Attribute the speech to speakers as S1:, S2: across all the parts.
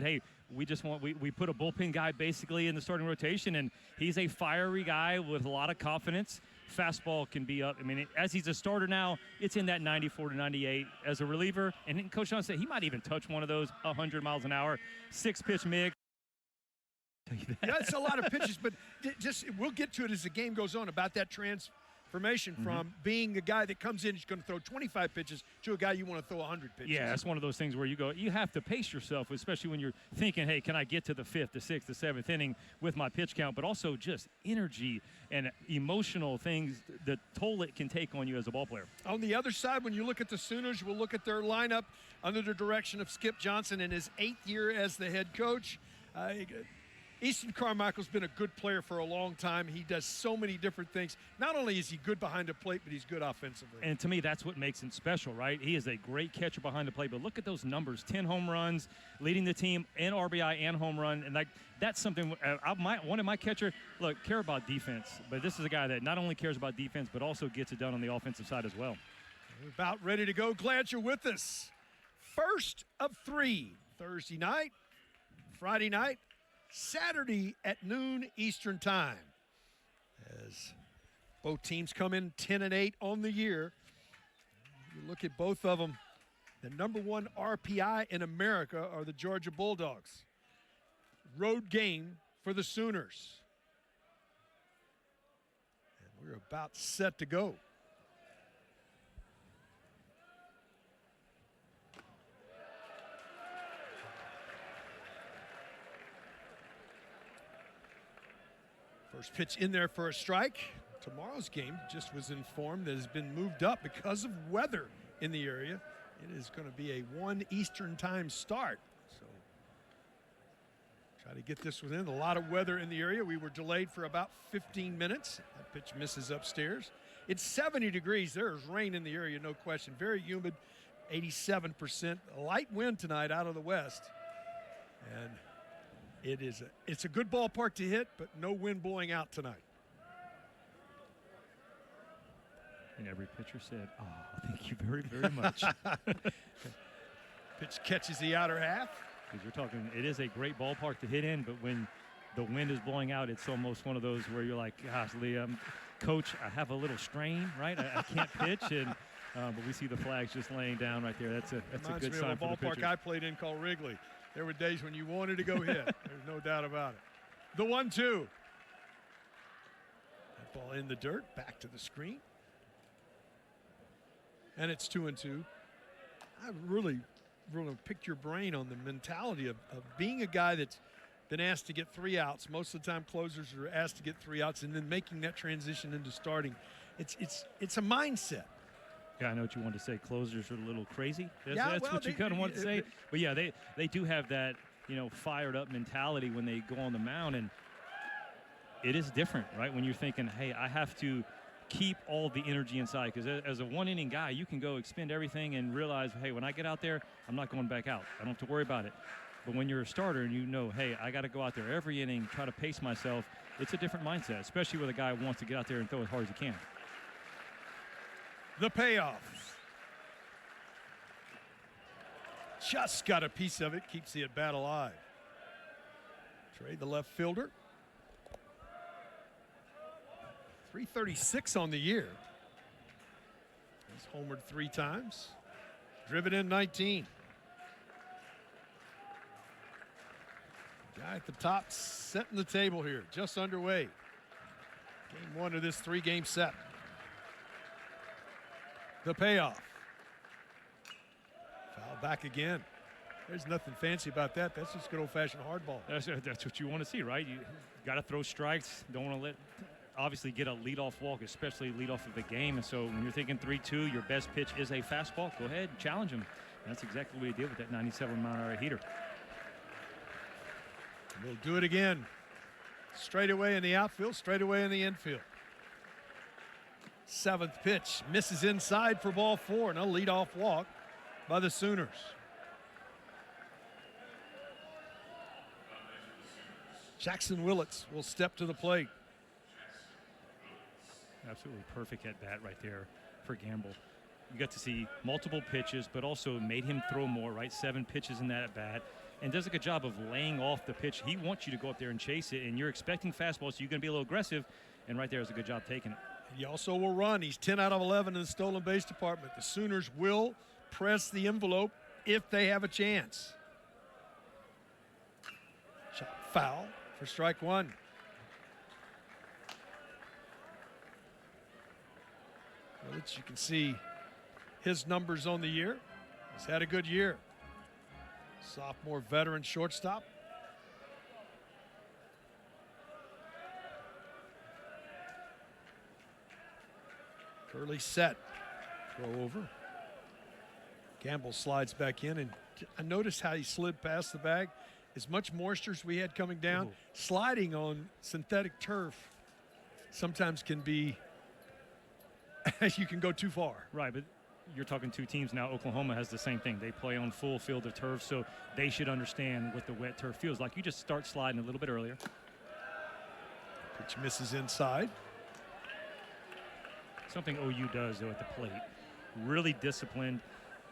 S1: hey, we put a bullpen guy basically in the starting rotation, and he's a fiery guy with a lot of confidence. Fastball can be up. I mean, as he's a starter now, it's in that 94 to 98 as a reliever. And then Coach Sean said he might even touch one of those 100 miles an hour, 6-pitch mix.
S2: Yeah, it's a lot of pitches, but just we'll get to it as the game goes on about that transformation from being a guy that comes in, he's going to throw 25 pitches to a guy you want to throw 100 pitches.
S1: Yeah, it's one of those things where you have to pace yourself, especially when you're thinking, hey, can I get to the 5th, the 6th, the 7th inning with my pitch count, but also just energy and emotional things, the toll it can take on you as a ball player.
S2: On the other side, when you look at the Sooners, we'll look at their lineup under the direction of Skip Johnson in his 8th year as the head coach. Easton Carmichael's been a good player for a long time. He does so many different things. Not only is he good behind the plate, but he's good offensively.
S1: And to me, that's what makes him special, right? He is a great catcher behind the plate, but look at those numbers, 10 home runs, leading the team in RBI and home run. And that's something one of my catcher, care about defense. But this is a guy that not only cares about defense, but also gets it done on the offensive side as well.
S2: We're about ready to go. Glad you're with us. First of 3, Thursday night, Friday night, Saturday at noon Eastern time, as both teams come in 10-8 on the year. You look at both of them, the number 1 RPI in America are the Georgia Bulldogs. Road game for the Sooners. And we're about set to go. First pitch in there for a strike. Tomorrow's game just was informed that has been moved up because of weather in the area. It is going to be a 1 Eastern time start. So try to get this within. A lot of weather in the area. We were delayed for about 15 minutes. That pitch misses upstairs. It's 70 degrees. There's rain in the area, no question. Very humid, 87%. A light wind tonight out of the west. And it's a good ballpark to hit, but no wind blowing out tonight.
S1: And every pitcher said, "Oh, thank you very, very much."
S2: Pitch catches the outer half.
S1: Because you're talking, it is a great ballpark to hit in, but when the wind is blowing out, it's almost one of those where you're like, "Gosh, Liam, Coach, I have a little strain, right? I can't pitch." And but we see the flags just laying down right there. That's a good sign for the pitcher.
S2: Ballpark I played in called Wrigley. There were days when you wanted to go hit. There's no doubt about it. The 1-2. That ball in the dirt, back to the screen. And it's 2-2. I really picked your brain on the mentality of being a guy that's been asked to get 3 outs. Most of the time closers are asked to get 3 outs and then making that transition into starting. It's a mindset.
S1: Yeah, I know what you wanted to say. Closers are a little crazy.
S2: That's
S1: what you kind of want to say. But yeah, they do have that, fired up mentality when they go on the mound, and it is different, right? When you're thinking, hey, I have to keep all the energy inside, because as a 1-inning guy, you can go expend everything and realize, hey, when I get out there, I'm not going back out. I don't have to worry about it. But when you're a starter and you know, hey, I got to go out there every inning, try to pace myself, it's a different mindset, especially with a guy who wants to get out there and throw as hard as he can.
S2: The payoff. Just got a piece of it, keeps the at-bat alive. Trey, the left fielder. 336 on the year. He's homered 3 times. Driven in 19. Guy at the top setting the table here, just underway. Game 1 of this 3-game set. The payoff. Foul back again. There's nothing fancy about that. That's just good old-fashioned hardball.
S1: That's what you want to see, right? You got to throw strikes. Don't want to obviously get a leadoff walk, especially leadoff of the game. And so when you're thinking 3-2, your best pitch is a fastball, go ahead and challenge him. And that's exactly what he did with that 97-mile-an-hour heater.
S2: We'll do it again. Straight away in the outfield, straight away in the infield. 7th pitch misses inside for ball 4, and a leadoff walk by the Sooners. Jackson Willits will step to the plate.
S1: Absolutely perfect at bat right there for Gamble. You got to see multiple pitches, but also made him throw more, right? 7 pitches in that at bat. and does a good job of laying off the pitch. He wants you to go up there and chase it, and you're expecting fastballs, so you're going to be a little aggressive, and right there is a good job taking it.
S2: He also will run. He's 10 out of 11 in the stolen base department. The Sooners will press the envelope if they have a chance. Shot foul for strike one. Well, you can see his numbers on the year. He's had a good year. Sophomore veteran shortstop. Curly set. Throw over. Gamble slides back in, and I noticed how he slid past the bag. As much moisture as we had coming down, sliding on synthetic turf sometimes can be, you can go too far.
S1: Right, but you're talking two teams now. Oklahoma has the same thing. They play on full field of turf, so they should understand what the wet turf feels like. You just start sliding a little bit earlier.
S2: Pitch misses inside.
S1: Something OU does, though, at the plate. Really disciplined.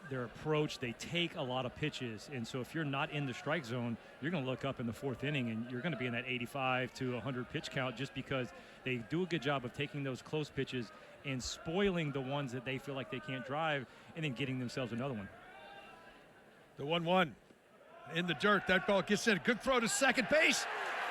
S1: Their approach, they take a lot of pitches, and so if you're not in the strike zone, you're going to look up in the fourth inning, and you're going to be in that 85 to 100 pitch count just because they do a good job of taking those close pitches and spoiling the ones that they feel like they can't drive and then getting themselves another one.
S2: The 1-1 in the dirt. That ball gets in. Good throw to second base.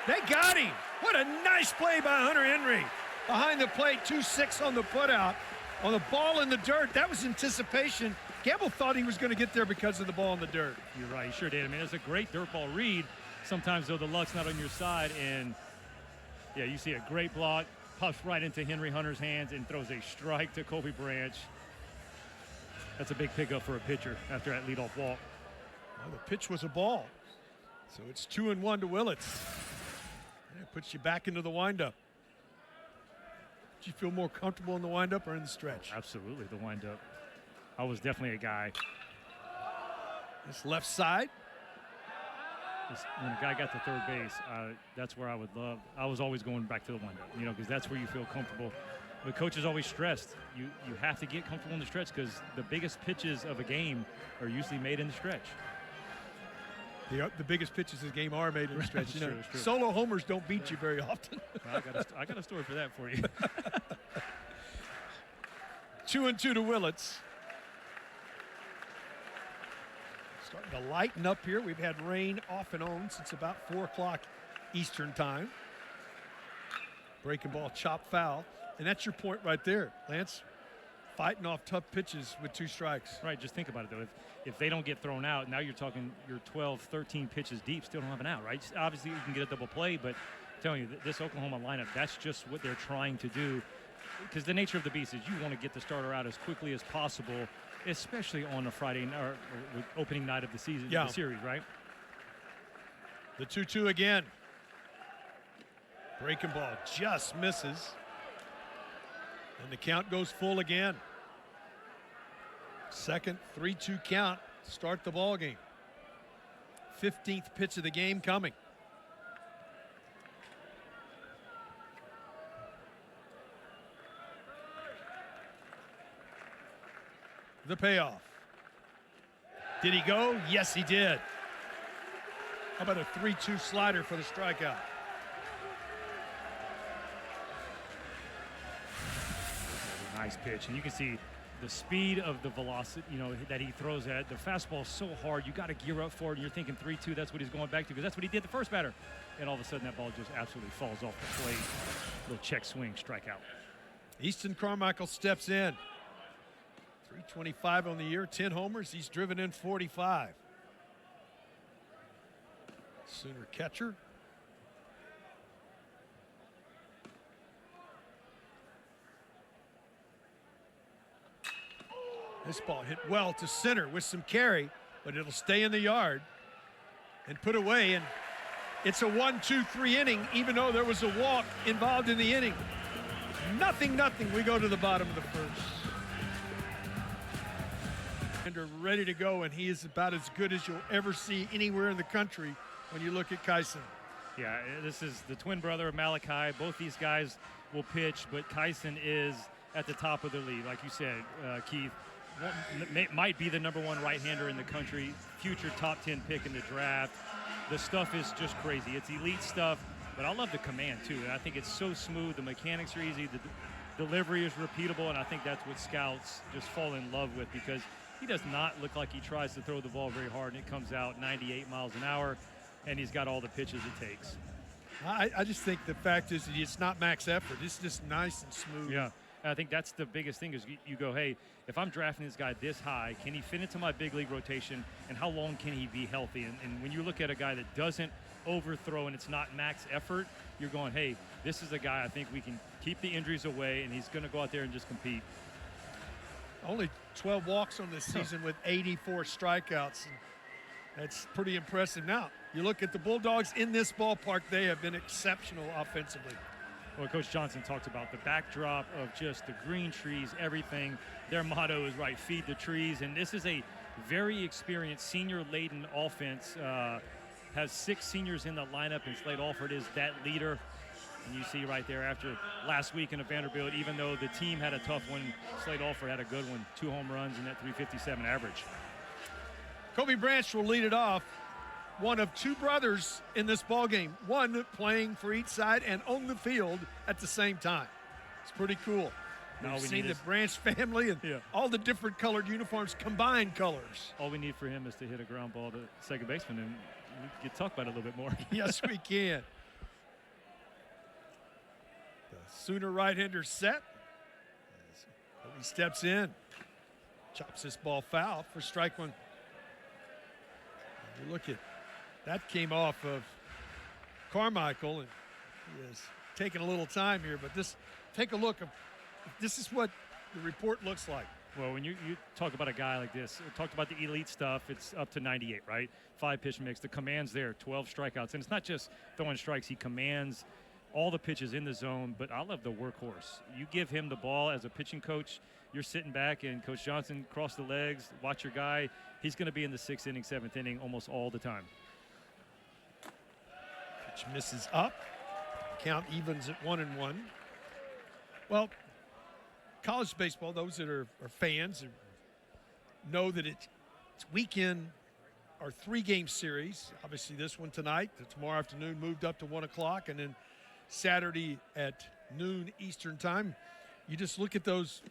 S2: They got him. What a nice play by Hunter Henry. Behind the plate, 2-6 on the putout. On the ball in the dirt, that was anticipation. Gamble thought he was going to get there because of the ball in the dirt.
S1: You're right, he sure did. I mean, it's a great dirt ball read. Sometimes, though, the luck's not on your side, and, yeah, you see a great block, puffs right into Henry Hunter's hands and throws a strike to Kobe Branch. That's a big pickup for a pitcher after that leadoff walk.
S2: Well, the pitch was a ball, so it's 2-1 to Willits. And it puts you back into the windup. Do you feel more comfortable in the windup or in the stretch?
S1: Absolutely, the windup. I was definitely a guy.
S2: This left side.
S1: When a guy got to third base, that's where I would love. I was always going back to the windup, you know, because that's where you feel comfortable. The coach is always stressed. You have to get comfortable in the stretch because the biggest pitches of a game are usually made in the stretch.
S2: The biggest pitches of the game are made in the stretch. You know,
S1: true.
S2: Solo homers don't beat you very often.
S1: I got a story for that for you.
S2: 2-2 to Willits. Starting to lighten up here. We've had rain off and on since about 4 o'clock Eastern time. Breaking ball, chop foul. And that's your point right there, Lance. Fighting off tough pitches with 2 strikes.
S1: Right, just think about it, though. If they don't get thrown out, now you're talking you're 12, 13 pitches deep, still don't have an out, right? Obviously, you can get a double play, but I'm telling you, this Oklahoma lineup, that's just what they're trying to do. Because the nature of the beast is you want to get the starter out as quickly as possible, especially on a Friday or opening night of the season, the series, right?
S2: The 2-2 again. Breaking ball just misses. And the count goes full again. Second 3-2 count to start the ball game. 15th pitch of the game coming. The payoff. Did he go? Yes, he did. How about a 3-2 slider for the strikeout?
S1: Nice pitch, and you can see the speed of the velocity, you know, that he throws at. The fastball is so hard, you got to gear up for it, and you're thinking 3-2, that's what he's going back to, because that's what he did the first batter. And all of a sudden, that ball just absolutely falls off the plate. Little check swing, strikeout.
S2: Easton Carmichael steps in. 325 on the year, 10 homers. He's driven in 45. Sooner catcher. This ball hit well to center with some carry, but it'll stay in the yard and put away. And it's a 1-2-3 inning, even though there was a walk involved in the inning. 0-0. We go to the bottom of the first. And are ready to go, and he is about as good as you'll ever see anywhere in the country when you look at Kyson.
S1: Yeah, this is the twin brother of Malachi. Both these guys will pitch, but Kyson is at the top of the league. Like you said, Keith, might be the #1 right-hander in the country, future top 10 pick in the draft. The stuff is just crazy. It's elite stuff, but I love the command too. And I think it's so smooth. The mechanics are easy. The delivery is repeatable, and I think that's what scouts just fall in love with, because he does not look like he tries to throw the ball very hard, and it comes out 98 miles an hour, and he's got all the pitches it takes.
S2: I just think the fact is that it's not max effort. It's just nice and smooth.
S1: Yeah, and I think that's the biggest thing is you go, hey, if I'm drafting this guy this high, can he fit into my big league rotation, and how long can he be healthy? And when you look at a guy that doesn't overthrow and it's not max effort, you're going, hey, this is a guy I think we can keep the injuries away, and he's going to go out there and just compete.
S2: Only 12 walks on this season with 84 strikeouts. And that's pretty impressive. Now, you look at the Bulldogs in this ballpark, they have been exceptional offensively.
S1: Well, Coach Johnson talked about the backdrop of just the green trees, everything. Their motto is, right, feed the trees. And this is a very experienced, senior-laden offense. Has 6 seniors in the lineup, and Slade Alford is that leader. And you see right there after last week in Vanderbilt, even though the team had a tough one, Slade Alford had a good one, 2 home runs and that 357 average.
S2: Kobe Branch will lead it off. One of 2 brothers in this ballgame, one playing for each side and on the field at the same time. It's pretty cool. We've seen the Branch family and all the different colored uniforms, combined colors.
S1: All we need for him is to hit a ground ball to second baseman, and we can talk about it a little bit more.
S2: Yes, we can. The Sooner right-hander set. He steps in, chops this ball foul for strike 1. You look at that, came off of Carmichael, and he is taking a little time here, but take a look. This is what the report looks like.
S1: Well, when you talk about a guy like this, we talked about the elite stuff, it's up to 98, right? 5-pitch mix, the command's there, 12 strikeouts. And it's not just throwing strikes, he commands all the pitches in the zone, but I love the workhorse. You give him the ball as a pitching coach, you're sitting back, and Coach Johnson, cross the legs, watch your guy. He's going to be in the 6th inning, 7th inning almost all the time.
S2: Pitch misses up. Count evens at 1-1. Well, college baseball, those that are fans know that it's weekend or 3-game series. Obviously this one tonight, tomorrow afternoon moved up to 1 o'clock, and then Saturday at noon Eastern time. You just look at those,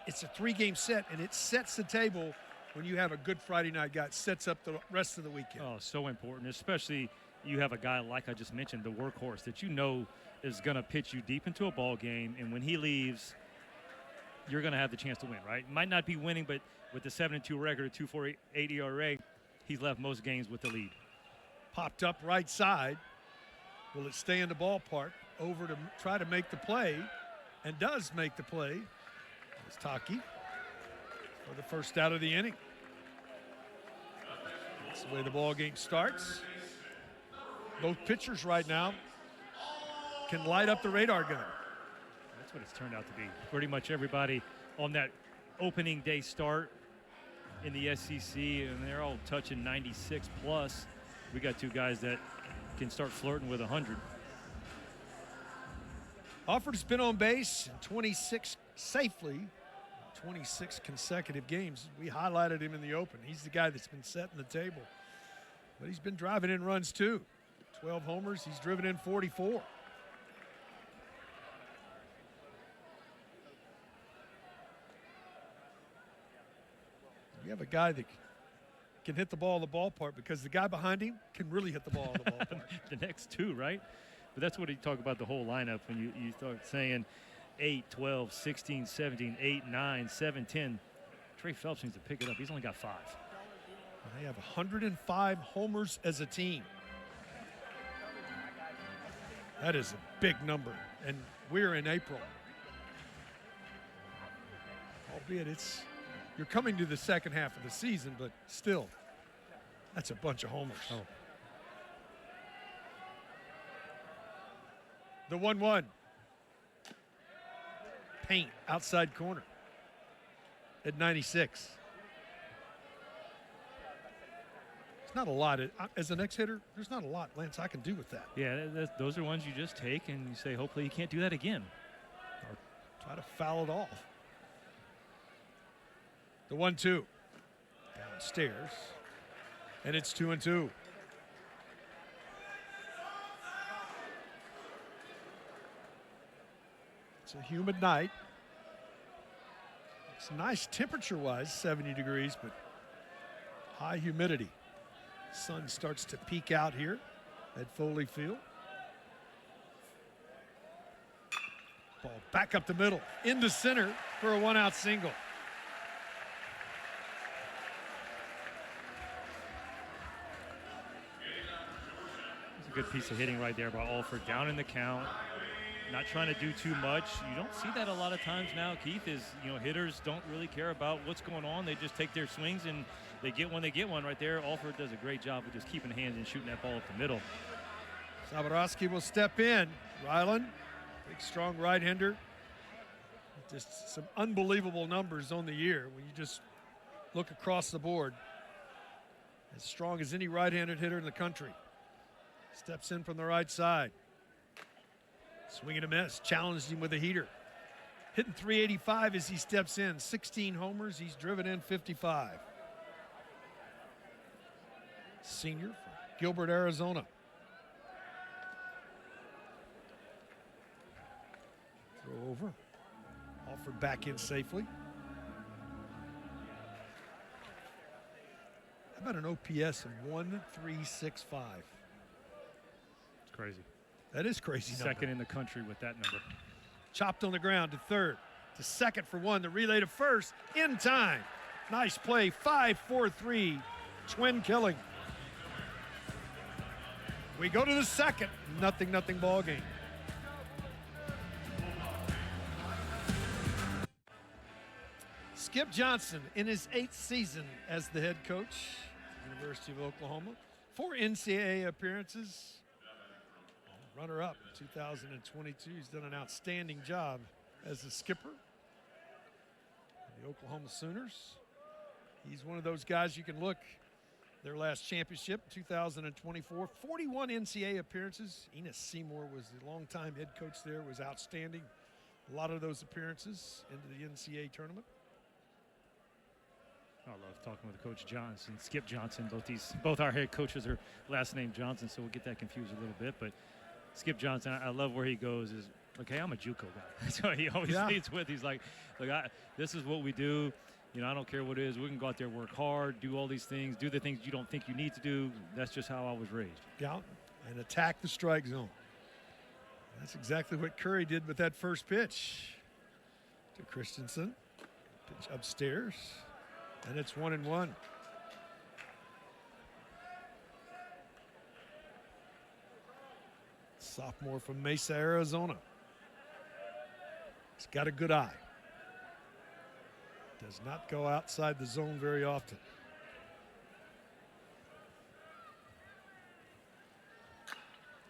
S2: it's a 3-game set, and it sets the table when you have a good Friday night guy. It sets up the rest of the weekend.
S1: Oh, so important, especially you have a guy like I just mentioned, the workhorse, that you know is going to pitch you deep into a ball game, and when he leaves, you're going to have the chance to win, right? Might not be winning, but with the 7-2 record, a 2.48 ERA, he's left most games with the lead.
S2: Popped up right side. Will it stay in the ballpark? Over to try to make the play, and does make the play. It's Taki for the first out of the inning. That's the way the ball game starts. Both pitchers right now can light up the radar gun.
S1: That's what it's turned out to be. Pretty much everybody on that opening day start in the SEC, and they're all touching 96 plus. We got 2 guys that can start flirting with 100.
S2: Alford's been on base in 26 safely, 26 consecutive games. We highlighted him in the open. He's the guy that's been setting the table. But he's been driving in runs too. 12 homers, he's driven in 44. You have a guy that can hit the ball in the ballpark, because the guy behind him can really hit the ball in the ballpark.
S1: The next 2, right? But that's what you talk about the whole lineup when you start saying 8, 12, 16, 17, 8, 9, 7, 10. Trey Phelps needs to pick it up. He's only got 5.
S2: They have 105 homers as a team. That is a big number, and we're in April. Albeit you're coming to the second half of the season, but still, that's a bunch of homers.
S1: Oh.
S2: The 1-1. Paint outside corner at 96. It's not a lot. As an ex-hitter, there's not a lot, Lance, I can do with that.
S1: Yeah, those are ones you just take and you say, hopefully you can't do that again.
S2: Or try to foul it off. The 1-2. Downstairs. And it's 2-2. It's a humid night. It's nice temperature-wise, 70 degrees, but high humidity. Sun starts to peek out here at Foley Field. Ball back up the middle, into center for a one-out single.
S1: It's a good piece of hitting right there by Alford. Down in the count, not trying to do too much. You don't see that a lot of times now, Keith, is, hitters don't really care about what's going on. They just take their swings and they get one right there. Alford does a great job of just keeping hands and shooting that ball up the middle.
S2: Sabarowski will step in. Ryland, big, strong right-hander. Just some unbelievable numbers on the year when you just look across the board. As strong as any right-handed hitter in the country. Steps in from the right side. Swing and a miss. Challenged him with a heater. Hitting .385 as he steps in. 16 homers. He's driven in 55. Senior from Gilbert, Arizona. Throw over. Offered back in safely. How about an OPS of 1.365?
S1: It's crazy.
S2: That is crazy.
S1: Second in the country with that number.
S2: Chopped on the ground to third. To second for one. The relay to first in time. Nice play. 5-4-3. Twin killing. We go to the second. Nothing ball game. Skip Johnson in his 8th season as the head coach at the University of Oklahoma. 4 NCAA appearances. Runner-up in 2022. He's done an outstanding job as the skipper of the Oklahoma Sooners. He's one of those guys you can look. Their last championship, 2024. 41 NCAA appearances. Enos Seymour was the longtime head coach there, was outstanding. A lot of those appearances into the NCAA tournament.
S1: I love talking with Coach Johnson, Skip Johnson. Both our head coaches are last name Johnson, so we'll get that confused a little bit. But Skip Johnson, I love where he goes. Is okay. I'm a JUCO guy. That's what he always leads with. He's like, look, this is what we do. I don't care what it is. We can go out there, work hard, do all these things, do the things you don't think you need to do. That's just how I was raised.
S2: Yeah, and attack the strike zone. That's exactly what Curry did with that first pitch to Christensen. Pitch upstairs. And it's 1-1. Sophomore from Mesa, Arizona. He's got a good eye. Does not go outside the zone very often.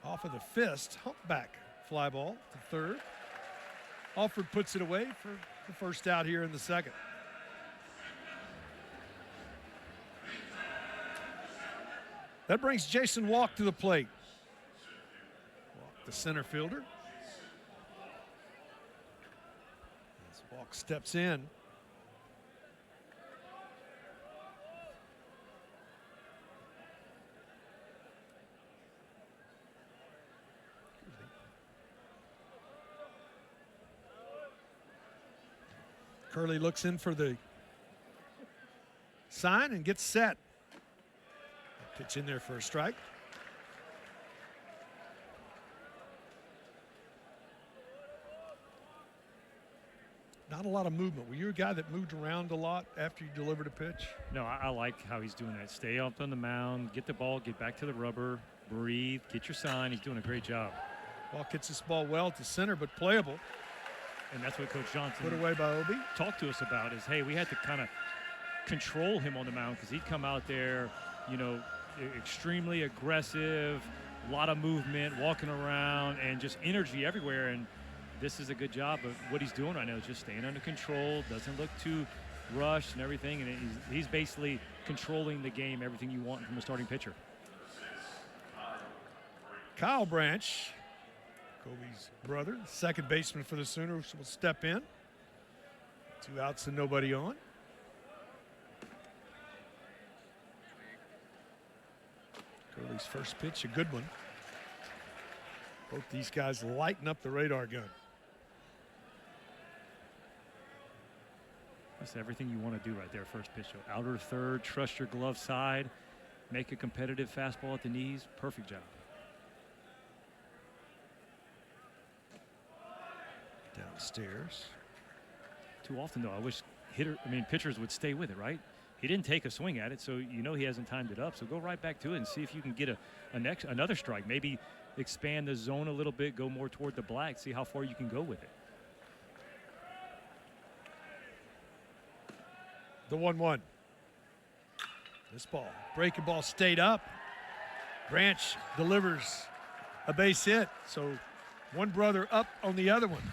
S2: Off of the fist, humpback fly ball to third. Alford puts it away for the first out here in the second. That brings Jason Walk to the plate. Walk, the center fielder. As Walk steps in. Curley looks in for the sign and gets set. Pitch in there for a strike. Not a lot of movement. Were you a guy that moved around a lot after you delivered a pitch?
S1: No, I like how he's doing that. Stay up on the mound, get the ball, get back to the rubber, breathe, get your sign. He's doing a great job.
S2: Walk hits this ball well to center, but playable.
S1: And that's what Coach Johnson
S2: put away by Obi.
S1: Talked to us about is, hey, we had to kind of control him on the mound because he'd come out there, extremely aggressive, a lot of movement, walking around, and just energy everywhere. And this is a good job of what he's doing right now, is just staying under control, doesn't look too rushed and everything. And he's basically controlling the game, everything you want from a starting pitcher.
S2: Kyle Branch, Kobe's brother, second baseman for the Sooners, will step in. 2 outs and nobody on. Curley's first pitch, a good one. Both these guys lighten up the radar gun.
S1: That's everything you want to do right there, first pitch. So outer third, trust your glove side, make a competitive fastball at the knees. Perfect job.
S2: Downstairs.
S1: Too often, though, I wish pitchers would stay with it, right? He didn't take a swing at it, so you know he hasn't timed it up. So go right back to it and see if you can get another strike. Maybe expand the zone a little bit, go more toward the black, see how far you can go with it.
S2: The 1-1. This ball, breaking ball, stayed up. Branch delivers a base hit, so one brother up on the other one.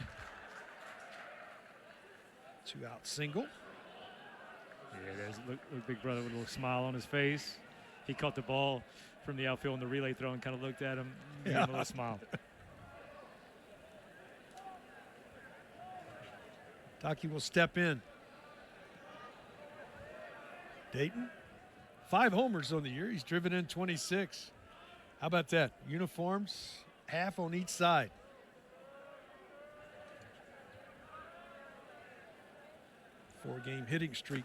S2: 2-out single.
S1: Yeah, there's look, big brother with a little smile on his face. He caught the ball from the outfield in the relay throw and kind of looked at him, gave him a little smile.
S2: Taki will step in. Dayton, 5 homers on the year. He's driven in 26. How about that? Uniforms, half on each side. Four-game hitting streak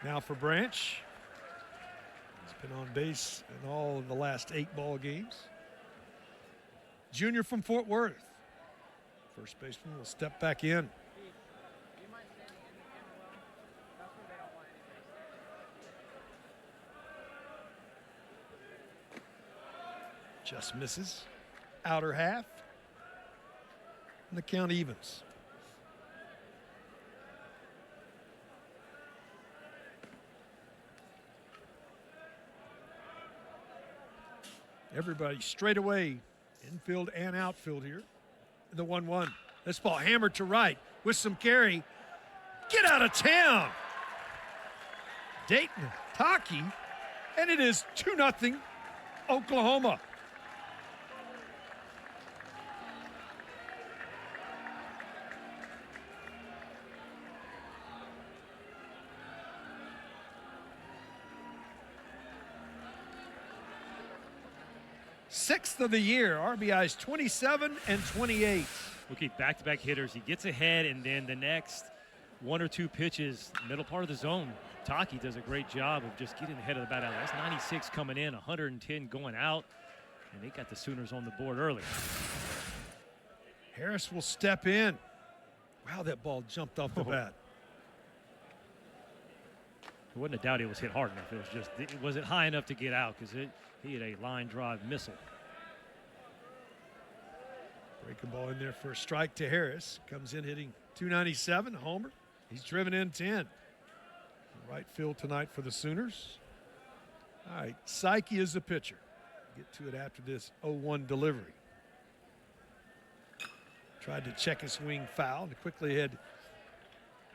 S2: now for Branch. He's been on base in all of the last 8 ball games. Junior from Fort Worth. First baseman will step back in. Just misses. Outer half. And the count evens. Everybody straight away, infield and outfield here. The 1-1. This ball hammered to right with some carry. Get out of town. Dayton Taki, and it is 2-0 Oklahoma. Sixth of the year. RBIs 27 and 28.
S1: Okay, back-to-back hitters. He gets ahead, and then the next 1 or 2 pitches, middle part of the zone, Taki does a great job of just getting ahead of the bat alley. That's 96 coming in, 110 going out, and they got the Sooners on the board early.
S2: Harris will step in. Wow, that ball jumped off the bat.
S1: It wasn't a doubt it was hit hard enough. It was just, it wasn't high enough to get out because he had a line drive missile.
S2: Breaking ball in there for a strike to Harris. Comes in hitting 297, homer. He's driven in 10. Right field tonight for the Sooners. All right, Psyche is the pitcher. Get to it after this 0-1 delivery. Tried to check a swing foul and quickly ahead.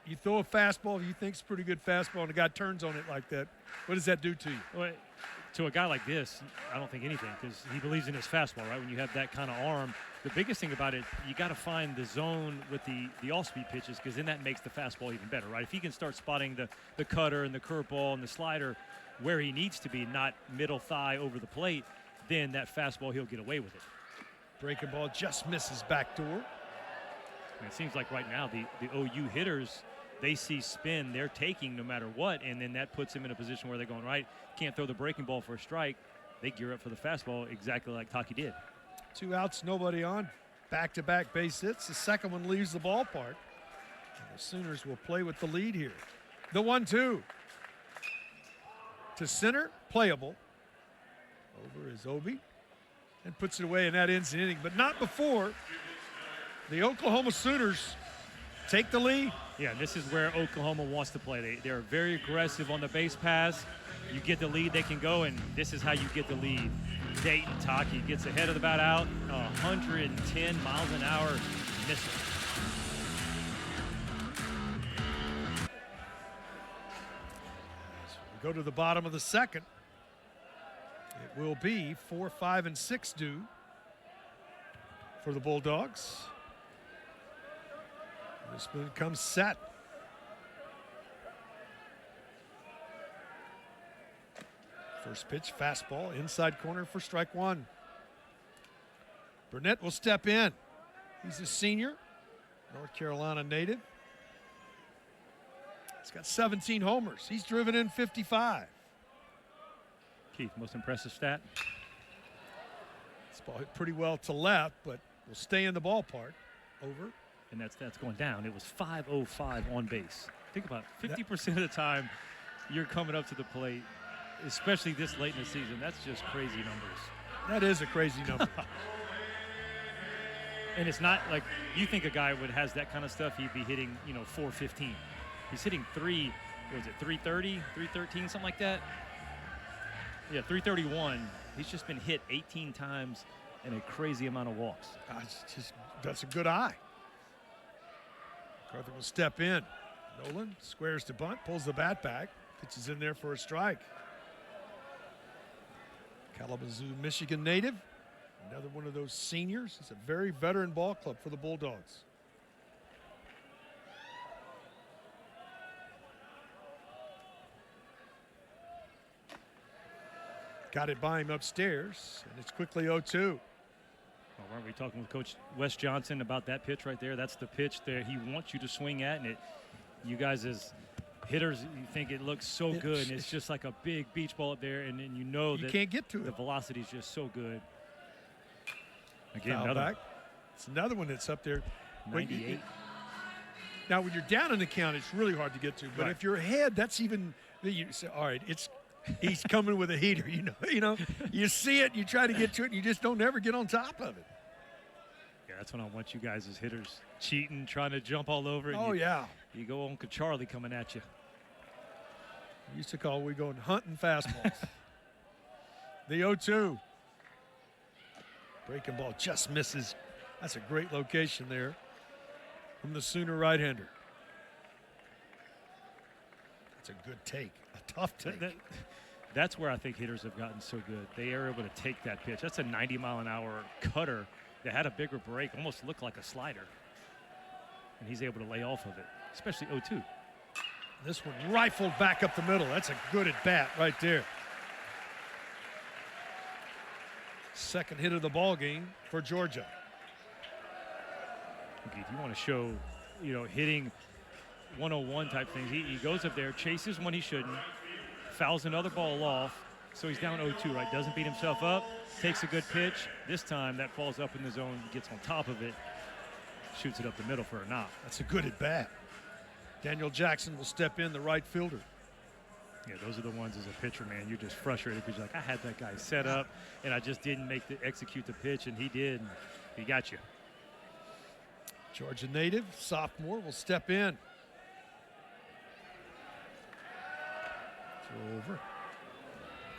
S2: You throw a fastball you think's a pretty good fastball and the guy turns on it like that. What does that do to you?
S1: Well, to a guy like this, I don't think anything because he believes in his fastball, right? When you have that kind of arm, the biggest thing about it, you got to find the zone with the off-speed pitches because then that makes the fastball even better, right? If he can start spotting the cutter and the curveball and the slider where he needs to be, not middle thigh over the plate, then that fastball, he'll get away with it.
S2: Breaking ball just misses backdoor.
S1: And it seems like right now the OU hitters, they see spin, they're taking no matter what, and then that puts them in a position where they're going, right, can't throw the breaking ball for a strike. They gear up for the fastball exactly like Taki did.
S2: 2 outs, nobody on. Back-to-back base hits. The second one leaves the ballpark. And the Sooners will play with the lead here. The 1-2. To center, playable. Over is Obi. And puts it away, and that ends the inning. But not before the Oklahoma Sooners take the lead.
S1: Yeah, this is where Oklahoma wants to play. They're very aggressive on the base pass. You get the lead, they can go, and this is how you get the lead. Dayton Taki gets ahead of the bat out, 110 miles an hour missile.
S2: So we go to the bottom of the second. It will be 4, 5, and 6 due for the Bulldogs. This one comes set. First pitch, fastball, inside corner for strike one. Burnett will step in. He's a senior, North Carolina native. He's got 17 homers. He's driven in 55.
S1: Keith, most impressive stat?
S2: This ball hit pretty well to left, but will stay in the ballpark. Over.
S1: And that's going down. It was 505 on base. Think about it. 50% of the time you're coming up to the plate, especially this late in the season. That's just crazy numbers.
S2: That is a crazy number.
S1: And it's not like you think a guy would has that kind of stuff, he'd be hitting, 415. He's hitting 330, 313, something like that. Yeah, 331. He's just been hit 18 times and a crazy amount of walks.
S2: That's a good eye. McCarthy will step in. Nolan squares to bunt, pulls the bat back, pitches in there for a strike. Kalamazoo, Michigan native. Another one of those seniors. It's a very veteran ball club for the Bulldogs. Got it by him upstairs, and it's quickly 0-2.
S1: Well, weren't we talking with Coach Wes Johnson about that pitch right there? That's the pitch there he wants you to swing at, and you guys as hitters, you think it looks so good, and it's just like a big beach ball up there, and you know that
S2: can't get to it.
S1: The velocity is just so good. Again,
S2: Foul
S1: another
S2: back. It's another one that's up there.
S1: 98.
S2: Now, when you're down in the count, it's really hard to get to. But if you're ahead, that's even. You say, all right, he's coming with a heater. You see it, you try to get to it, and you just don't ever get on top of it.
S1: Yeah, that's when I want you guys as hitters cheating, trying to jump all over it.
S2: Oh, yeah.
S1: You go Uncle Charlie coming at you.
S2: We used to call we going hunting fastballs. The 0-2. Breaking ball just misses. That's a great location there from the Sooner right-hander. That's a good take, a tough take.
S1: That's where I think hitters have gotten so good. They are able to take that pitch. That's a 90-mile-an-hour cutter that had a bigger break, almost looked like a slider. And he's able to lay off of it, especially 0-2.
S2: This one rifled back up the middle. That's a good at-bat right there. Second hit of the ball game for Georgia.
S1: Okay, if you want to show, hitting 101 type things, he goes up there, chases when he shouldn't, fouls another ball off, so he's down 0-2, right? Doesn't beat himself up, takes a good pitch. This time that falls up in the zone, gets on top of it, shoots it up the middle for a knock.
S2: That's a good at-bat. Daniel Jackson will step in, the right fielder.
S1: Yeah, those are the ones as a pitcher, man. You're just frustrated because you're like, I had that guy set up, and I just didn't execute the pitch, and he did, and he got you.
S2: Georgia native, sophomore, will step in. Throw over.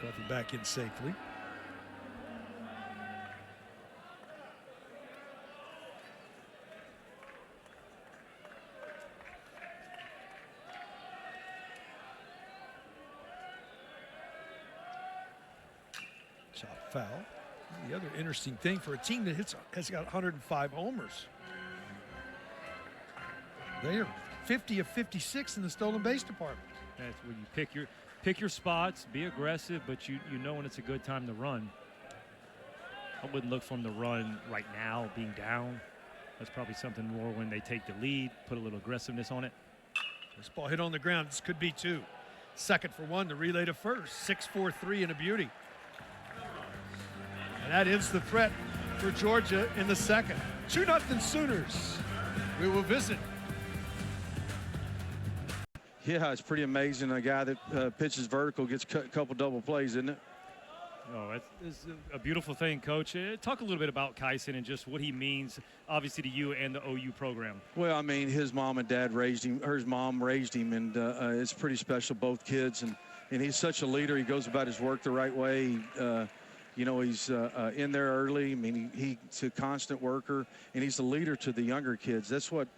S2: McCarthy back in safely. Chop foul. The other interesting thing for a team that has got 105 homers. They are 50 of 56 in the stolen base department.
S1: That's when you pick your spots, be aggressive, but you know when it's a good time to run. I wouldn't look for them to run right now, being down. That's probably something more when they take the lead, put a little aggressiveness on it.
S2: This ball hit on the ground. This could be two. Second for one, the relay to first. 6-4-3 and a beauty. And that ends the threat for Georgia in the second. 2-0 Sooners. We will visit.
S3: Yeah, it's pretty amazing. A guy that pitches vertical gets a couple double plays, isn't it?
S1: Oh, it's a beautiful thing, Coach. Talk a little bit about Kyson and just what he means, obviously, to you and the OU program.
S3: Well, I mean, his mom and dad raised him, or his mom raised him, and it's pretty special, both kids. And he's such a leader. He goes about his work the right way. He's in there early. I mean, he's a constant worker, and he's a leader to the younger kids. That's what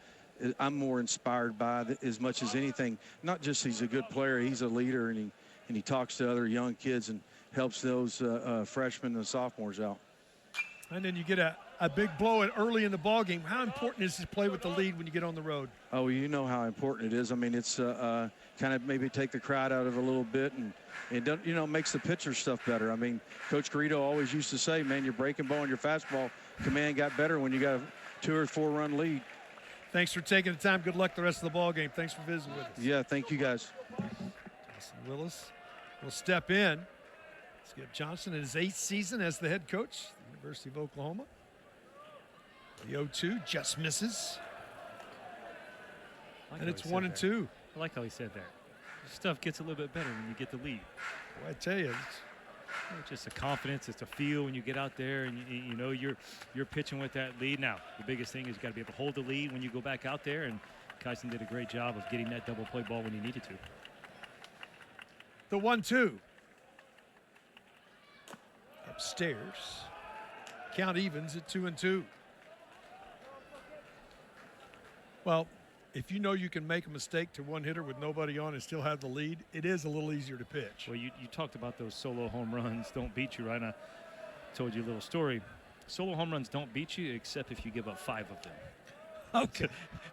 S3: I'm more inspired by as much as anything. Not just he's a good player, he's a leader, and he talks to other young kids and helps those freshmen and sophomores out.
S2: And then you get a big blow early in the ball game. How important is it to play with the lead when you get on the road?
S3: Oh, you know how important it is. I mean, it's kind of maybe take the crowd out of it a little bit, and it doesn't, you know, makes the pitcher stuff better. I mean, Coach Garrido always used to say, man, your breaking ball and your fastball command got better when you got a 2 or 4 run lead.
S2: Thanks for taking the time. Good luck the rest of the ball game. Thanks for visiting with us.
S3: Yeah, thank you guys.
S2: Jason Willis will step in. Skip Johnson in his 8th season as the head coach, University of Oklahoma. The 0-2 just misses. And it's 1-2.
S1: I like how he said that. Stuff gets a little bit better when you get the lead.
S2: Well, I tell you,
S1: It's just a confidence. It's a feel when you get out there and you know you're pitching with that lead. Now, the biggest thing is you got to be able to hold the lead when you go back out there, and Kyson did a great job of getting that double play ball when he needed to.
S2: the 1-2. Upstairs. Count evens at 2-2. Well, if you know you can make a mistake to one hitter with nobody on and still have the lead, it is a little easier to pitch.
S1: Well, you talked about those solo home runs don't beat you, right? And I told you a little story. Solo home runs don't beat you except if you give up 5 of them.
S2: Okay.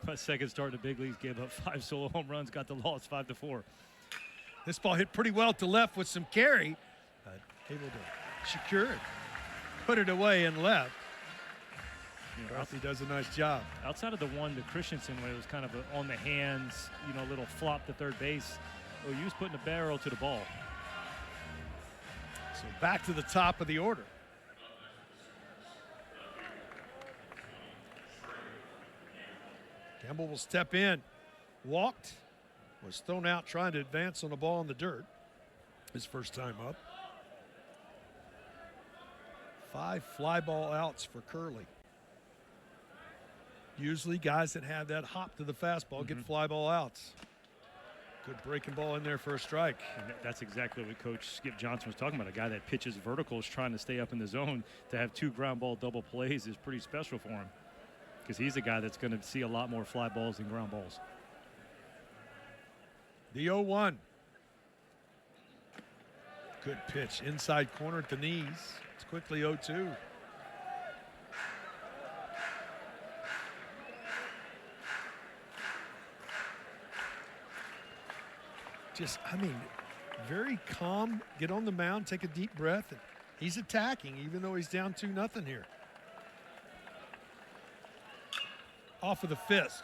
S1: My second start in the big leagues, gave up 5 solo home runs, got the loss 5-4.
S2: This ball hit pretty well to left with some carry. Able to secure it, put it away and left. Ralphie does a nice job.
S1: Outside of the one to Christensen, when it was kind of on the hands, you know, a little flop to third base, you was putting a barrel to the ball.
S2: So back to the top of the order. Campbell will step in. Walked. Was thrown out trying to advance on the ball in the dirt. His first time up. 5 fly ball outs for Curley. Usually guys that have that hop to the fastball get fly ball outs. Good breaking ball in there for a strike.
S1: And that's exactly what Coach Skip Johnson was talking about. A guy that pitches verticals trying to stay up in the zone, to have 2 ground ball double plays is pretty special for him, because he's a guy that's going to see a lot more fly balls than ground balls.
S2: The 0-1. Good pitch inside corner at the knees. It's quickly 0-2. Just, I mean, very calm, get on the mound, take a deep breath. And he's attacking even though he's down 2-0 here. Off of the fist,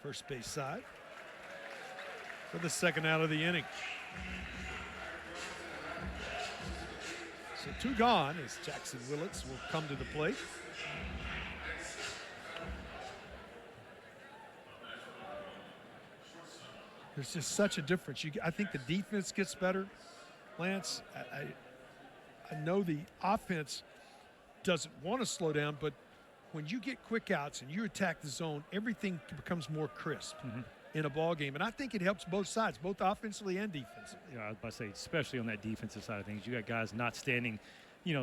S2: first base side, for the second out of the inning. So 2 gone as Jackson Willits will come to the plate. There's just such a difference. I think the defense gets better, Lance. I know the offense doesn't want to slow down, but when you get quick outs and you attack the zone, everything becomes more crisp in a ball game. And I think it helps both sides, both offensively and defensively.
S1: Yeah, I was about to say, especially on that defensive side of things. You got guys not standing,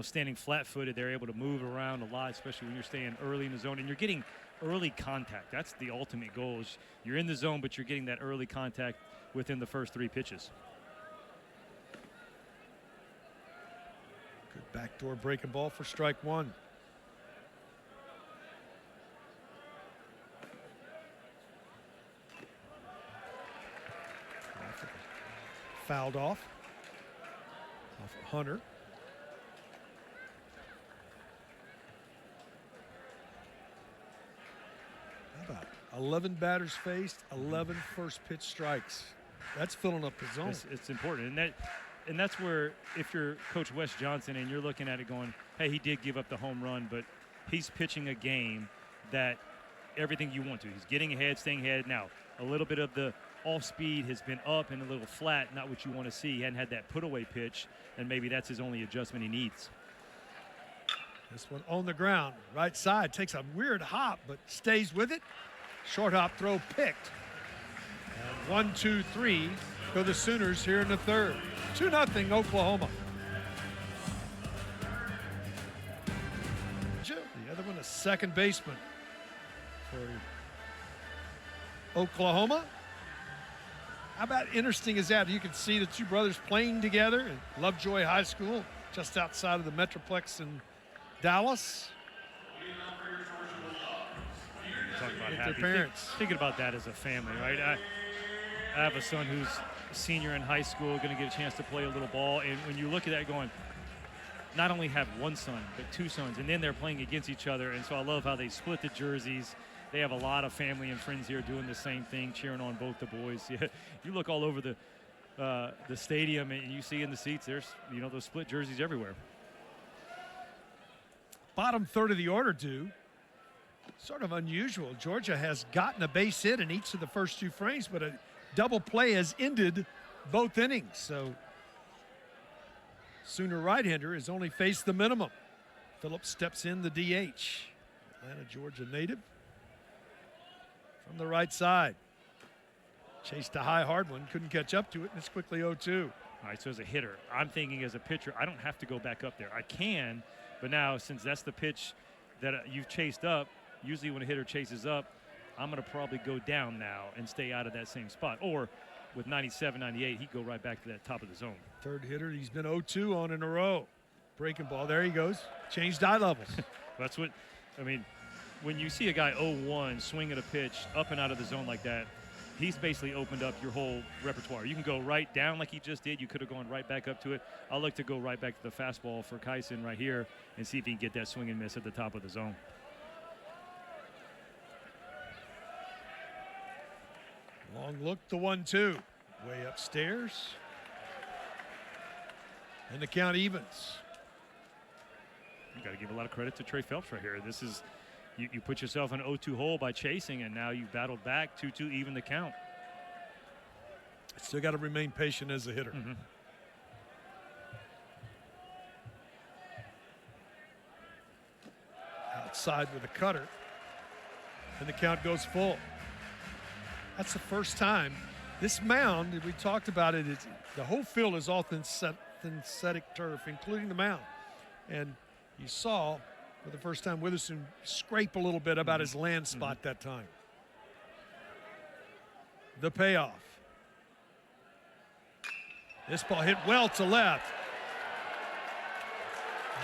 S1: standing flat-footed. They're able to move around a lot, especially when you're staying early in the zone and you're getting early contact. That's the ultimate goal. Is you're in the zone, but you're getting that early contact within the first 3 pitches.
S2: Good backdoor breaking ball for strike 1. Fouled off of Hunter. How about 11 batters faced, 11 first pitch strikes. That's filling up the zone.
S1: It's important, and that's where, if you're Coach Wes Johnson and you're looking at it going, hey, he did give up the home run, but he's pitching a game that everything you want to. He's getting ahead, staying ahead. Now, a little bit of the off speed has been up and a little flat, not what you want to see. He hadn't had that put away pitch, and maybe that's his only adjustment he needs.
S2: This one on the ground, right side, takes a weird hop, but stays with it. Short hop throw picked. And 1, 2, 3 go the Sooners here in the third. 2-0 Oklahoma. The other one, a second baseman for Oklahoma. How about interesting is that? You can see the 2 brothers playing together at Lovejoy High School, just outside of the Metroplex in Dallas.
S1: Talk about
S2: With
S1: happy.
S2: their parents.
S1: Thinking about that as a family, right? I have a son who's a senior in high school, going to get a chance to play a little ball. And when you look at that going, not only have one son, but two sons, and then they're playing against each other. And so I love how they split the jerseys. They have a lot of family and friends here doing the same thing, cheering on both the boys. Yeah, you look all over the stadium, and you see in the seats, there's, you know, those split jerseys everywhere.
S2: Bottom third of the order, due. Sort of unusual. Georgia has gotten a base hit in each of the first two frames, but a double play has ended both innings. So Sooner right-hander has only faced the minimum. Phillips steps in the DH. Atlanta, Georgia native. From the right side. Chased a high hard one, couldn't catch up to it, and it's quickly 0-2.
S1: All right, so as a hitter, I'm thinking as a pitcher, I don't have to go back up there. I can, but now since that's the pitch that you've chased up, usually when a hitter chases up, I'm going to probably go down now and stay out of that same spot. Or with 97, 98, he'd go right back to that top of the zone.
S2: Third hitter he's been 0-2 on in a row. Breaking ball, there he goes. Changed eye levels.
S1: That's what, I mean, when you see a guy 0-1 swinging a pitch up and out of the zone like that, he's basically opened up your whole repertoire. You can go right down like he just did. You could have gone right back up to it. I'll look to go right back to the fastball for Kyson right here and see if he can get that swing and miss at the top of the zone.
S2: Long look, the 1-2. Way upstairs. And the count evens.
S1: You got to give a lot of credit to Trey Phelps right here. This is, you put yourself in an 0-2 hole by chasing, and now you've battled back 2-2, even the count.
S2: Still got to remain patient as a hitter.
S1: Mm-hmm.
S2: Outside with a cutter. And the count goes full. That's the first time. This mound, we talked about it, the whole field is all synthetic turf, including the mound. And you saw for the first time Witherspoon scrape a little bit about his land spot that time. The payoff. This ball hit well to left.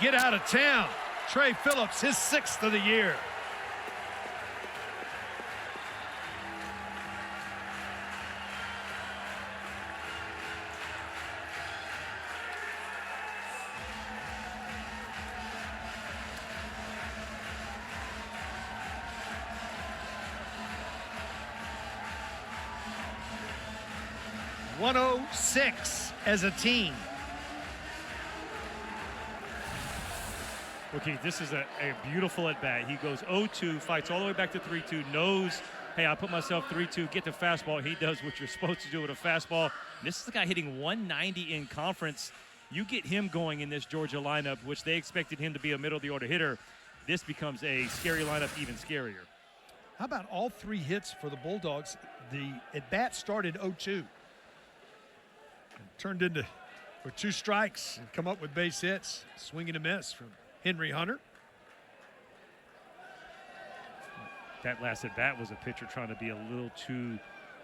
S2: Get out of town. Trey Phillips, his 6th of the year. .106 as a team.
S1: Okay, this is a beautiful at-bat. He goes 0-2, fights all the way back to 3-2, knows, hey, I put myself 3-2, get the fastball. He does what you're supposed to do with a fastball. This is the guy hitting 190 in conference. You get him going in this Georgia lineup, which they expected him to be a middle-of-the-order hitter. This becomes a scary lineup, even scarier.
S2: How about all 3 hits for the Bulldogs? The at-bat started 0-2. Turned into for 2 strikes and come up with base hits. Swing and a miss from Henry Hunter.
S1: That last at bat was a pitcher trying to be a little too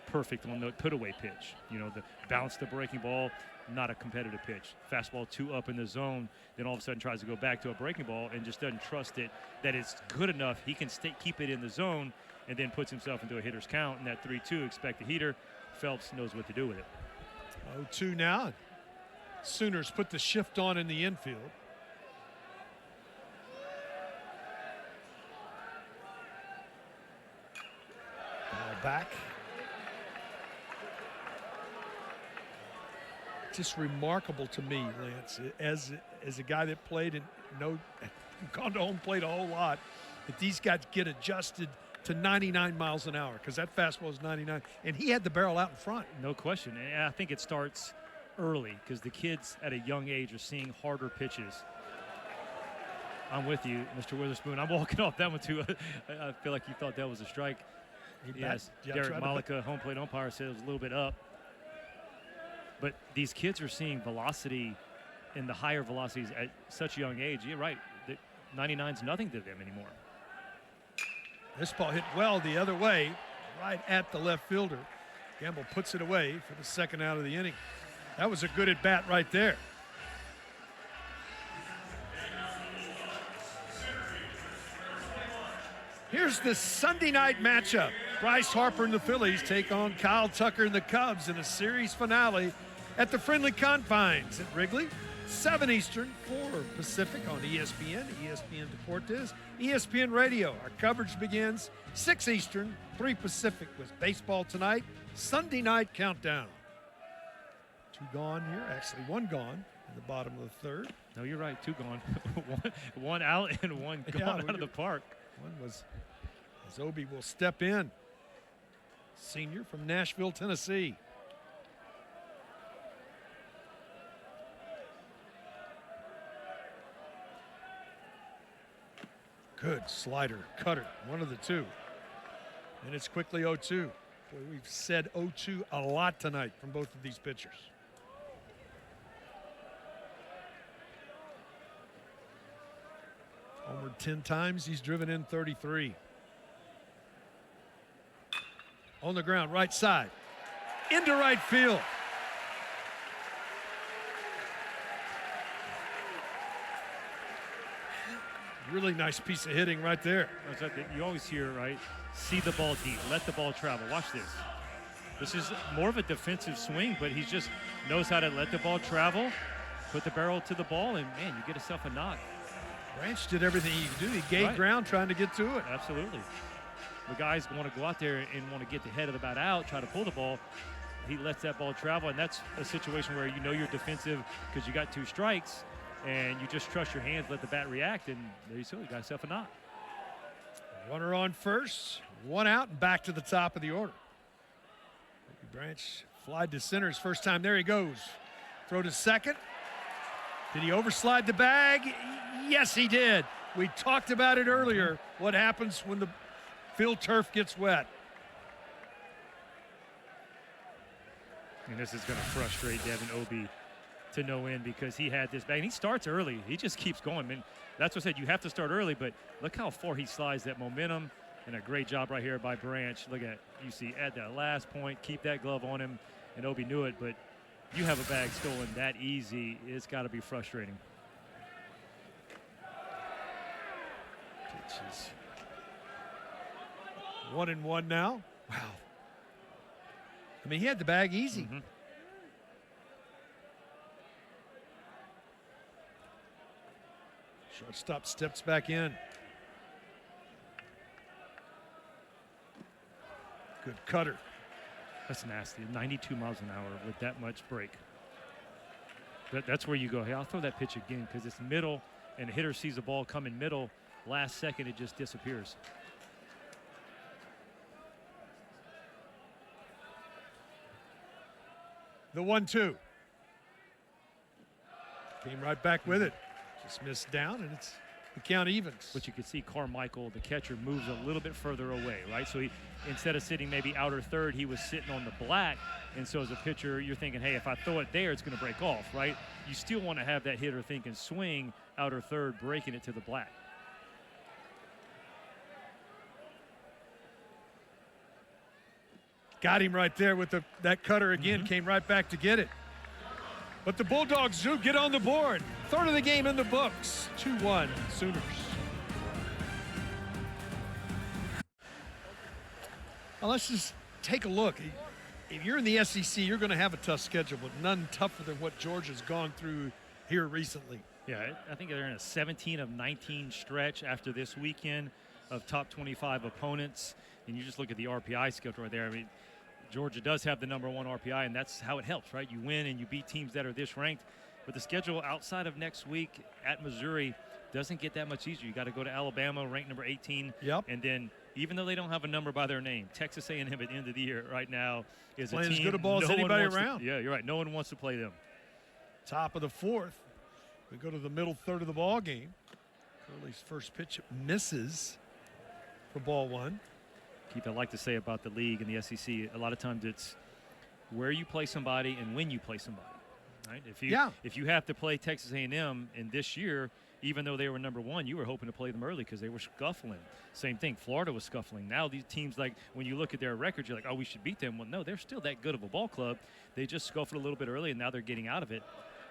S1: perfect on the put-away pitch. You know, the bounce the breaking ball, not a competitive pitch. Fastball 2 up in the zone, then all of a sudden tries to go back to a breaking ball and just doesn't trust it that it's good enough. He can keep it in the zone and then puts himself into a hitter's count. And that 3-2, expect the heater. Phelps knows what to do with it.
S2: 0-2 now. Sooners put the shift on in the infield. Ball back. Just remarkable to me, Lance, as a guy that played and gone to home plate a whole lot, that these guys get adjusted to 99 miles an hour, because that fastball is 99, and he had the barrel out in front.
S1: No question, and I think it starts early because the kids at a young age are seeing harder pitches. I'm with you, Mr. Witherspoon. I'm walking off that one too. I feel like you thought that was a strike. Yes, Derek Malika, home plate umpire, said it was a little bit up. But these kids are seeing velocity in the higher velocities at such a young age. You're right, 99's nothing to them anymore.
S2: This ball hit well the other way, right at the left fielder. Gamble puts it away for the 2nd out of the inning. That was a good at bat right there. Here's the Sunday night matchup. Bryce Harper and the Phillies take on Kyle Tucker and the Cubs in a series finale at the friendly confines at Wrigley. 7 Eastern, 4 Pacific on ESPN, ESPN Deportes, ESPN Radio. Our coverage begins 6 Eastern, 3 Pacific with baseball tonight. Sunday night countdown. 2 gone here, actually 1 gone in the bottom of the third.
S1: No, you're right, 2 gone. one out and 1 gone out of the park.
S2: One was, as Obi will step in. Senior from Nashville, Tennessee. Good slider, cutter, one of the two. And it's quickly 0-2. Boy, we've said 0-2 a lot tonight from both of these pitchers. Homered 10 times, he's driven in 33. On the ground, right side, into right field. Really nice piece of hitting right there.
S1: You always hear, right, see the ball deep, let the ball travel. Watch this. This is more of a defensive swing, but he just knows how to let the ball travel, put the barrel to the ball, and, man, you get yourself a knock.
S2: Branch did everything he could do. He gained ground trying to get to it.
S1: Absolutely. The guys want to go out there and want to get the head of the bat out, try to pull the ball. He lets that ball travel, and that's a situation where you know you're defensive because you got 2 strikes, and you just trust your hands, let the bat react, and there you go, you got yourself a knock.
S2: Runner on first, 1 out, and back to the top of the order. Branch flied to center his first time. There he goes. Throw to second. Did he overslide the bag? Yes, he did. We talked about it earlier, what happens when the field turf gets wet.
S1: And this is going to frustrate Devin Obi to no end because he had this bag. And he starts early. He just keeps going. I mean, that's what I said. You have to start early, but look how far he slides that momentum. And a great job right here by Branch. Look at, you see, at that last point, keep that glove on him. And Obi knew it, but you have a bag stolen that easy. It's got to be frustrating.
S2: Pitches. 1-1 now. Wow. I mean, he had the bag easy.
S1: Mm-hmm.
S2: Shortstop steps back in. Good cutter.
S1: That's nasty. 92 miles an hour with that much break. That's where you go, hey, I'll throw that pitch again because it's middle, and the hitter sees the ball come in middle. Last second, it just disappears.
S2: The 1-2. Came right back with it. Just missed down, and it's the count evens.
S1: But you can see Carmichael, the catcher, moves a little bit further away, right? So he, instead of sitting maybe outer third, he was sitting on the black. And so as a pitcher, you're thinking, hey, if I throw it there, it's going to break off, right? You still want to have that hitter thinking swing outer third, breaking it to the black.
S2: Got him right there with that cutter again, came right back to get it. But the Bulldogs do get on the board. Third of the game in the books, 2-1 Sooners. Now let's just take a look. If you're in the SEC, you're going to have a tough schedule, but none tougher than what Georgia's gone through here recently.
S1: Yeah, I think they're in a 17 of 19 stretch after this weekend of top 25 opponents. And you just look at the RPI schedule right there. I mean, Georgia does have the #1 RPI, and that's how it helps, right? You win and you beat teams that are this ranked. But the schedule outside of next week at Missouri doesn't get that much easier. You got to go to Alabama, ranked number 18.
S2: Yep.
S1: And then even though they don't have a number by their name, Texas A&M at the end of the year right now is
S2: playing
S1: a team
S2: as good a ball as anybody around.
S1: Yeah, you're right. No one wants to play them.
S2: Top of the fourth. We go to the middle third of the ball game. Curley's first pitch misses for ball 1.
S1: Keith, I like to say about the league and the SEC, a lot of times it's where you play somebody and when you play somebody, right? If you have to play Texas A&M in this year, even though they were #1, you were hoping to play them early because they were scuffling. Same thing, Florida was scuffling. Now these teams, like when you look at their record, you're like, oh, we should beat them. Well, no, they're still that good of a ball club. They just scuffled a little bit early, and now they're getting out of it.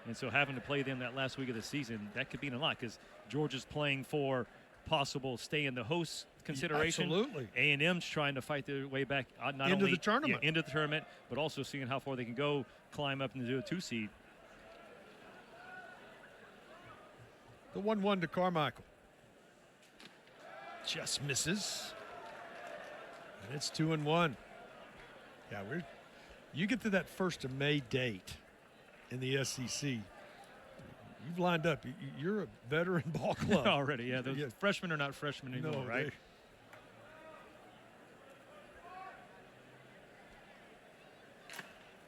S1: And so having to play them that last week of the season, that could mean a lot because Georgia's playing for possible stay in the host consideration.
S2: Absolutely.
S1: A&M's trying to fight their way back not
S2: Into
S1: only
S2: the tournament.
S1: into the tournament, but also seeing how far they can go, climb up and do a 2 seed.
S2: The 1-1 to Carmichael. Just misses. And it's 2-1. Yeah, you get to that 1st of May date in the SEC. You've lined up. You're a veteran ball club.
S1: Already, yeah. Those freshmen are not freshmen anymore,
S2: No,
S1: right?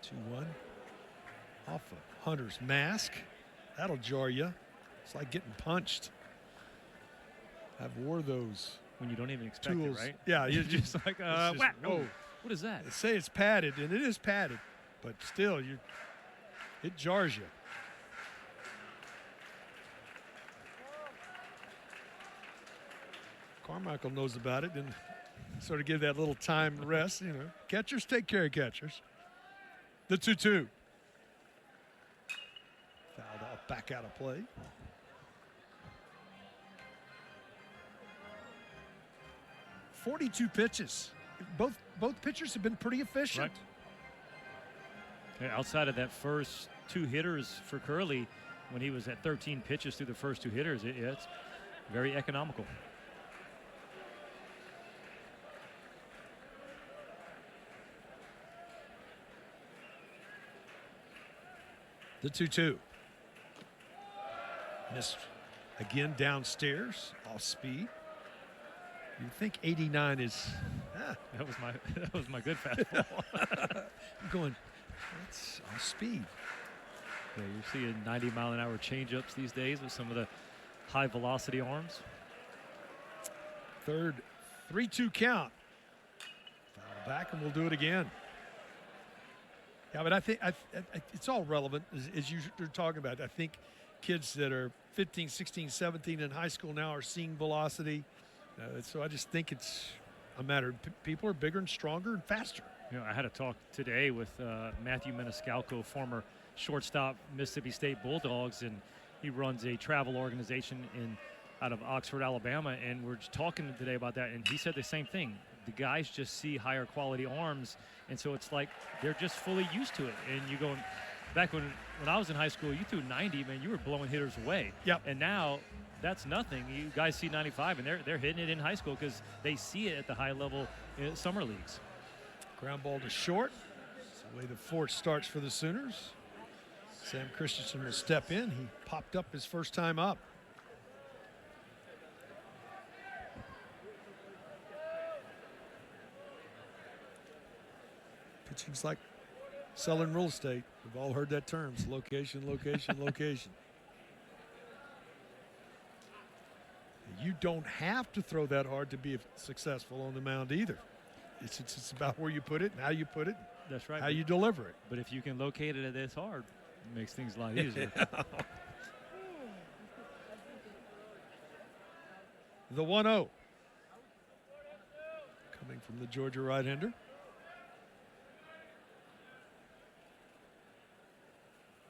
S2: 2-1. Off of Hunter's mask. That'll jar you. It's like getting punched. I've wore those
S1: When you don't even expect
S2: tools.
S1: it, right?
S2: Yeah, you
S1: Just like,
S2: just,
S1: whack.
S2: whoa.
S1: What is that?
S2: They say it's padded, and it is padded, but still, it jars you. Carmichael knows about it and sort of give that little time rest. Catchers take care of catchers. The 2-2. Fouled off, back out of play. .42 pitches. Both pitchers have been pretty efficient.
S1: Right. Yeah, outside of that first 2 hitters for Curley, when he was at 13 pitches through the first 2 hitters, it's very economical.
S2: The 2-2. Missed again downstairs, off speed. You think 89 is
S1: That was my good fastball.
S2: I'm going, that's off speed.
S1: Yeah, you're seeing 90-mile-an-hour changeups these days with some of the high velocity arms.
S2: Third 3-2 count. Foul back, and we'll do it again. Yeah, but I think it's all relevant, as you're talking about. I think kids that are 15, 16, 17 in high school now are seeing velocity. So I just think it's a matter of people are bigger and stronger and faster.
S1: I had a talk today with Matthew Maniscalco, former shortstop, Mississippi State Bulldogs, and he runs a travel organization out of Oxford, Alabama, and we're just talking today about that, and he said the same thing. The guys just see higher quality arms, and so it's like they're just fully used to it. And you go back when I was in high school, you threw 90, man, you were blowing hitters away.
S2: Yep.
S1: And now that's nothing. You guys see 95, and they're hitting it in high school because they see it at the high level in summer leagues.
S2: Ground ball to short. That's the way the 4th starts for the Sooners. Sam Christensen will step in. He popped up his first time up. Pitching's like selling real estate. We've all heard that term. It's location, location, location. You don't have to throw that hard to be successful on the mound either. It's about where you put it and how you put it.
S1: That's right.
S2: How you deliver it.
S1: But if you can locate it this hard, it makes things a lot easier.
S2: The 1-0. Coming from the Georgia right-hander.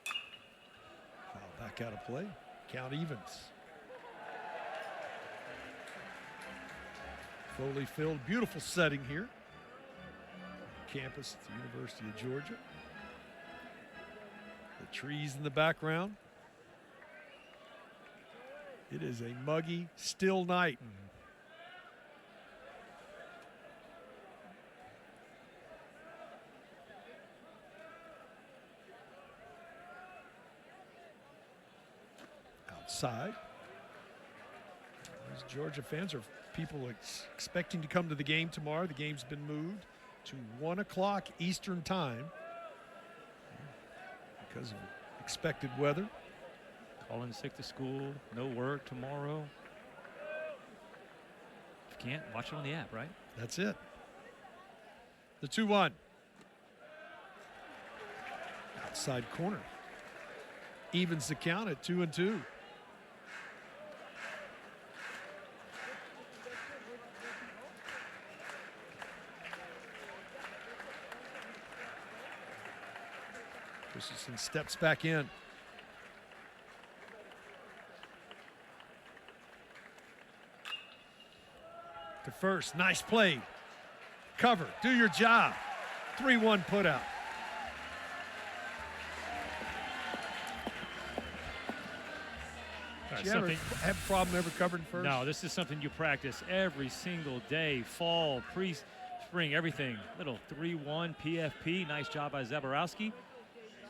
S2: Foul back out of play. Count evens. Foley Field, beautiful setting here. Campus at the University of Georgia. The trees in the background. It is a muggy, still night. Outside. These Georgia fans are people expecting to come to the game tomorrow. The game's been moved to 1 o'clock Eastern time because of expected weather.
S1: Calling sick to school, no work tomorrow. If you can't, watch it on the app, right?
S2: That's it. The 2-1. Outside corner. Evens the count at 2-2. Christensen steps back in. to first. Nice play. Cover. Do your job. 3-1 put out. Did you ever have a problem ever covering first?
S1: No, this is something you practice every single day, fall, pre-spring, everything. Little 3-1 PFP. Nice job by Zaborowski.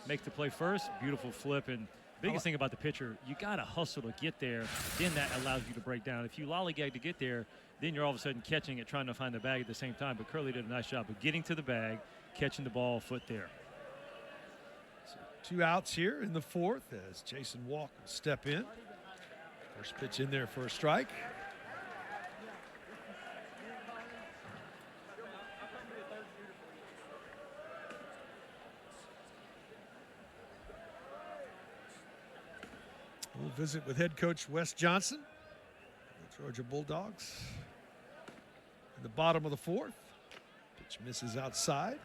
S1: Makes the play first. Beautiful flip. And biggest thing about the pitcher, you got to hustle to get there. Then that allows you to break down. If you lollygag to get there, then you're all of a sudden catching it, trying to find the bag at the same time. But Curley did a nice job of getting to the bag, catching the ball, foot there.
S2: So 2 outs here in the 4th as Jason Walk will step in. First pitch in there for a strike. We'll visit with head coach Wes Johnson, the Georgia Bulldogs. In the bottom of the 4th, pitch misses outside.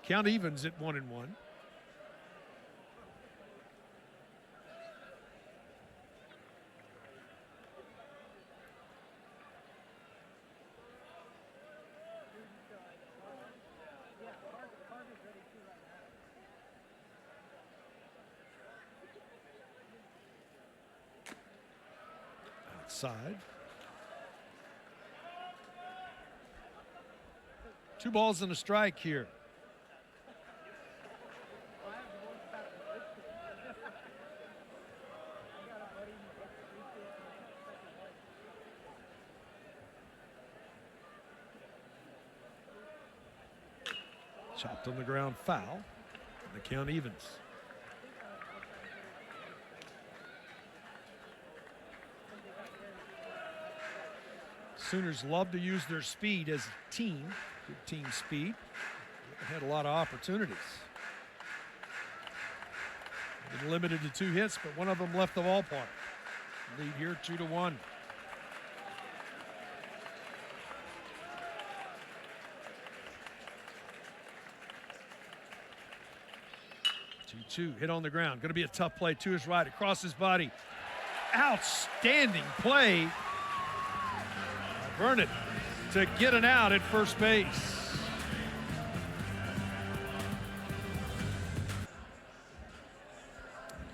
S2: Count evens at 1-1. Outside. 2 balls and a strike here. Chopped on the ground, foul. And the count evens. Sooners love to use their speed as a team. Good team speed. Had a lot of opportunities. Been limited to 2 hits, but one of them left the ballpark. Lead here 2-1. Two hit on the ground. Going to be a tough play to his right, across his body. Outstanding play. Vernon to get an out at first base.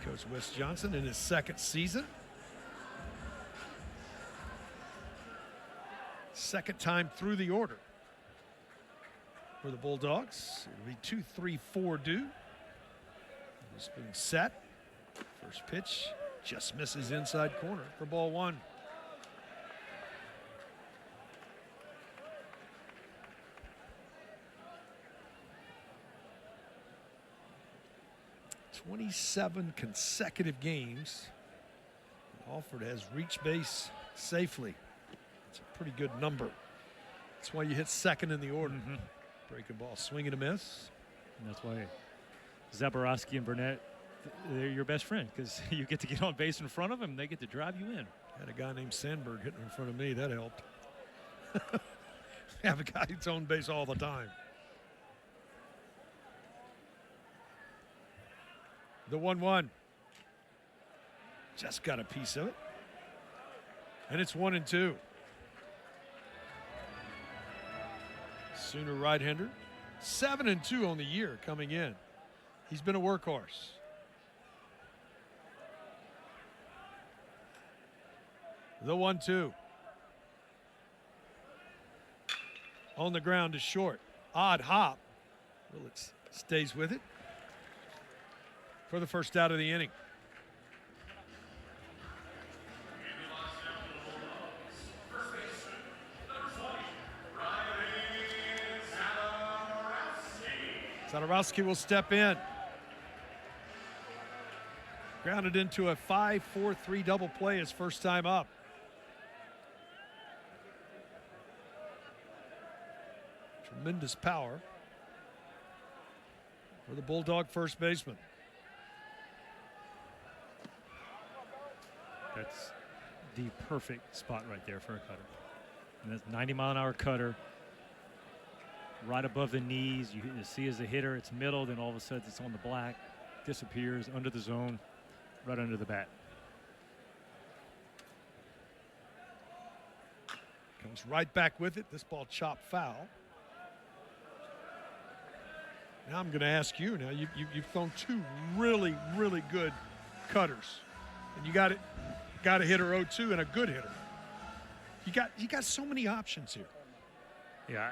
S2: Coach Wes Johnson in his 2nd season. 2nd time through the order for the Bulldogs. It'll be 2-3-4 due. He's being set. First pitch just misses inside corner for ball 1. "27 consecutive games Alford has reached base safely." It's a pretty good number. That's why you hit 2nd in the order. Breaking ball, swing and a miss.
S1: And that's why Zaborowski and Burnett, they're your best friend, because you get to get on base in front of them. They get to drive you in.
S2: Had a guy named Sandberg hitting in front of me. That helped. Have a guy who's on base all the time. The 1-1. Just got a piece of it. And it's 1-2. Sooner right-hander. 7-2 on the year coming in. He's been a workhorse. The 1-2. On the ground to short. Odd hop. Well, it stays with it for the first out of the inning. Zaborowski will step in. Grounded into a 5-4-3 double play his first time up. Tremendous power for the Bulldog first baseman.
S1: That's the perfect spot right there for a cutter. And that's 90-mile-an-hour cutter. Right above the knees. You see as a hitter, it's middle, then all of a sudden it's on the black, disappears under the zone, right under the bat.
S2: Comes right back with it. This ball chopped foul. Now I'm going to ask you. Now you've thrown two really, really good cutters, and you got a hitter 0-2 and a good hitter. You got so many options here.
S1: Yeah,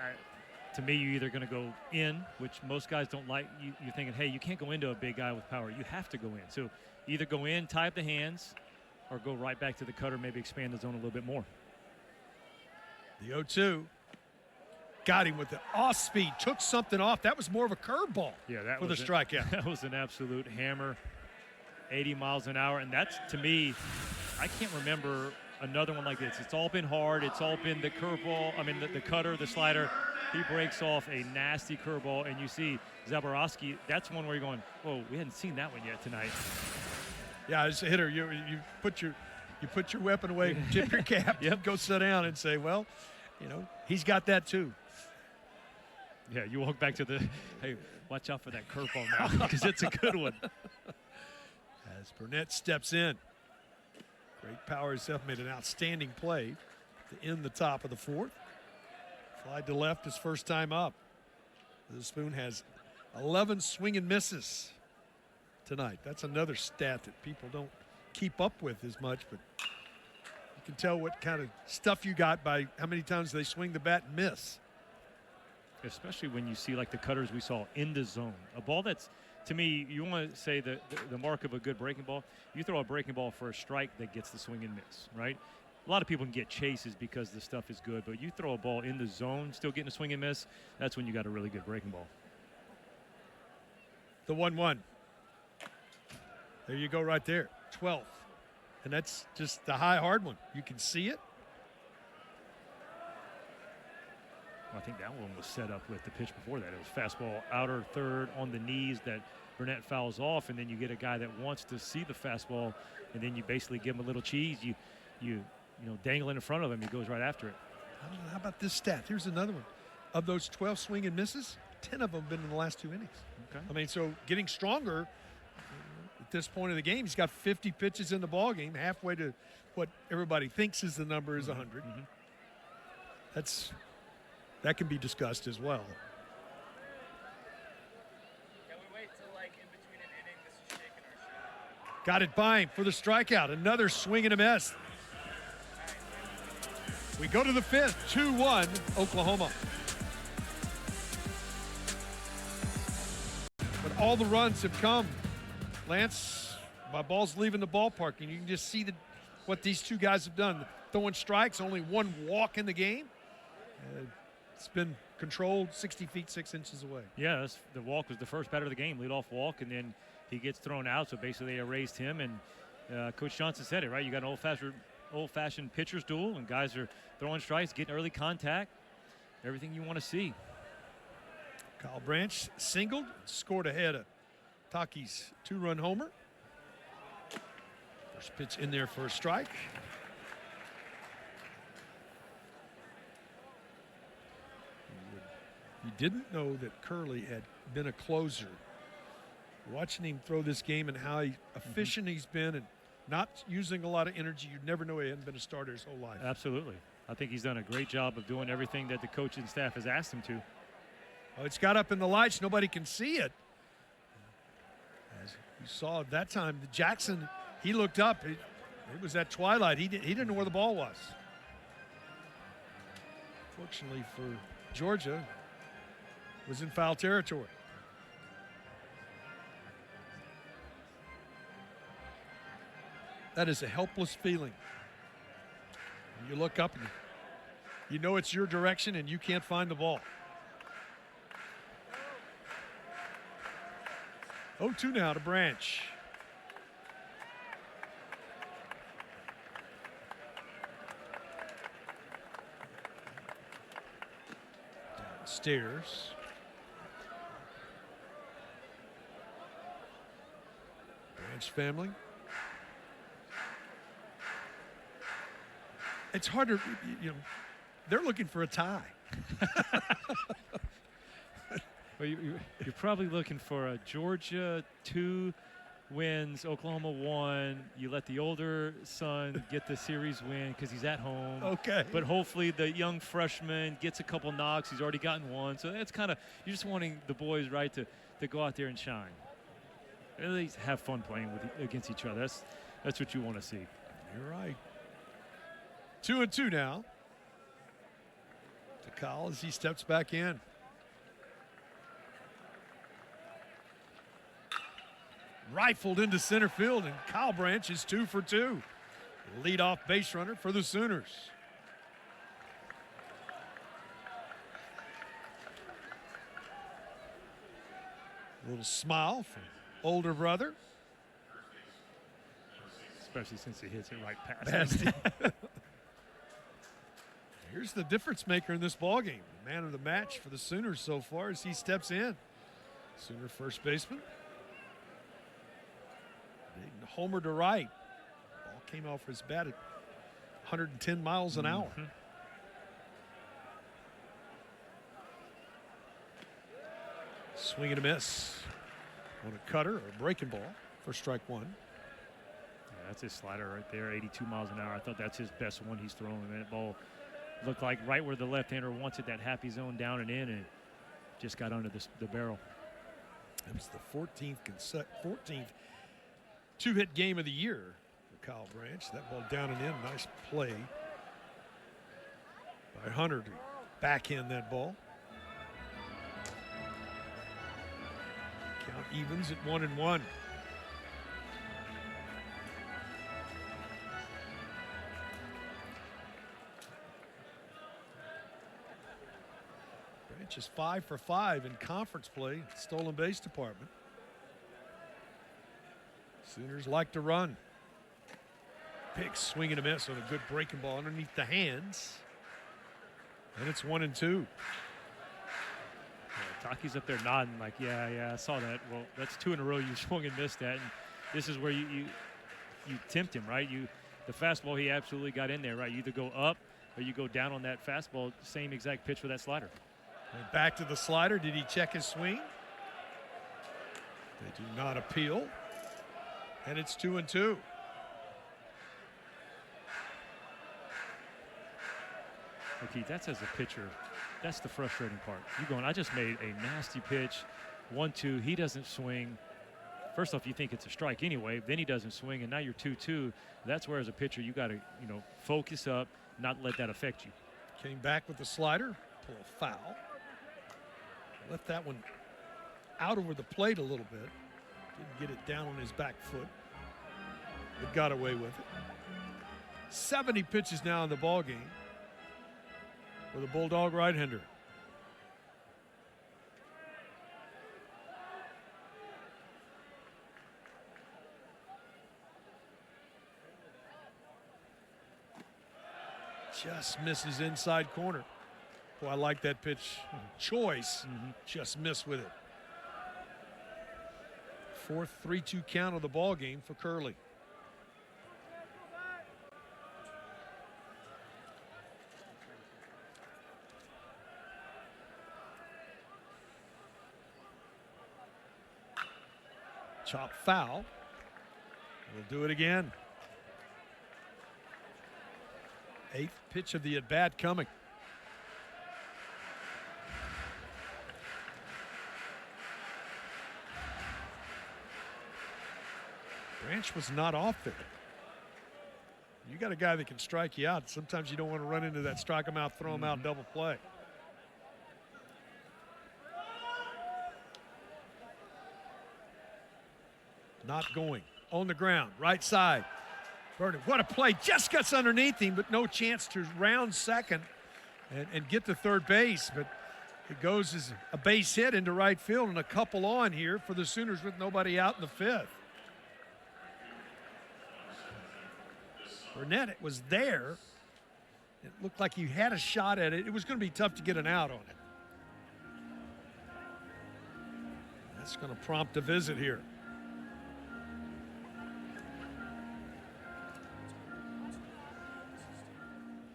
S1: to me, you're either going to go in, which most guys don't like. You're thinking, hey, you can't go into a big guy with power. You have to go in. So either go in, tie up the hands, or go right back to the cutter, maybe expand the zone a little bit more.
S2: The 0-2. Got him with the off speed, took something off. That was more of a curveball for the strikeout.
S1: That was an absolute hammer, 80 miles an hour. And that's, to me, I can't remember another one like this. It's all been hard. It's all been the curveball. I mean, the cutter, the slider. He breaks off a nasty curveball. And you see Zaborowski, that's one where you're going, whoa, we hadn't seen that one yet tonight.
S2: Yeah, as a hitter, you put your weapon away, tip your cap, go sit down and say, well, he's got that too.
S1: Yeah, you walk back to hey, watch out for that curveball now because it's a good one.
S2: As Burnett steps in. Great power himself, made an outstanding play to end the top of the fourth. Fly to left his first time up. The Spoon has 11 swing and misses tonight. That's another stat that people don't keep up with as much, but you can tell what kind of stuff you got by how many times they swing the bat and miss.
S1: Especially when you see like the cutters we saw in the zone. A ball that's, to me, you want to say the mark of a good breaking ball. You throw a breaking ball for a strike that gets the swing and miss, right? A lot of people can get chases because the stuff is good, but you throw a ball in the zone, still getting a swing and miss, that's when you got a really good breaking ball.
S2: The 1-1. There you go right there, 12th. And that's just the high hard one. You can see it.
S1: I think that one was set up with the pitch before that. It was fastball outer third on the knees that Burnett fouls off, and then you get a guy that wants to see the fastball, and then you basically give him a little cheese. You dangle it in front of him. He goes right after it.
S2: How about this stat? Here's another one. Of those 12 swing and misses, 10 of them have been in the last 2 innings.
S1: Okay.
S2: I mean, so getting stronger at this point of the game. He's got 50 pitches in the ball game, halfway to what everybody thinks is the number is 100.
S1: Mm-hmm.
S2: That can be discussed as well.
S4: Can we wait till like in between an inning? This is shaking our shit.
S2: Got it by him for the strikeout. Another swing and a miss. We go to the fifth, 2-1 Oklahoma. But all the runs have come, Lance, by balls leaving the ballpark, and you can just see what these two guys have done. Throwing strikes, only one walk in the game. It's been controlled 60 feet, 6 inches away.
S1: Yeah, the walk was the first batter of the game, leadoff walk, and then he gets thrown out, so basically they erased him, and Coach Johnson said it, right? You got an old-fashioned pitcher's duel, and guys are throwing strikes, getting early contact, everything you want to see.
S2: Kyle Branch singled, scored ahead of Taki's 2-run homer. First pitch in there for a strike. You didn't know that Curley had been a closer. Watching him throw this game and how efficient he's been and not using a lot of energy, you'd never know he hadn't been a starter his whole life.
S1: Absolutely. I think he's done a great job of doing everything that the coaching staff has asked him to.
S2: Well, it's got up in the lights. Nobody can see it. As you saw at that time, Jackson, he looked up. It was at twilight. He didn't know where the ball was. Fortunately for Georgia, was in foul territory. That is a helpless feeling. You look up and you know it's your direction and you can't find the ball. 0-2 now to Branch. Downstairs. Branch family. It's harder, they're looking for a tie.
S1: Well, you're probably looking for a Georgia 2, wins, Oklahoma won. You let the older son get the series win because he's at home.
S2: Okay.
S1: But hopefully the young freshman gets a couple knocks. He's already gotten one. So that's kind of, you're just wanting the boys, right, to go out there and shine. At least have fun playing against each other. That's what you want to see.
S2: You're right. 2-2 now. To Kyle as he steps back in. Rifled into center field, and Kyle Branch is 2 for 2. Leadoff base runner for the Sooners. A little smile from older brother.
S1: Especially since he hits it right past him.
S2: Here's the difference maker in this ballgame. The man of the match for the Sooners so far as he steps in. Sooner first baseman. Homer to right. Ball came off his bat at 110 miles an hour. Swing and a miss. On a cutter or a breaking ball for strike one.
S1: Yeah, that's his slider right there, 82 miles an hour. I thought that's his best one he's thrown. And that ball looked like right where the left-hander wants it, that happy zone down and in, and just got under the barrel.
S2: That was the 14th two-hit game of the year for Kyle Branch. That ball down and in, nice play by Hunter to backhand that ball. Count evens at 1-1. Branch is 5 for 5 in conference play, stolen base department. Sooners like to run. Big swing and a miss on a good breaking ball underneath the hands. And it's 1-2.
S1: Yeah, Taki's up there nodding like, yeah, I saw that. Well, that's 2 in a row you swung and missed that. And this is where you tempt him, right? The fastball, he absolutely got in there, right? You either go up or you go down on that fastball. Same exact pitch with that slider.
S2: And back to the slider. Did he check his swing? They do not appeal. And it's 2-2.
S1: Okay, that's as a pitcher. That's the frustrating part. You're going, I just made a nasty pitch. 1-2, he doesn't swing. First off, you think it's a strike anyway. Then he doesn't swing, and now you're 2-2. That's where, as a pitcher, you got to, focus up, not let that affect you.
S2: Came back with the slider, pull a foul. Left that one out over the plate a little bit. Didn't get it down on his back foot, but got away with it. 70 pitches now in the ball game for the Bulldog right-hander. Just misses inside corner. Boy, I like that pitch choice. Just missed with it. Fourth 3-2 count of the ball game for Curley. Chop foul. We'll do it again. 8th pitch of the at-bat coming. Branch was not off there. You got a guy that can strike you out. Sometimes you don't want to run into that strike him out, throw him out, double play. Not going. On the ground, right side. Vernon, what a play. Just gets underneath him, but no chance to round second and get to third base. But it goes as a base hit into right field and a couple on here for the Sooners with nobody out in the 5th. Burnett was there. It looked like he had a shot at it. It was going to be tough to get an out on it. That's going to prompt a visit here.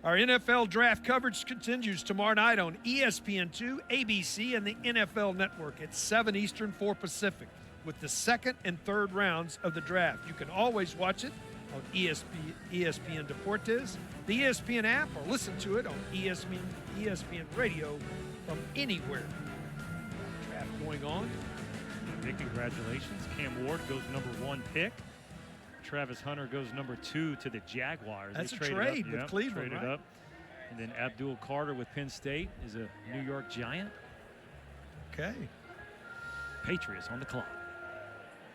S2: Our NFL draft coverage continues tomorrow night on ESPN2, ABC, and the NFL Network at 7 Eastern, 4 Pacific. with the second and third rounds of the draft. You can always watch it on ESPN Deportes, the ESPN app, or listen to it on ESPN Radio from anywhere. Draft going on.
S1: Big congratulations. Cam Ward goes #1 pick. Travis Hunter goes #2 to the Jaguars.
S2: That's
S1: They
S2: a
S1: traded
S2: trade
S1: up,
S2: with Cleveland,
S1: traded
S2: right?
S1: up. And then Abdul Carter with Penn State is a New York Giant.
S2: Okay.
S1: Patriots on the clock.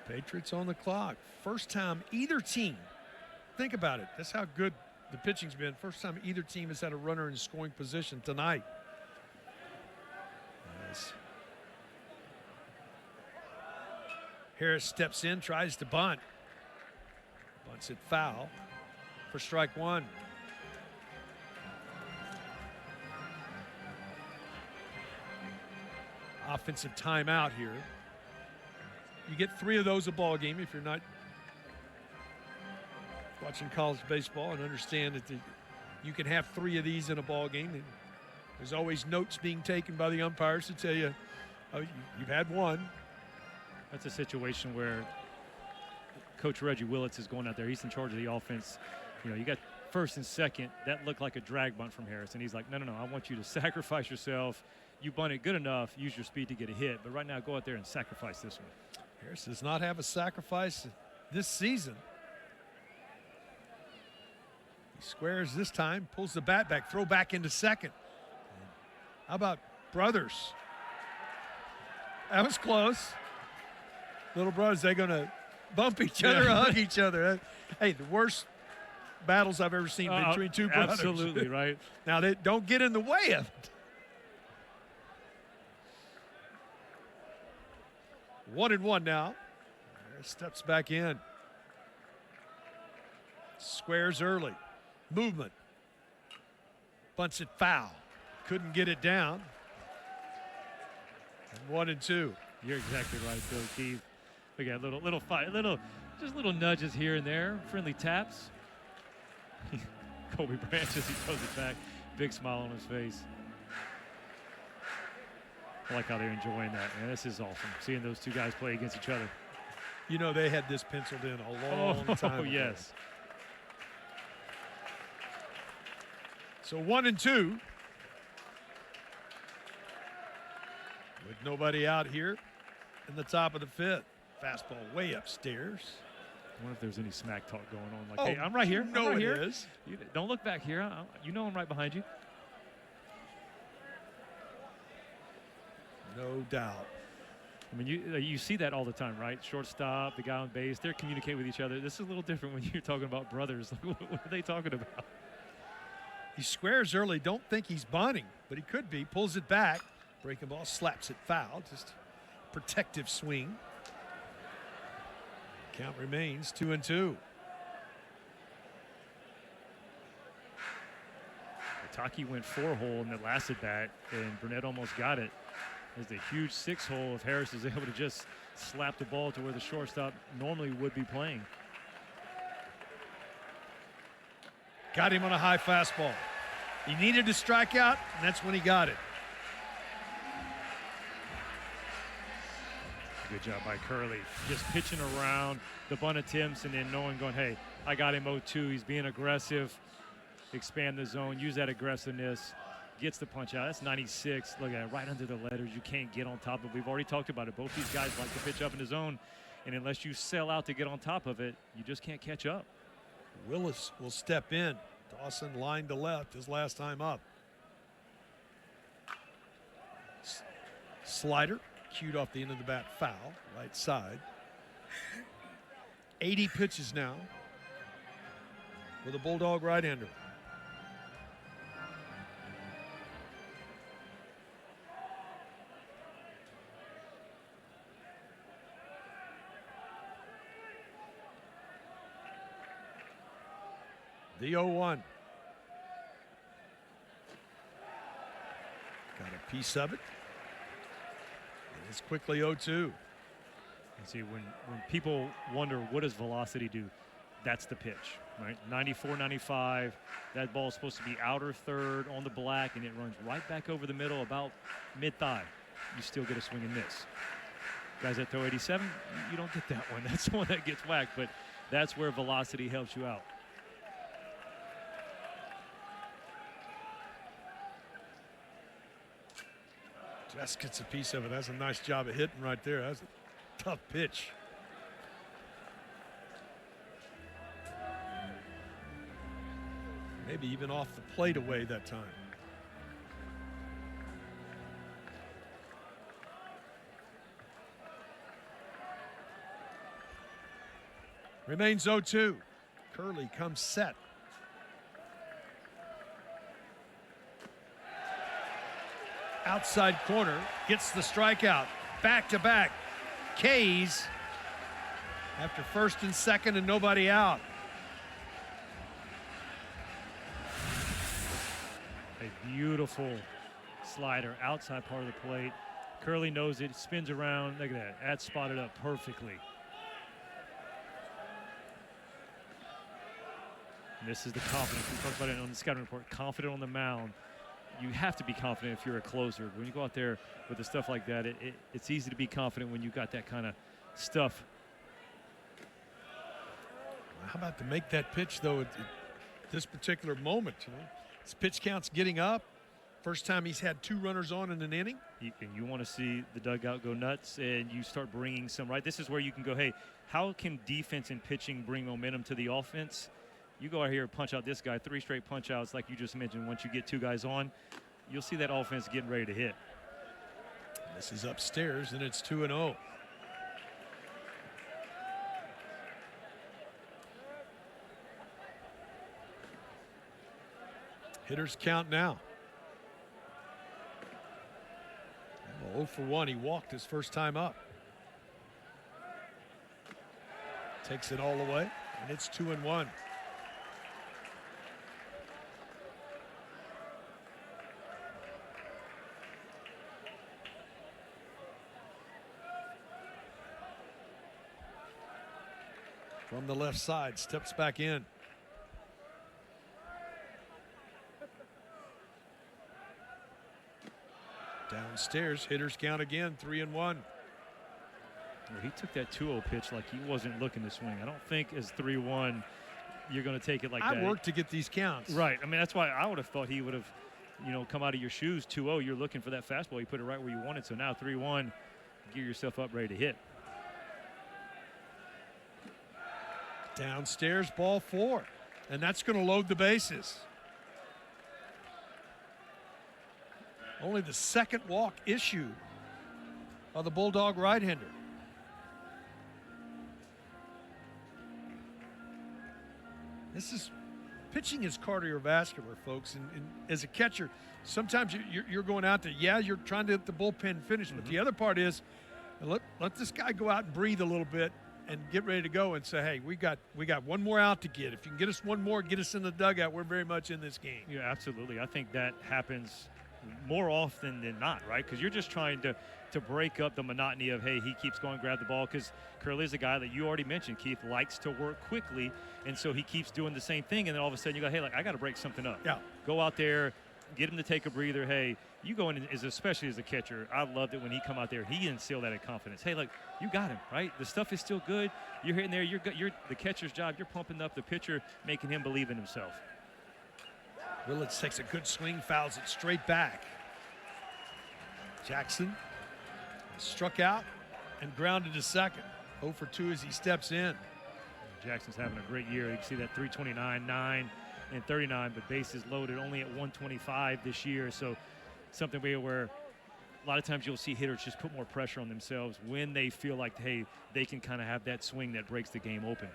S2: Patriots on the clock. First time either team, think about it, that's how good the pitching's been. First time either team has had a runner in scoring position tonight. As Harris steps in, tries to bunt. Bunts it foul for strike one. Offensive timeout here. You get 3 of those a ball game if you're not watching college baseball and understand that you can have 3 of these in a ball game. And there's always notes being taken by the umpires to tell you, oh, you've had one.
S1: That's a situation where Coach Reggie Willits is going out there. He's in charge of the offense. You know, you got first and second. That looked like a drag bunt from Harris. And he's like, no, I want you to sacrifice yourself. You bunt it good enough, use your speed to get a hit. But right now, go out there and sacrifice this one.
S2: Harris does not have a sacrifice this season. He squares this time, pulls the bat back, throw back into second. How about brothers? That was close. Little brothers, they're going to bump each other, hug each other. Hey, the worst battles I've ever seen between two brothers.
S1: Absolutely, right.
S2: Now, they don't get in the way of it. 1-1 now. Harris steps back in. Squares early. Movement. Bunts it foul. Couldn't get it down. And 1-2.
S1: You're exactly right, Bill Keith. We got little fight, just little nudges here and there, friendly taps. Kobe Branch as he throws it back, big smile on his face. I like how they're enjoying that, man. This is awesome, seeing those two guys play against each other.
S2: You know, they had this penciled in a long time ago.
S1: Yes.
S2: So 1-2. With nobody out here in the top of the 5th. Fastball way upstairs.
S1: I wonder if there's any smack talk going on. Like, hey, I'm right here.
S2: You know
S1: I'm right
S2: it
S1: here.
S2: is.
S1: Don't look back here. You know I'm right behind you.
S2: No doubt.
S1: I mean, you see that all the time, right? Shortstop, the guy on base, they're communicating with each other. This is a little different when you're talking about brothers. Like, what are they talking about?
S2: He squares early. Don't think he's bunting, but he could be. Pulls it back. Breaking ball, slaps it foul. Just protective swing. Count remains 2-2.
S1: Taki went 4-hole in the last at bat, and Burnett almost got it. There's a huge 6-hole if Harris is able to just slap the ball to where the shortstop normally would be playing.
S2: Got him on a high fastball. He needed to strike out, and that's when he got it.
S1: Good job by Curley. Just pitching around the bunt attempts and then going, hey, I got him 0-2. He's being aggressive. Expand the zone. Use that aggressiveness. Gets the punch out. That's 96. Look at it, right under the letters. You can't get on top of it. We've already talked about it. Both these guys like to pitch up in the zone, and unless you sell out to get on top of it, you just can't catch up.
S2: Willis will step in. Dawson line to left his last time up. Slider cued off the end of the bat, foul, right side. 80 pitches now with a Bulldog right-hander. The 0-1. Got a piece of it. And it's quickly 0-2.
S1: You see, when people wonder what does velocity do, that's the pitch, right? 94, 95. That ball is supposed to be outer third on the black, and it runs right back over the middle, about mid-thigh. You still get a swing and miss. Guys that throw 87, you don't get that one. That's the one that gets whacked, but that's where velocity helps you out.
S2: Just gets a piece of it. That's a nice job of hitting right there. That's a tough pitch. Maybe even off the plate away that time. Remains 0-2. Curley comes set. Outside corner, gets the strikeout. Back to back. K's after first and second and nobody out.
S1: A beautiful slider outside part of the plate. Curley knows it, spins around. Look at that. That's spotted up perfectly. And this is the confidence. We talked about it on the scouting report. Confident on the mound. You have to be confident if you're a closer. When you go out there with the stuff like that, it's easy to be confident when you got that kind of stuff.
S2: How about to make that pitch, though, at this particular moment? You know, his pitch count's getting up. First time he's had 2 runners on in an inning.
S1: And you want to see the dugout go nuts, and you start bringing some, right? This is where you can go, hey, how can defense and pitching bring momentum to the offense? You go out here and punch out this guy, 3 straight punch outs like you just mentioned. Once you get 2 guys on, you'll see that offense getting ready to hit.
S2: This is upstairs, and it's 2-0. Hitters count now. 0 for 1. He walked his first time up. Takes it all the way, and it's 2-1. From the left side, steps back in. Downstairs, hitters count again, 3-1.
S1: Well, he took that 2-0 pitch like he wasn't looking to swing. I don't think as 3-1 you're going to take it like that.
S2: I worked to get these counts.
S1: Right. I mean, that's why I would have thought he would have, come out of your shoes. 2-0, you're looking for that fastball. You put it right where you want it. So now 3-1, gear yourself up, ready to hit.
S2: Downstairs, ball 4. And that's going to load the bases. Only the second walk issue of the Bulldog right-hander. Pitching is cardiovascular, folks. And as a catcher, sometimes you're going out there, you're trying to get the bullpen finish. But the other part is, let this guy go out and breathe a little bit and get ready to go and say, hey, we got one more out to get. If you can get us one more, get us in the dugout, we're very much in this game.
S1: Yeah, absolutely. I think that happens more often than not, right? Because you're just trying to break up the monotony of, hey, he keeps going, grab the ball, because Curley is a guy that you already mentioned, Keith, likes to work quickly, and so he keeps doing the same thing, and then all of a sudden you go, hey, I got to break something up.
S2: Yeah.
S1: Go out there, get him to take a breather. Hey, you go in, especially as a catcher, I loved it when he come out there. He instilled that in confidence. Hey, look, you got him, right? The stuff is still good. You're hitting there. You're the catcher's job. You're pumping up the pitcher, making him believe in himself.
S2: Willits takes a good swing, fouls it straight back. Jackson struck out and grounded to second. 0 for 2 as he steps in.
S1: Jackson's having a great year. You can see that 329, 9, and 39, but bases loaded only at 125 this year. So something where a lot of times you'll see hitters just put more pressure on themselves when they feel like, hey, they can kind of have that swing that breaks the game open.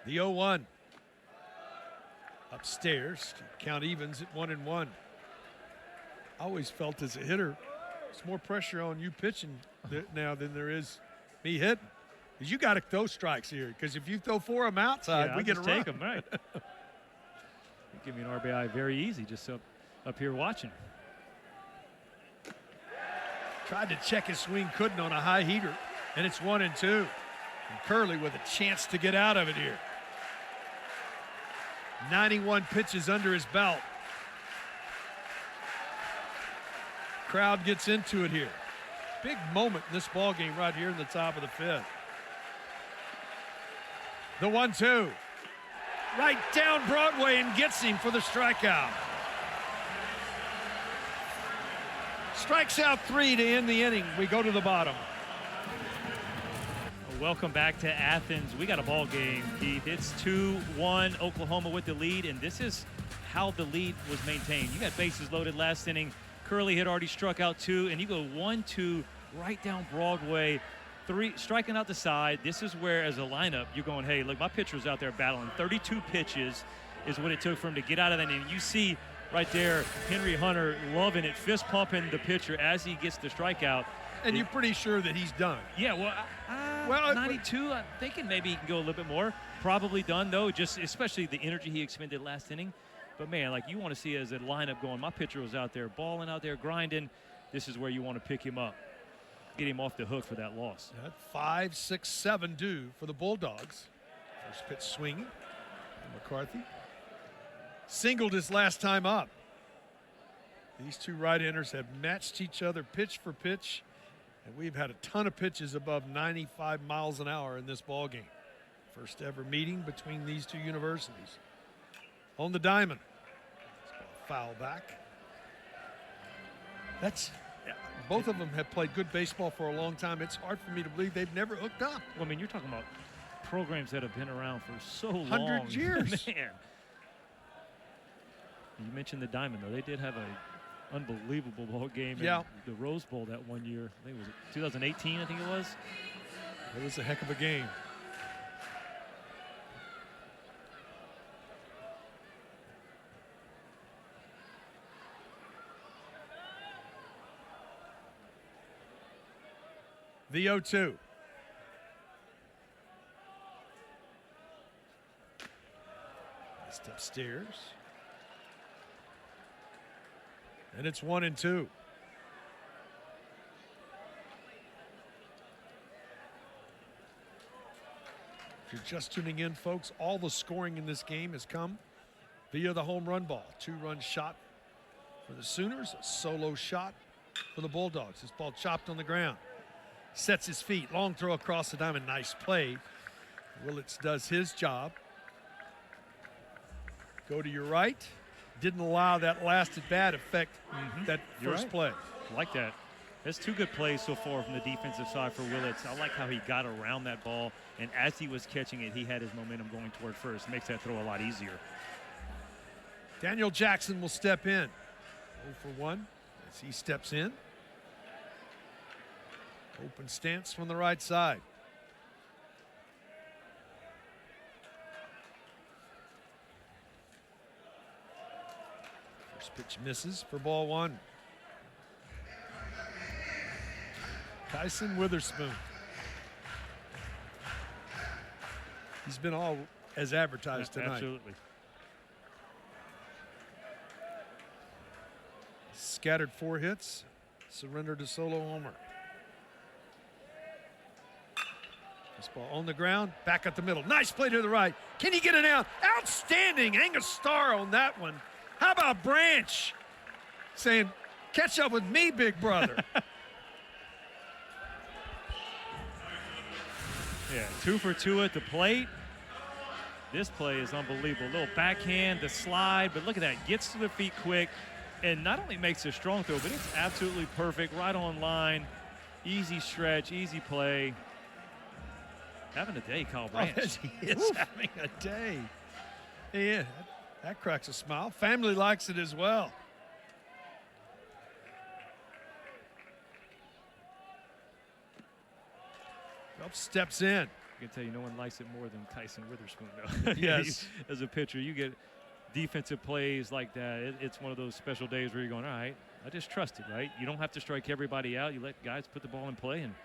S2: The 0-1. Upstairs, count evens at 1-1. I always felt as a hitter, there's more pressure on you pitching now than there is me hitting. Because you got to throw strikes here. Because if you throw 4 of them outside, we get a run.
S1: Take them, right? You give me an RBI very easy, just up here watching.
S2: Tried to check his swing, couldn't on a high heater, and it's 1-2. And Curley with a chance to get out of it here. 91 pitches under his belt. Crowd gets into it here. Big moment in this ball game right here in the top of the 5th. The 1-2. Right down Broadway and gets him for the strikeout. Strikes out 3 to end the inning. We go to the bottom.
S1: Welcome back to Athens. We got a ball game, Keith. It's 2-1, Oklahoma with the lead, and this is how the lead was maintained. You got bases loaded last inning. Curley had already struck out 2, and you go 1-2 right down Broadway, 3 striking out the side. This is where, as a lineup, you're going, hey, look, my pitcher's out there battling. 32 pitches is what it took for him to get out of that inning. You see right there, Henry Hunter loving it, fist pumping the pitcher as he gets the strikeout.
S2: And you're pretty sure that he's done.
S1: Yeah, well, 92, I'm thinking maybe he can go a little bit more. Probably done, though, just especially the energy he expended last inning. But, man, like you want to see as a lineup going, my pitcher was out there balling, out there grinding. This is where you want to pick him up, get him off the hook for that loss.
S2: 5, 6, 7 due for the Bulldogs. First pitch swinging. McCarthy singled his last time up. These two right-handers have matched each other pitch for pitch, and we've had a ton of pitches above 95 miles an hour in this ball game. First ever meeting between these two universities. On the diamond. Foul back. Both of them have played good baseball for a long time. It's hard for me to believe they've never hooked up.
S1: Well, I mean, you're talking about programs that have been around for so long.
S2: 100 years.
S1: Man. You mentioned the Diamond, though. They did have an unbelievable ball game in the Rose Bowl that one year. I think it was 2018, I think it was.
S2: It was a heck of a game. The 0-2. Just upstairs. And it's 1-2. If you're just tuning in, folks, all the scoring in this game has come via the home run ball. 2-run shot for the Sooners, a solo shot for the Bulldogs. This ball chopped on the ground. Sets his feet, long throw across the diamond, nice play. Willits does his job. Go to your right. Didn't allow that last at bat affect that first play.
S1: Like that. That's 2 good plays so far from the defensive side for Willits. I like how he got around that ball, and as he was catching it, he had his momentum going toward first. Makes that throw a lot easier.
S2: Daniel Jackson will step in. 0 for 1 as he steps in. Open stance from the right side. First pitch misses for ball 1. Kyson Witherspoon. He's been all as advertised tonight.
S1: Absolutely.
S2: Scattered 4 hits, surrendered a solo homer. This ball on the ground, back at the middle. Nice play to the right. Can he get it out? Outstanding. Angus Starr on that one. How about Branch saying, catch up with me, big brother.
S1: Yeah, 2 for 2 at the plate. This play is unbelievable. A little backhand, the slide, but look at that. Gets to the feet quick, and not only makes a strong throw, but it's absolutely perfect, right on line. Easy stretch, easy play. Having a day, Kyle Branch.
S2: He is having a day. Yeah, that cracks a smile. Family likes it as well. Phelps steps in.
S1: I can tell you no one likes it more than Kyson Witherspoon, though.
S2: Yes.
S1: As a pitcher, you get defensive plays like that. It's one of those special days where you're going, all right, I just trust it, right? You don't have to strike everybody out. You let guys put the ball in play, and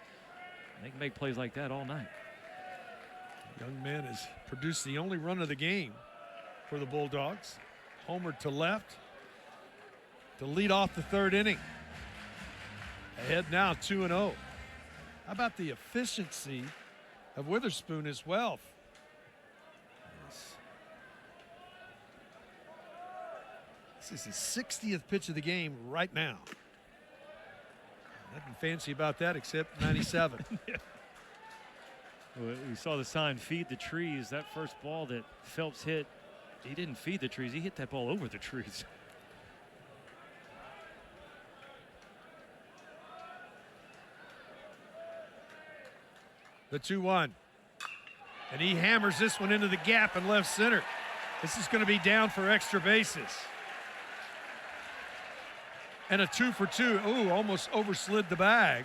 S1: they can make plays like that all night.
S2: Young man has produced the only run of the game for the Bulldogs. Homer to left to lead off the 3rd inning. Ahead now 2-0. How about the efficiency of Witherspoon as well? This is his 60th pitch of the game right now. Nothing fancy about that except 97.
S1: Yeah. Well, we saw the sign, feed the trees. That first ball that Phelps hit, he didn't feed the trees. He hit that ball over the trees.
S2: The 2-1. And he hammers this one into the gap in left center. This is going to be down for extra bases. And a 2 for 2. Ooh, almost overslid the bag.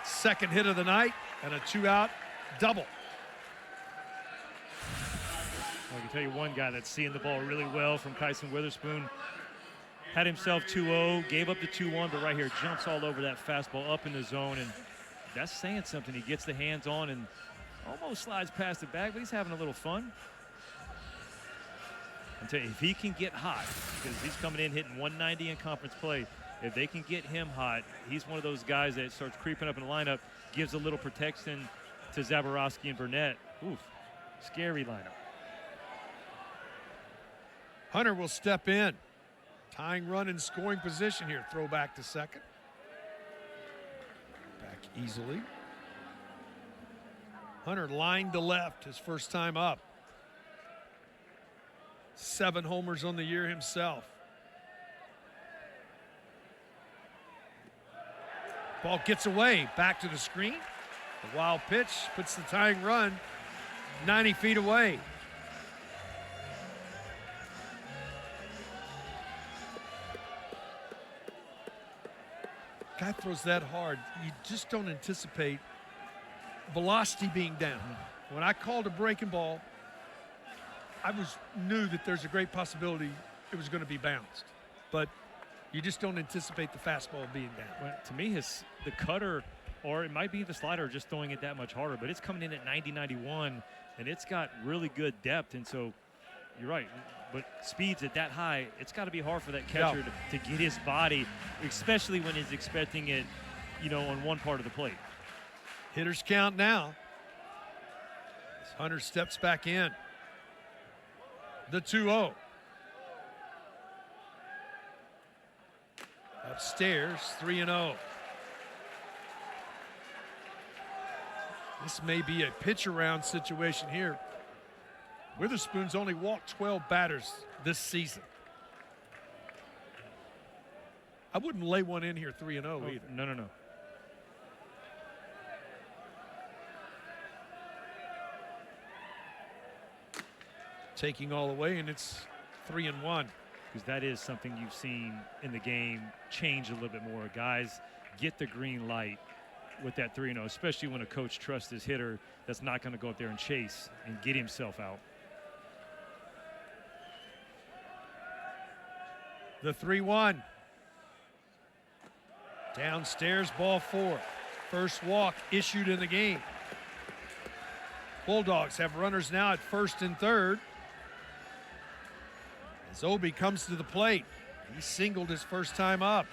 S2: Second hit of the night and a 2-out double.
S1: I can tell you one guy that's seeing the ball really well from Kyson Witherspoon. Had himself 2-0, gave up the 2-1, but right here jumps all over that fastball up in the zone, and that's saying something. He gets the hands on and almost slides past the bag, but he's having a little fun. I'm telling you, if he can get hot, because he's coming in hitting 190 in conference play, if they can get him hot, he's one of those guys that starts creeping up in the lineup, gives a little protection to Zaborowski and Burnett. Oof, scary lineup.
S2: Hunter will step in. Tying run in scoring position here. Throw back to second. Back easily. Hunter lined to left his first time up. 7 homers on the year himself. Ball gets away, back to the screen. The wild pitch puts the tying run 90 feet away. Guy throws that hard, you just don't anticipate velocity being down. When I called a breaking ball, I knew that there's a great possibility it was going to be bounced, but you just don't anticipate the fastball being down.
S1: Well, to me, the cutter, or it might be the slider, just throwing it that much harder, but it's coming in at 90-91, and it's got really good depth, and so you're right. But speeds at that high, it's got to be hard for that catcher to get his body, especially when he's expecting it, on one part of the plate.
S2: Hitters count now. As Hunter steps back in. The 2-0. Upstairs, 3-0. This may be a pitch around situation here. Witherspoon's only walked 12 batters this season. I wouldn't lay one in here 3-0 either.
S1: No.
S2: Taking all the way, and it's 3-1.
S1: Because that is something you've seen in the game change a little bit more. Guys get the green light with that 3-0, especially when a coach trusts his hitter that's not going to go up there and chase and get himself out.
S2: The 3-1. Downstairs, ball 4. First walk issued in the game. Bulldogs have runners now at first and third. As Obi comes to the plate, he singled his first time up.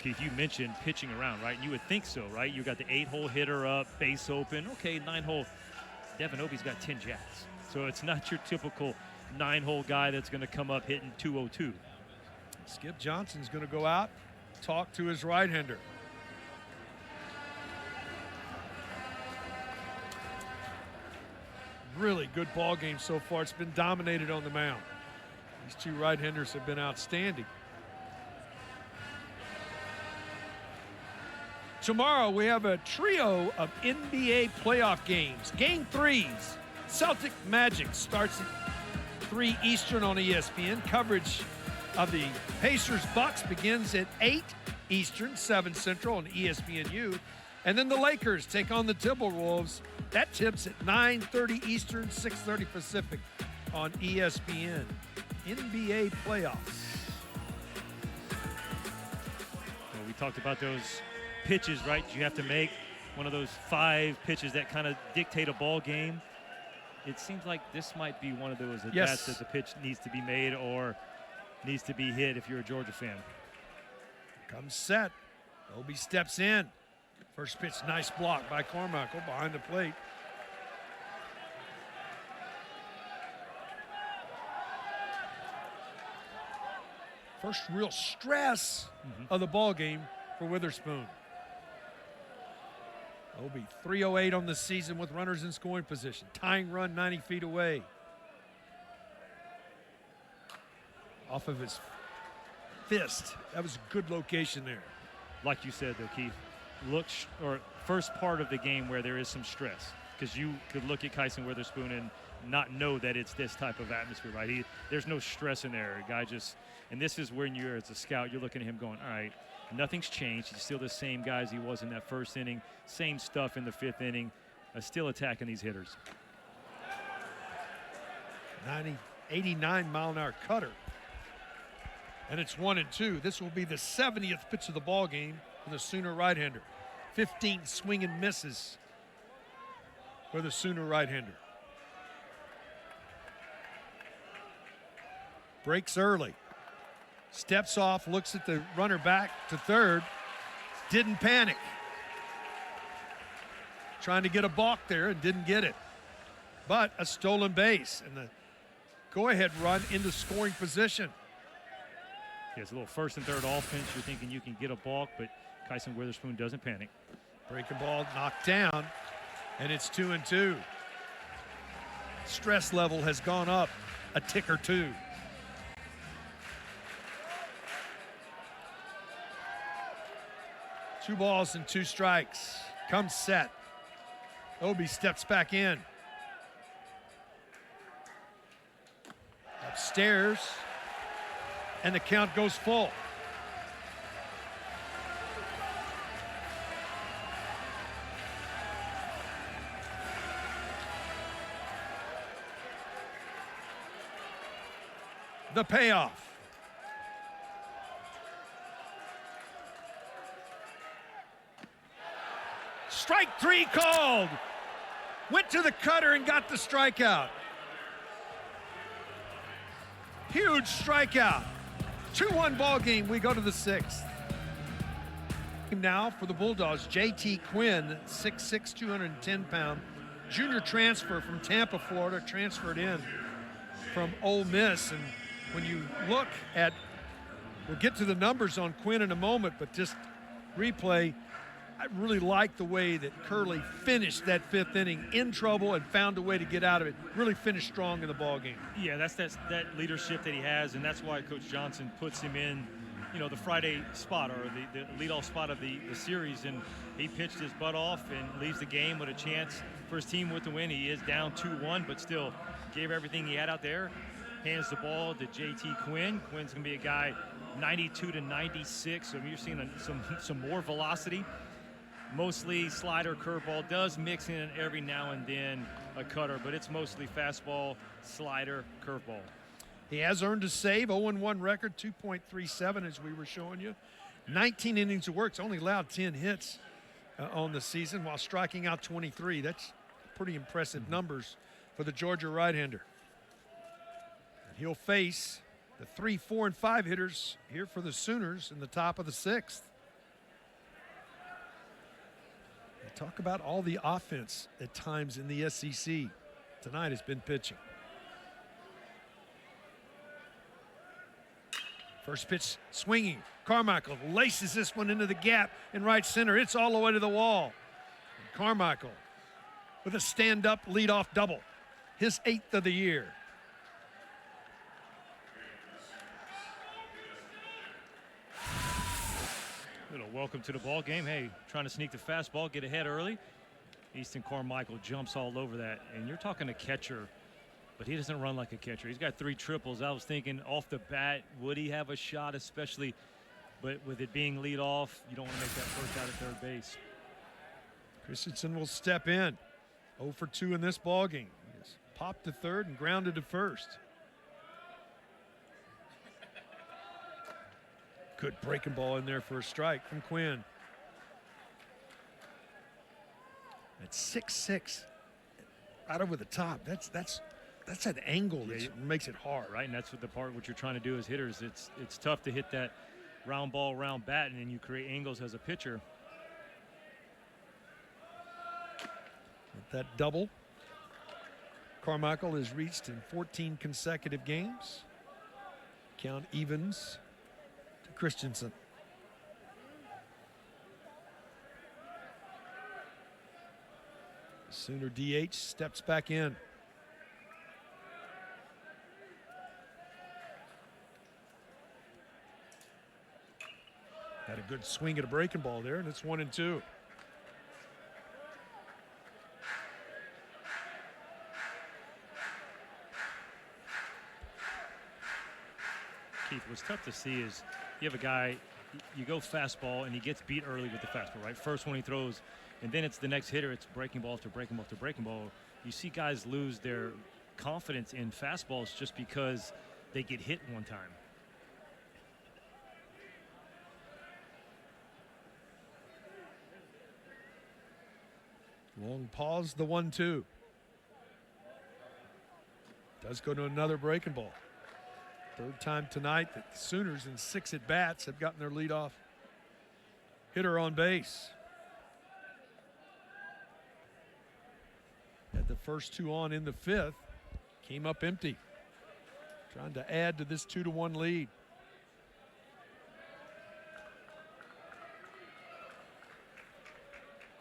S1: Keith, you mentioned pitching around, right? You would think so, right? You got the 8-hole hitter up, base open. Okay, 9-hole. Devin Obi's got 10 jacks. So it's not your typical 9-hole guy that's going to come up hitting 202.
S2: Skip Johnson's going to go out, talk to his right-hander. Really good ball game so far. It's been dominated on the mound. These two right-handers have been outstanding. Tomorrow we have a trio of NBA playoff games. Game 3s. Celtic Magic starts at 3 Eastern on ESPN. Coverage of the Pacers-Bucks begins at 8 Eastern, 7 Central on ESPNU. And then the Lakers take on the Timberwolves. That tips at 9:30 Eastern, 6:30 Pacific on ESPN. NBA playoffs.
S1: Well, we talked about those pitches, right? You have to make one of those 5 pitches that kind of dictate a ball game. It seems like this might be one of those at bats that the pitch needs to be made or needs to be hit if you're a Georgia fan.
S2: Comes set. Obi steps in. First pitch, nice block by Carmichael behind the plate. First real stress of the ball game for Witherspoon. It'll be 3:08 on the season with runners in scoring position. Tying run 90 feet away. Off of his fist. That was a good location there.
S1: Like you said, though, Keith, first part of the game where there is some stress, because you could look at Kyson Witherspoon and not know that it's this type of atmosphere, right? There's no stress in there. A guy just, and this is when you're, as a scout, you're looking at him going, all right, nothing's changed. He's still the same guy as he was in that first inning. Same stuff in the fifth inning. Still attacking these hitters.
S2: 89 mile an hour cutter. And it's 1-2. This will be the 70th pitch of the ball game for the Sooner right-hander. 15 swing and misses for the Sooner right-hander. Breaks early. Steps off, looks at the runner back to third. Didn't panic. Trying to get a balk there and didn't get it. But a stolen base and the go-ahead run into scoring position.
S1: Yeah, it's a little first and third offense. You're thinking you can get a balk, but Kyson Witherspoon doesn't panic.
S2: Breaking ball knocked down, and it's 2-2. Stress level has gone up a tick or two. Two balls and two strikes. Comes set. Obi steps back in. Upstairs. And the count goes full. The payoff. Strike three called. Went to the cutter and got the strikeout. Huge strikeout. 2-1 ball game. We go to the sixth. Now for the Bulldogs, J.T. Quinn, 6'6", 210-pound, junior transfer from Tampa, Florida, transferred in from Ole Miss. And when you look at, we'll get to the numbers on Quinn in a moment, but just replay, I really like the way that Curley finished that fifth inning in trouble and found a way to get out of it. Really finished strong in the ball game.
S1: Yeah, that's that leadership that he has, and that's why Coach Johnson puts him in, the Friday spot or the leadoff spot of the series. And he pitched his butt off and leaves the game with a chance for his team with the win. He is down 2-1, but still gave everything he had out there. Hands the ball to J.T. Quinn. Quinn's gonna be a guy 92 to 96. So you're seeing some more velocity. Mostly slider, curveball, does mix in every now and then a cutter, but it's mostly fastball, slider, curveball.
S2: He has earned a save, 0-1 record, 2.37 as we were showing you. 19 innings of work, it's only allowed 10 hits on the season while striking out 23. That's pretty impressive numbers for the Georgia right-hander. He'll face the 3, 4, and 5 hitters here for the Sooners in the top of the sixth. Talk about all the offense at times in the SEC. Tonight has been pitching. First pitch swinging. Carmichael laces this one into the gap in right center. It's all the way to the wall. And Carmichael with a stand-up leadoff double. His 8th of the year.
S1: Welcome to the ball game. Hey, trying to sneak the fastball, get ahead early. Easton Carmichael jumps all over that. And you're talking a catcher, but he doesn't run like a catcher. He's got 3 triples. I was thinking off the bat, would he have a shot, especially, but with it being lead off, you don't want to make that first out at third base.
S2: Christensen will step in. 0 for 2 in this ball game. He's popped to third and grounded to first. Good breaking ball in there for a strike from Quinn. At 6'6", out over the top. That's an angle that makes it hard.
S1: Right, and that's what what you're trying to do as hitters. It's tough to hit that round ball, round bat, and then you create angles as a pitcher.
S2: With that double, Carmichael has reached in 14 consecutive games. Count evens Christensen. Sooner DH steps back in. Had a good swing at a breaking ball there, and it's 1-2.
S1: Keith, what's tough to see is you have a guy, you go fastball, and he gets beat early with the fastball, right? First one he throws, and then it's the next hitter, it's breaking ball after breaking ball after breaking ball. You see guys lose their confidence in fastballs just because they get hit one time.
S2: Long pause, the 1-2. Does go to another breaking ball. Third time tonight that the Sooners in 6 at-bats have gotten their leadoff hitter on base. Had the first 2 on in the 5th. Came up empty. Trying to add to this 2-1 lead.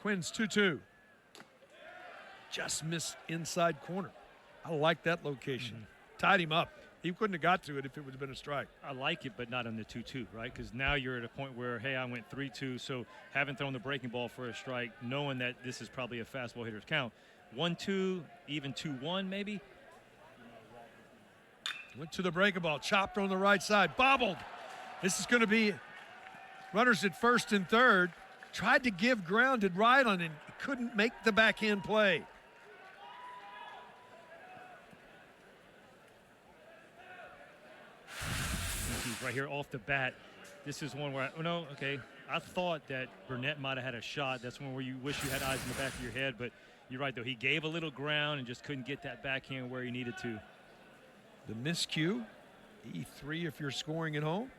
S2: Quinn's 2-2. Just missed inside corner. I like that location. Tied him up. He couldn't have got to it if it would have been a strike.
S1: I like it, but not on the 2-2, right? Because now you're at a point where, hey, I went 3-2, so haven't thrown the breaking ball for a strike, knowing that this is probably a fastball hitter's count. 1-2, even 2-1 maybe.
S2: Went to the breaking ball, chopped on the right side, bobbled. This is going to be runners at first and third. Tried to give grounded right on it, couldn't make the backhand play.
S1: Right here off the bat, this is one where I thought that Burnett might have had a shot. That's one where you wish you had eyes in the back of your head, but you're right though. He gave a little ground and just couldn't get that backhand where he needed to.
S2: The miscue, E3 if you're scoring at home.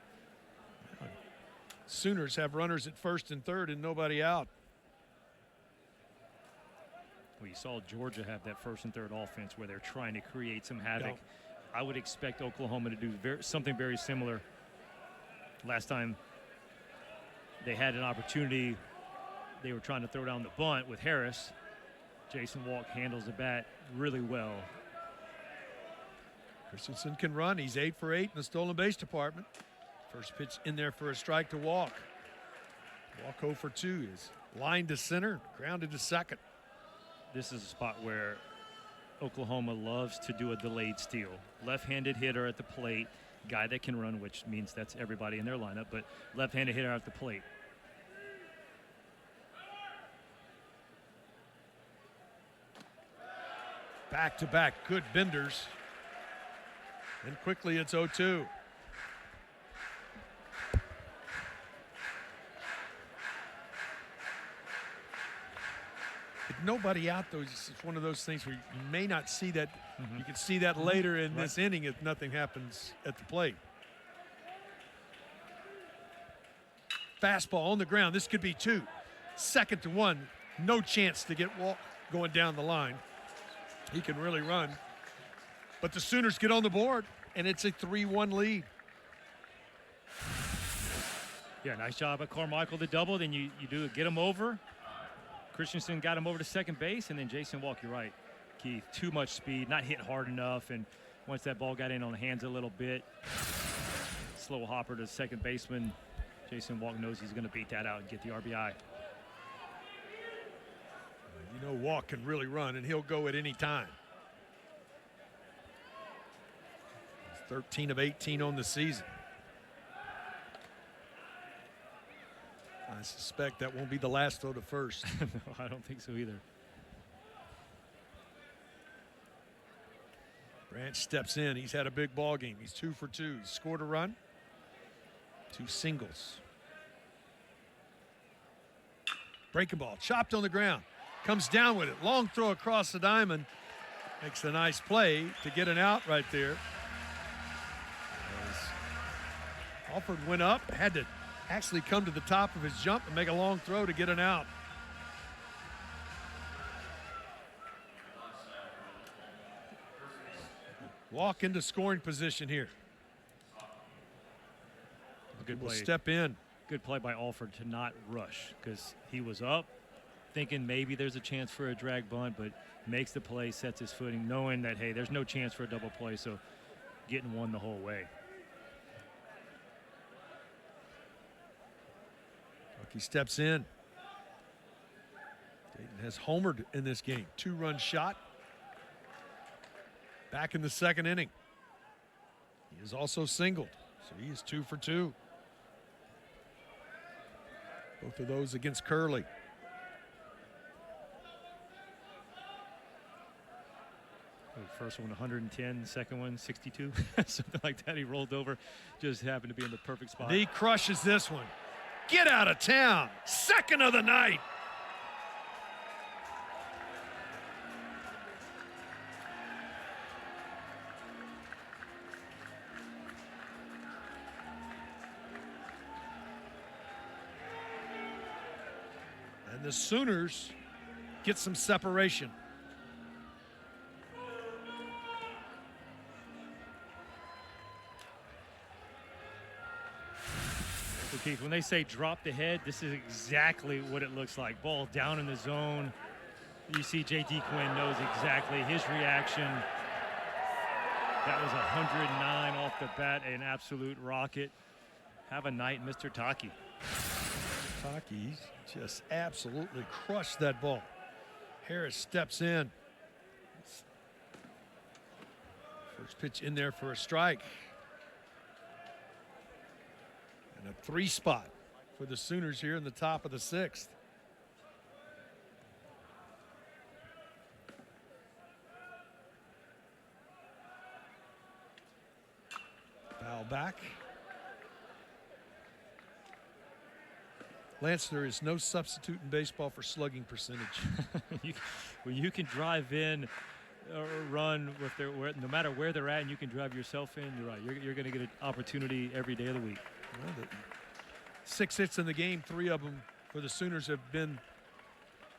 S2: Sooners have runners at first and third and nobody out.
S1: Well, you saw Georgia have that first and third offense where they're trying to create some havoc.
S2: Yep.
S1: I would expect Oklahoma to do something very similar. Last time they had an opportunity, they were trying to throw down the bunt with Harris. Jason Walk handles the bat really well.
S2: Christensen can run. He's 8 for 8 in the stolen base department. First pitch in there for a strike to Walk. Walk 0 for 2 is lined to center, grounded to second.
S1: This is a spot where Oklahoma loves to do a delayed steal. Left-handed hitter at the plate, guy that can run, which means that's everybody in their lineup, but left-handed hitter at the plate.
S2: Back-to-back good benders. And quickly it's 0-2. With nobody out, though, it's one of those things where you may not see that. You can see that later in this inning if nothing happens at the plate. Fastball on the ground. This could be 2. 2nd to 1. No chance to get Walk going down the line. He can really run. But the Sooners get on the board, and it's a 3-1 lead.
S1: Yeah, nice job by Carmichael to double. Then you get him over. Christensen got him over to second base, and then Jason Walk, you're right, Keith, too much speed, not hit hard enough, and once that ball got in on the hands a little bit, slow hopper to second baseman. Jason Walk knows he's going to beat that out and get the RBI.
S2: You know Walk can really run, and he'll go at any time. 13 of 18 on the season. I suspect that won't be the last throw to first.
S1: No, I don't think so either.
S2: Branch steps in. He's had a big ball game. He's 2 for 2. He scored a run. 2 singles. Breaking ball. Chopped on the ground. Comes down with it. Long throw across the diamond. Makes a nice play to get an out right there. As Alford went up. Had to actually come to the top of his jump and make a long throw to get an out. Walk into scoring position here.
S1: Good
S2: will
S1: play.
S2: step in.
S1: Good play by Alford to not rush because he was up thinking maybe there's a chance for a drag bunt, but makes the play, sets his footing, knowing that, hey, there's no chance for a double play, so getting one the whole way.
S2: Bucky steps in. Dayton has homered in this game. 2-run shot. Back in the second inning. He is also singled, so he is 2 for 2. Both of those against Curley.
S1: First one 110, second one 62, something like that. He rolled over, just happened to be in the perfect spot.
S2: He crushes this one. Get out of town. Second of the night. And the Sooners get some separation.
S1: So Keith, when they say drop the head, this is exactly what it looks like. Ball down in the zone. You see J.D. Quinn knows exactly his reaction. That was 109 off the bat, an absolute rocket. Have a night, Mr. Taki.
S2: Taki just absolutely crushed that ball. Harris steps in. First pitch in there for a strike. And a 3 spot for the Sooners here in the top of the 6th. Foul back. Lance, there is no substitute in baseball for slugging percentage.
S1: When you can drive in or run with no matter where they're at, and you can drive yourself in, you're right. You're going to get an opportunity every day of the week.
S2: Well, 6 hits in the game, 3 of them for the Sooners have been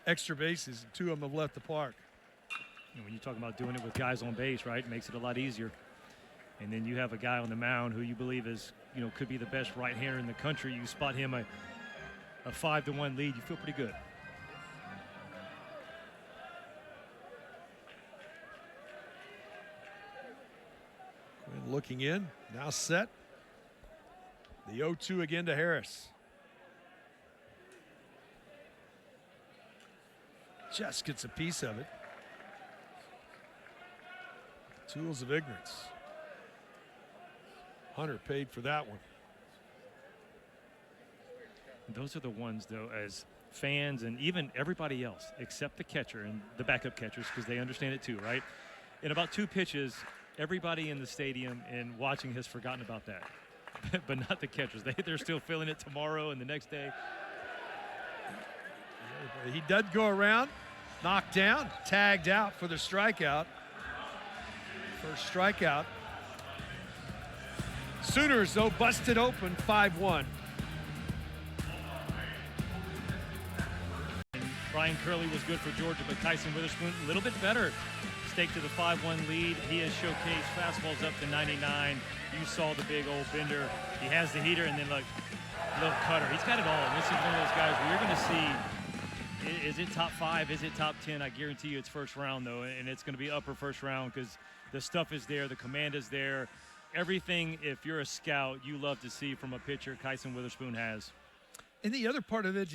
S2: extra bases, and 2 of them have left the park.
S1: And when you talk about doing it with guys on base, right, it makes it a lot easier. And then you have a guy on the mound who you believe is, could be the best right-hander in the country. You spot him a 5-1 lead, you feel pretty good.
S2: Quinn looking in, now set. The 0-2 again to Harris. Just gets a piece of it. Tools of ignorance. Hunter paid for that one.
S1: Those are the ones, though, as fans and even everybody else, except the catcher and the backup catchers, because they understand it too, right? In about 2 pitches, everybody in the stadium and watching has forgotten about that. But not the catchers. They're still feeling it tomorrow and the next day.
S2: He did go around, knocked down, tagged out for the strikeout. First strikeout. Sooners, though, busted open 5-1.
S1: Brian Curley was good for Georgia, but Tyson Witherspoon a little bit better. Stake to the 5-1 lead. He has showcased fastballs up to 99. You saw the big old bender. He has the heater, and then look, little cutter. He's got it all. And this is one of those guys where you're going to see, is it top 5? Is it top 10? I guarantee you it's first round, though, and it's going to be upper first round because the stuff is there, the command is there. Everything, if you're a scout, you love to see from a pitcher, Tyson Witherspoon has.
S2: And the other part of it,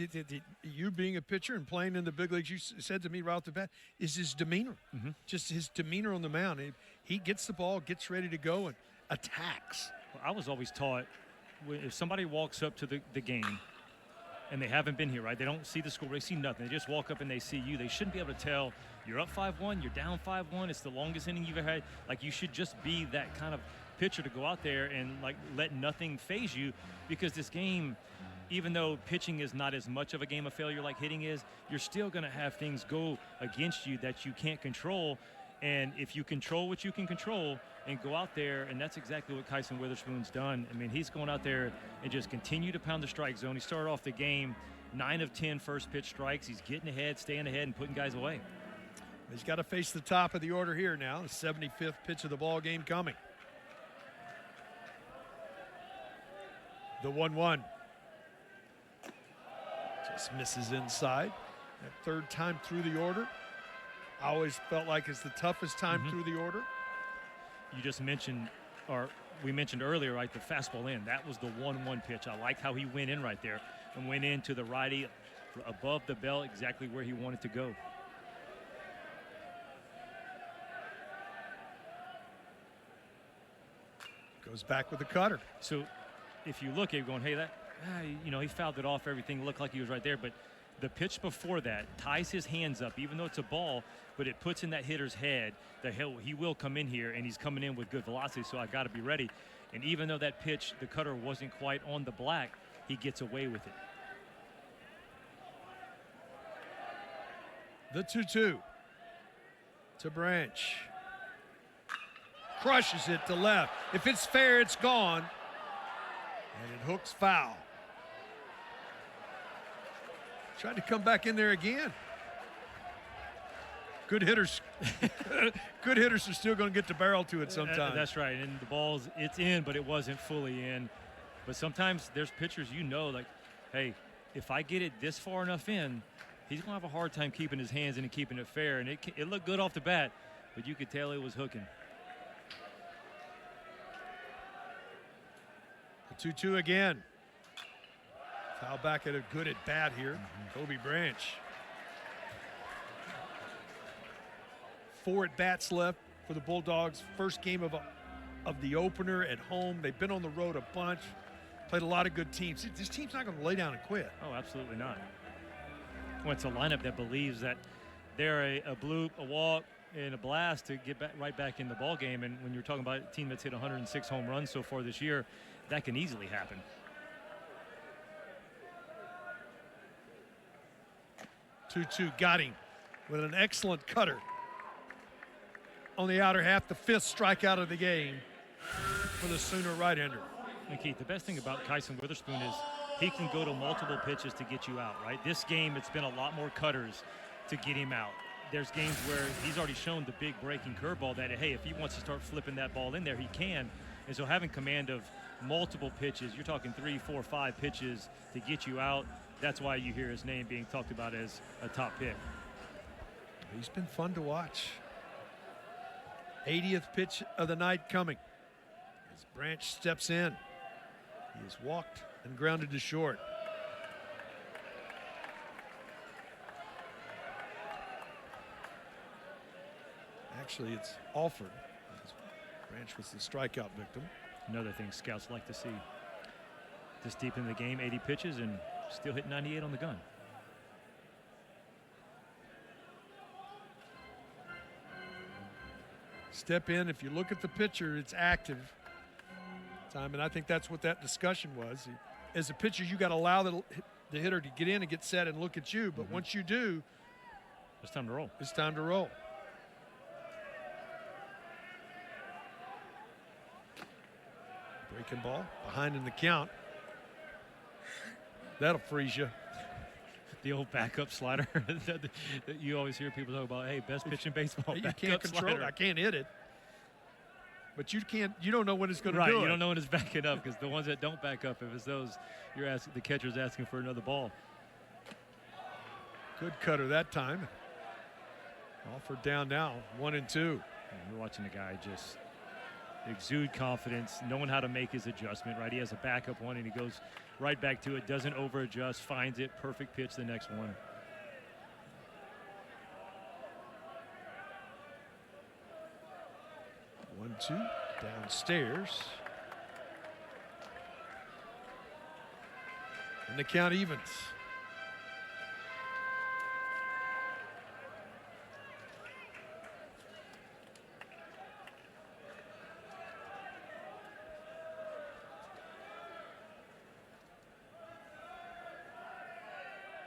S2: you being a pitcher and playing in the big leagues, you said to me right off the bat, is his demeanor.
S1: Mm-hmm.
S2: Just his demeanor on the mound. He gets the ball, gets ready to go, and attacks.
S1: Well, I was always taught if somebody walks up to the game and they haven't been here, right, they don't see the score, they see nothing, they just walk up and they see you, they shouldn't be able to tell you're up 5-1, you're down 5-1, it's the longest inning you've ever had. Like, you should just be that kind of pitcher to go out there and, like, let nothing phase you, because this game, even though pitching is not as much of a game of failure like hitting is, you're still going to have things go against you that you can't control. And if you control what you can control and go out there, and that's exactly what Tyson Witherspoon's done. I mean, he's going out there and just continue to pound the strike zone. He started off the game 9 of 10 first pitch strikes. He's getting ahead, staying ahead, and putting guys away.
S2: He's got to face the top of the order here now. The 75th pitch of the ball game coming. The 1-1. Just misses inside. That third time through the order. I always felt like it's the toughest time through the order.
S1: You just mentioned, or we mentioned earlier, right, the fastball in. That was the 1-1 pitch. I like how he went in right there and went into the righty above the belt, exactly where he wanted to go.
S2: Goes back with the cutter.
S1: So if you look at it going, hey, that, you know, he fouled it off, everything looked like he was right there, but the pitch before that ties his hands up, even though it's a ball, but it puts in that hitter's head that he will come in here, and he's coming in with good velocity, so I got to be ready. And even though that pitch, the cutter wasn't quite on the black, he gets away with it.
S2: The 2-2 to Branch. Crushes it to left. If it's fair, it's gone. And it hooks foul. Tried to come back in there again. Good hitters. Good hitters are still going to get the barrel to it sometimes.
S1: That's right. And the ball's, it's in, but it wasn't fully in. But sometimes there's pitchers, you know, like, hey, if I get it this far enough in, he's going to have a hard time keeping his hands in and keeping it fair. And it looked good off the bat, but you could tell it was hooking.
S2: The 2-2 again. Foul back at a good at bat here. Kobe Branch. 4 at bats left for the Bulldogs. First game of the opener at home. They've been on the road a bunch. Played a lot of good teams. This team's not going to lay down and quit.
S1: Oh, absolutely not. Well, it's a lineup that believes that they're a bloop, a walk, and a blast to get right back in the ball game. And when you're talking about a team that's hit 106 home runs so far this year, that can easily happen.
S2: 2-2 got him with an excellent cutter on the outer half, the 5th strikeout of the game for the Sooner right-hander.
S1: And Keith, the best thing about Kyson Witherspoon is he can go to multiple pitches to get you out, right? This game, it's been a lot more cutters to get him out. There's games where he's already shown the big breaking curveball that, hey, if he wants to start flipping that ball in there, he can. And so having command of multiple pitches, you're talking 3, 4, 5 pitches to get you out. That's why you hear his name being talked about as a top pick.
S2: He's been fun to watch. 80th pitch of the night coming as Branch steps in. He has walked and grounded to short. Actually, it's Alford. Branch was the strikeout victim.
S1: Another thing scouts like to see. This deep in the game, 80 pitches and still hitting 98 on the gun.
S2: Step in. If you look at the pitcher, it's active time, and I think that's what that discussion was. As a pitcher, you got to allow the hitter to get in and get set and look at you, but once you do,
S1: it's time to roll.
S2: It's time to roll. Breaking ball, behind in the count. That'll freeze you.
S1: The old backup slider that you always hear people talk about. Hey, best pitch in baseball.
S2: You can't control it. I can't hit it. But you can't. You don't know when it's going to do it.
S1: Right. You don't know when it's backing up, because the ones that don't back up, if it's those, you're asking, the catcher's asking for another ball.
S2: Good cutter that time. Alford down now, 1-2.
S1: And you're watching the guy just exude confidence, knowing how to make his adjustment, right? He has a backup one, and he goes right back to it, doesn't over-adjust, finds it, perfect pitch the next one.
S2: 1-2, downstairs. And the count evens.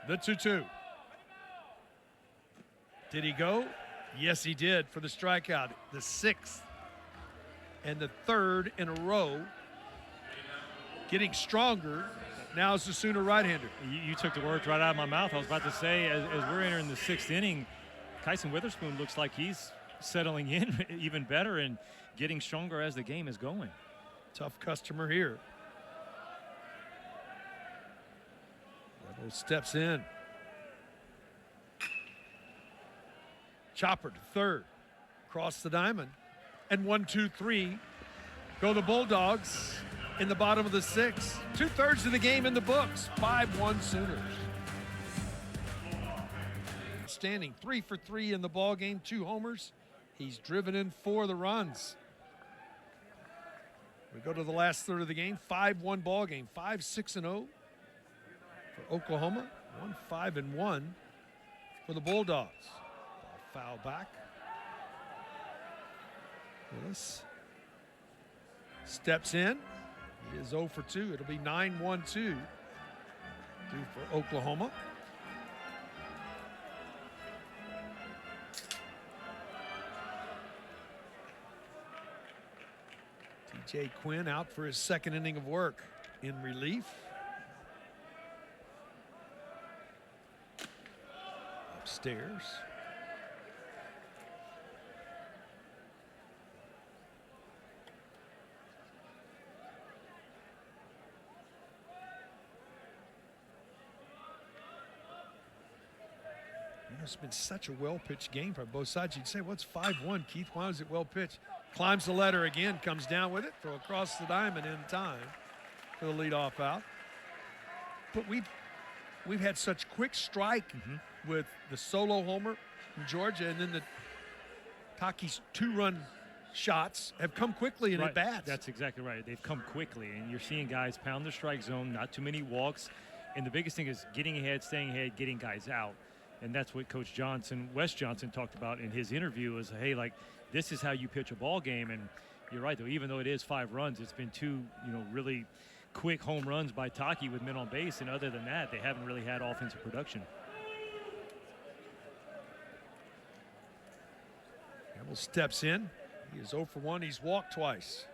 S2: The 2-2. Did he go? Yes, he did for the strikeout. The 6th and the 3rd in a row. Getting stronger. Now is the Sooner right-hander.
S1: You took the words right out of my mouth. I was about to say, as we're entering the 6th inning, Kyson Witherspoon looks like he's settling in even better and getting stronger as the game is going.
S2: Tough customer here. Campbell steps in. Chopper to third. Across the diamond. And 1, 2, 3. Go the Bulldogs in the bottom of the sixth. 2/3 of the game in the books. 5-1 Sooners. Standing 3 for 3 in the ball game. 2 homers. He's driven in 4 of the runs. We go to the last third of the game. 5-1 ball game. 5-6-0 for Oklahoma. 1-5-1 for the Bulldogs. Foul back. Willis steps in. He is 0 for 2. It'll be 9-1-2 due for Oklahoma. TJ Quinn out for his second inning of work in relief. Upstairs. It's been such a well-pitched game for both sides. You'd say, what's 5-1, Keith? Why is it well-pitched? Climbs the ladder again, comes down with it, throw across the diamond in time for the leadoff out. But we've had such quick strike with the solo homer from Georgia, and then the Taki's 2-run shots have come quickly and at bats.
S1: That's exactly right. They've come quickly, and you're seeing guys pound the strike zone, not too many walks. And the biggest thing is getting ahead, staying ahead, getting guys out. And that's what Coach Johnson, Wes Johnson, talked about in his interview is, hey, like, this is how you pitch a ball game. And you're right, though, even though it is 5 runs, it's been 2, really quick home runs by Taki with men on base. And other than that, they haven't really had offensive production.
S2: Campbell steps in. He is 0 for 1. He's walked twice.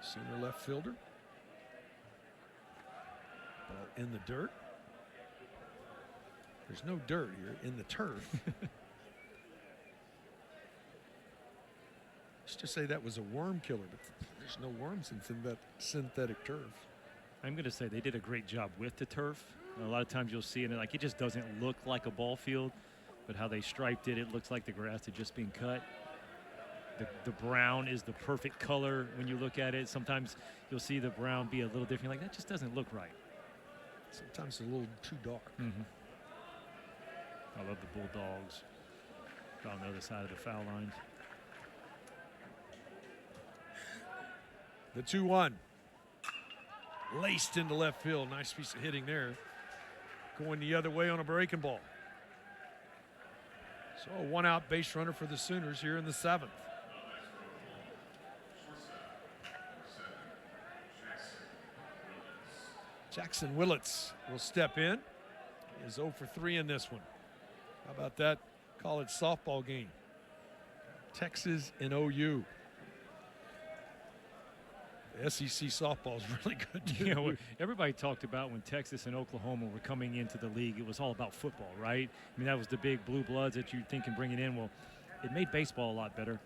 S2: Senior left fielder. Ball in the dirt. There's no dirt here in the turf. Let's just say that was a worm killer, but there's no worms in that synthetic turf.
S1: I'm going to say they did a great job with the turf. A lot of times you'll see it, like it just doesn't look like a ball field, but how they striped it, it looks like the grass had just been cut. The brown is the perfect color when you look at it. Sometimes you'll see the brown be a little different. You're like, that just doesn't look right.
S2: Sometimes it's a little too dark.
S1: I love the Bulldogs on the other side of the foul line.
S2: The 2-1. Laced into left field. Nice piece of hitting there. Going the other way on a breaking ball. So a 1-out base runner for the Sooners here in the 7th. Jackson Willits will step in. He is 0 for 3 in this one. How about that college softball game? Texas and OU. The SEC softball is really good too.
S1: Everybody talked about when Texas and Oklahoma were coming into the league, it was all about football, right? I mean, that was the big blue bloods that you think can bring it in. Well, it made baseball a lot better.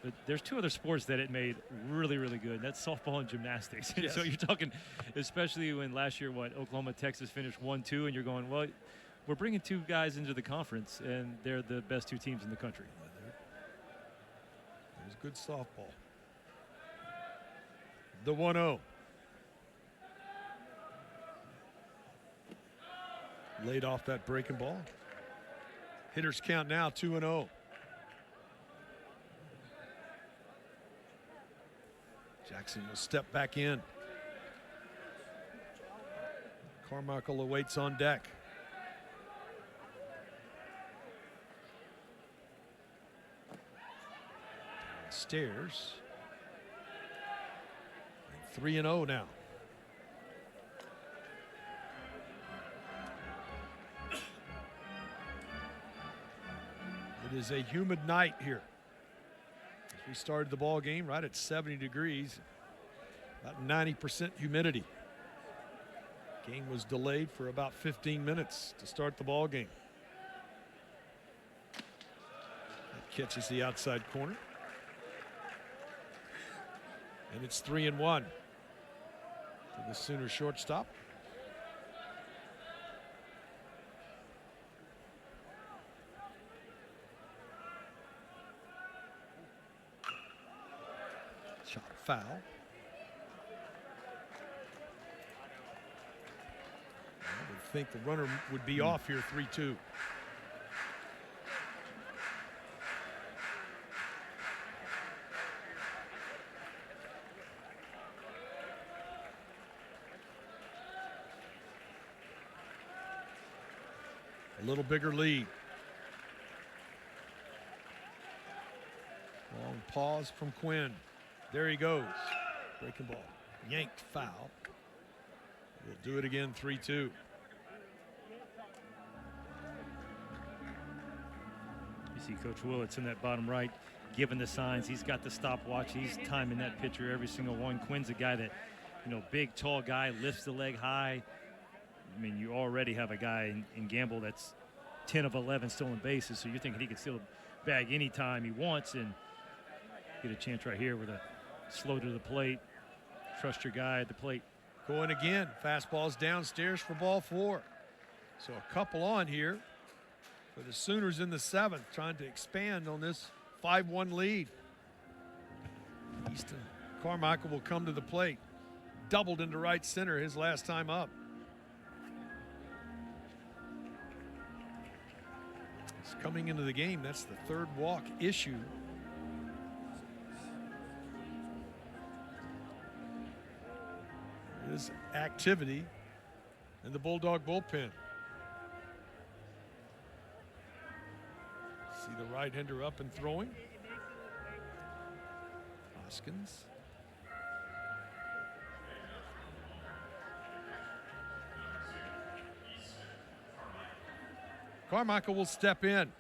S1: But there's 2 other sports that it made really, really good. That's softball and gymnastics.
S2: Yes.
S1: So you're talking, especially when last year, Oklahoma, Texas finished 1-2, and you're going, well, we're bringing 2 guys into the conference, and they're the best 2 teams in the country.
S2: There's good softball. The 1-0. Laid off that breaking ball. Hitters count now 2-0. Jackson will step back in. Carmichael awaits on deck. Downstairs. 3-0 now. It is a humid night here. We started the ball game right at 70 degrees, about 90% humidity. Game was delayed for about 15 minutes to start the ball game. That catches the outside corner. And it's 3-1. for the Sooner shortstop. Shot foul. I would think the runner would be off here 3-2. A little bigger lead. Long pause from Quinn. There he goes. Breaking ball. Yanked foul. We'll do it again, 3-2.
S1: You see Coach Willits in that bottom right giving the signs. He's got the stopwatch. He's timing that pitcher every single one. Quinn's a guy that, you know, big, tall guy, lifts the leg high. I mean, you already have a guy in Gamble that's 10 of 11 stolen bases, so you're thinking he could steal a bag anytime he wants and get a chance right here with a slow to the plate. Trust your guy at the plate.
S2: Going again. Fastball's downstairs for ball 4. So a couple on here for the Sooners in the 7th, trying to expand on this 5-1 lead. Easton Carmichael will come to the plate. Doubled into right center his last time up. It's coming into the game. That's the 3rd walk issue. There is activity in the Bulldog bullpen. See the right-hander up and throwing. Hoskins. Carmichael will step in.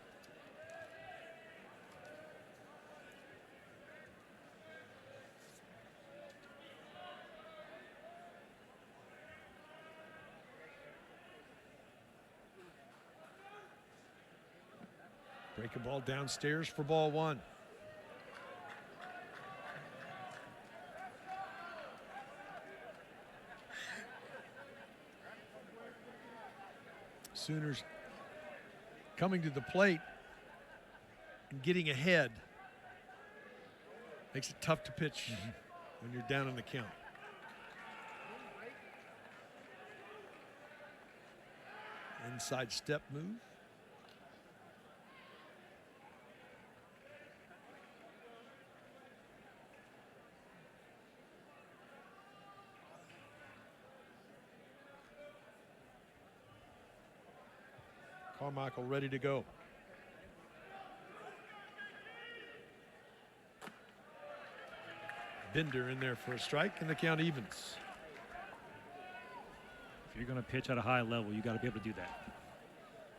S2: Break a ball downstairs for ball 1. Sooners coming to the plate and getting ahead makes it tough to pitch when you're down in the count. Inside step move. Carmichael ready to go. Bender in there for a strike, and the count evens.
S1: If you're going to pitch at a high level, you got to be able to do that.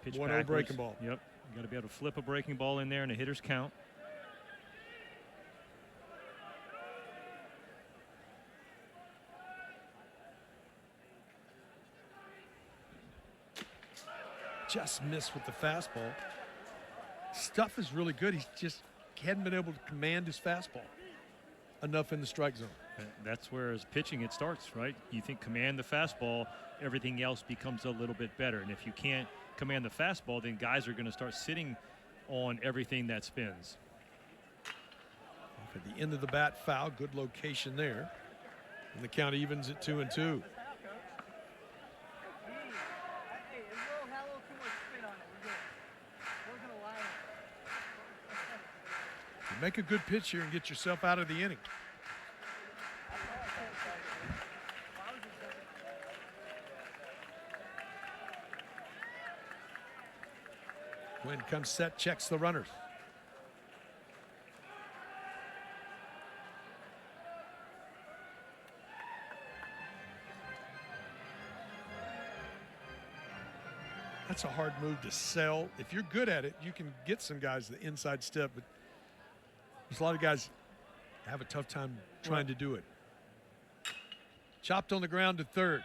S1: Pitch
S2: 1-0
S1: backwards.
S2: breaking ball.
S1: Yep. You got to be able to flip a breaking ball in there and a hitter's count.
S2: Just missed with the fastball. Stuff is really good. He just hadn't been able to command his fastball enough in the strike zone.
S1: That's where as pitching it starts, right? You think command the fastball, everything else becomes a little bit better. And if you can't command the fastball, then guys are going to start sitting on everything that spins.
S2: Off at the end of the bat, foul. Good location there. And the count evens at 2-2. Make a good pitch here and get yourself out of the inning. Quinn comes set, checks the runners. That's a hard move to sell. If you're good at it, you can get some guys the inside step, but there's a lot of guys have a tough time trying to do it. Chopped on the ground to third.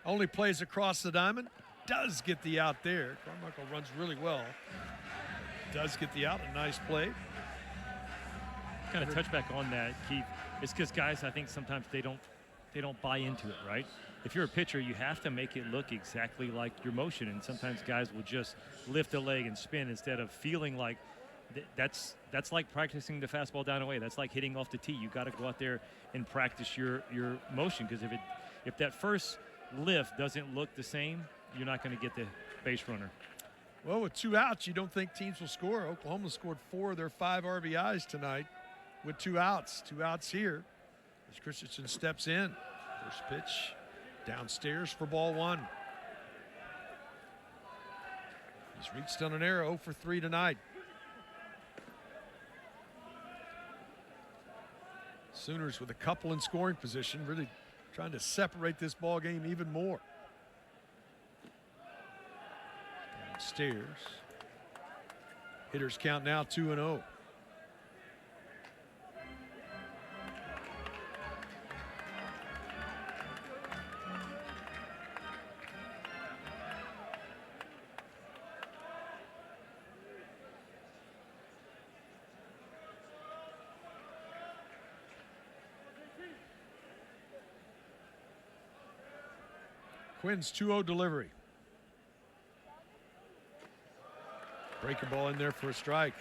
S2: Only plays across the diamond. Does get the out there. Carmichael runs really well. Does get the out. A nice play.
S1: Kind of touch back on that, Keith. It's because guys, I think sometimes they don't they don't buy into it, right? If you're a pitcher, you have to make it look exactly like your motion, and sometimes guys will just lift a leg and spin instead of feeling like that's like practicing the fastball down away. That's like hitting off the tee. You got to go out there and practice your motion, because if that first lift doesn't look the same, you're not going to get the base runner.
S2: Well, with 2 outs, you don't think teams will score. Oklahoma scored 4 of their 5 RBIs tonight with 2 outs. 2 outs here as Christensen steps in. First pitch downstairs for ball 1. He's reached on an error, 0 for 3 tonight. Sooners with a couple in scoring position, really trying to separate this ball game even more. Downstairs. Hitters count now 2-0. Quinn's 2-0 delivery. Breaking ball in there for a strike.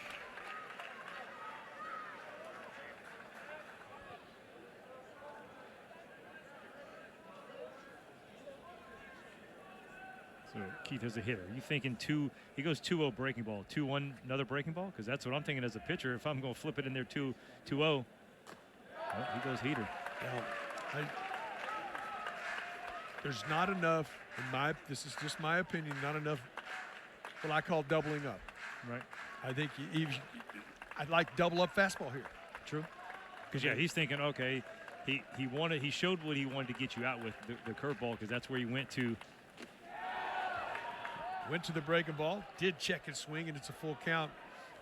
S1: So Keith is a hitter. You thinking he goes 2-0 breaking ball, 2-1 another breaking ball? Because that's what I'm thinking as a pitcher. If I'm going to flip it in there 2-0, well, he goes heater.
S2: Well, there's not enough, this is just my opinion, not enough what I call doubling up.
S1: Right.
S2: I think I'd like double up fastball here.
S1: True. Because, yeah, he's thinking, okay, he showed what he wanted to get you out with, the curveball, because that's where he went to.
S2: Went to the breaking ball, did check and swing, and it's a full count.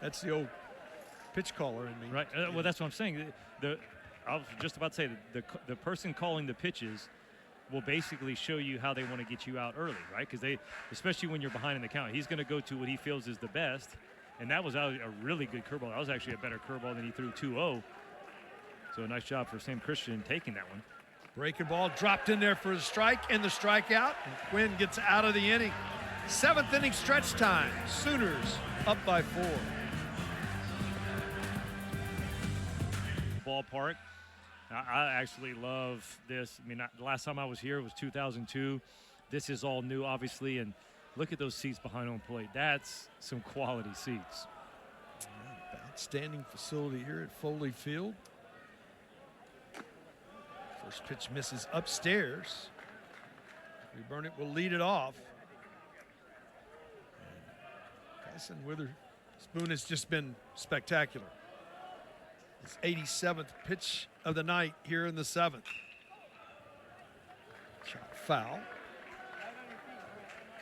S2: That's the old pitch caller in me.
S1: Right. Well, that's what I'm saying. I was just about to say the person calling the pitches will basically show you how they want to get you out early, right? Because especially when you're behind in the count, he's going to go to what he feels is the best, and that was a really good curveball. That was actually a better curveball than he threw 2-0. So a nice job for Sam Christian taking that one.
S2: Breaking ball dropped in there for the strike and the strikeout. And Quinn gets out of the inning. 7th inning stretch time. Sooners up by 4.
S1: Ballpark. I actually love this. I mean, the last time I was here was 2002. This is all new, obviously, and look at those seats behind home plate. That's some quality seats.
S2: Outstanding facility here at Foley Field. First pitch misses upstairs. Burnett will lead it off. Tyson Witherspoon has just been spectacular. His 87th pitch of the night here in the 7th. Shot foul.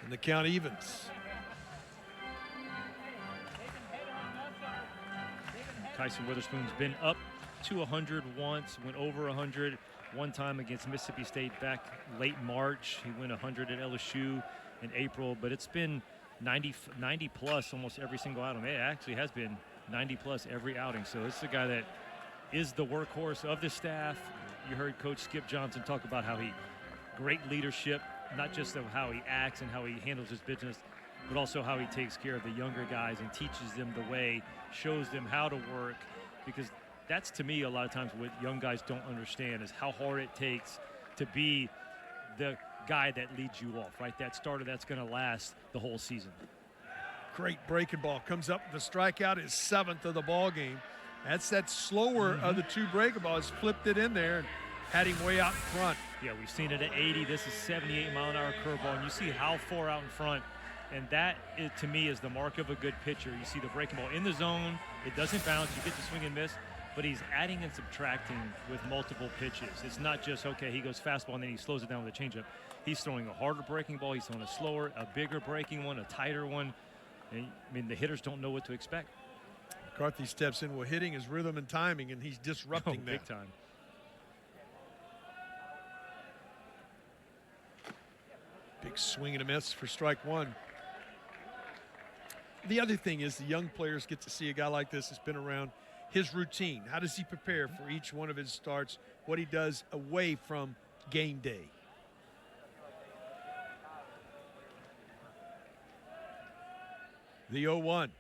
S2: And the count evens.
S1: Tyson Witherspoon's been up to 100 once, went over 100 one time against Mississippi State back late March. He went 100 at LSU in April, but it's been 90 plus almost every single outing. It actually has been 90 plus every outing. So this is a guy that is the workhorse of the staff. You heard Coach Skip Johnson talk about how great leadership, not just of how he acts and how he handles his business, but also how he takes care of the younger guys and teaches them the way, shows them how to work. Because that's, to me, a lot of times what young guys don't understand is how hard it takes to be the guy that leads you off, right? That starter that's going to last the whole season.
S2: Great breaking ball. Comes up with the strikeout, his 7th of the ball game. That's that slower of the 2 breaking balls. Flipped it in there and had him way out in front.
S1: Yeah, we've seen it at 80. This is 78-mile-an-hour curveball, and you see how far out in front. And that, to me, is the mark of a good pitcher. You see the breaking ball in the zone. It doesn't bounce. You get the swing and miss. But he's adding and subtracting with multiple pitches. It's not just, okay, he goes fastball and then he slows it down with a changeup. He's throwing a harder breaking ball. He's throwing a slower, a bigger breaking one, a tighter one. And, I mean, the hitters don't know what to expect.
S2: McCarthy steps in. Well, hitting is rhythm and timing, and he's disrupting that.
S1: Big time.
S2: Big swing and a miss for strike 1. The other thing is the young players get to see a guy like this that's been around. His routine. How does he prepare for each one of his starts? What he does away from game day. The 0-1.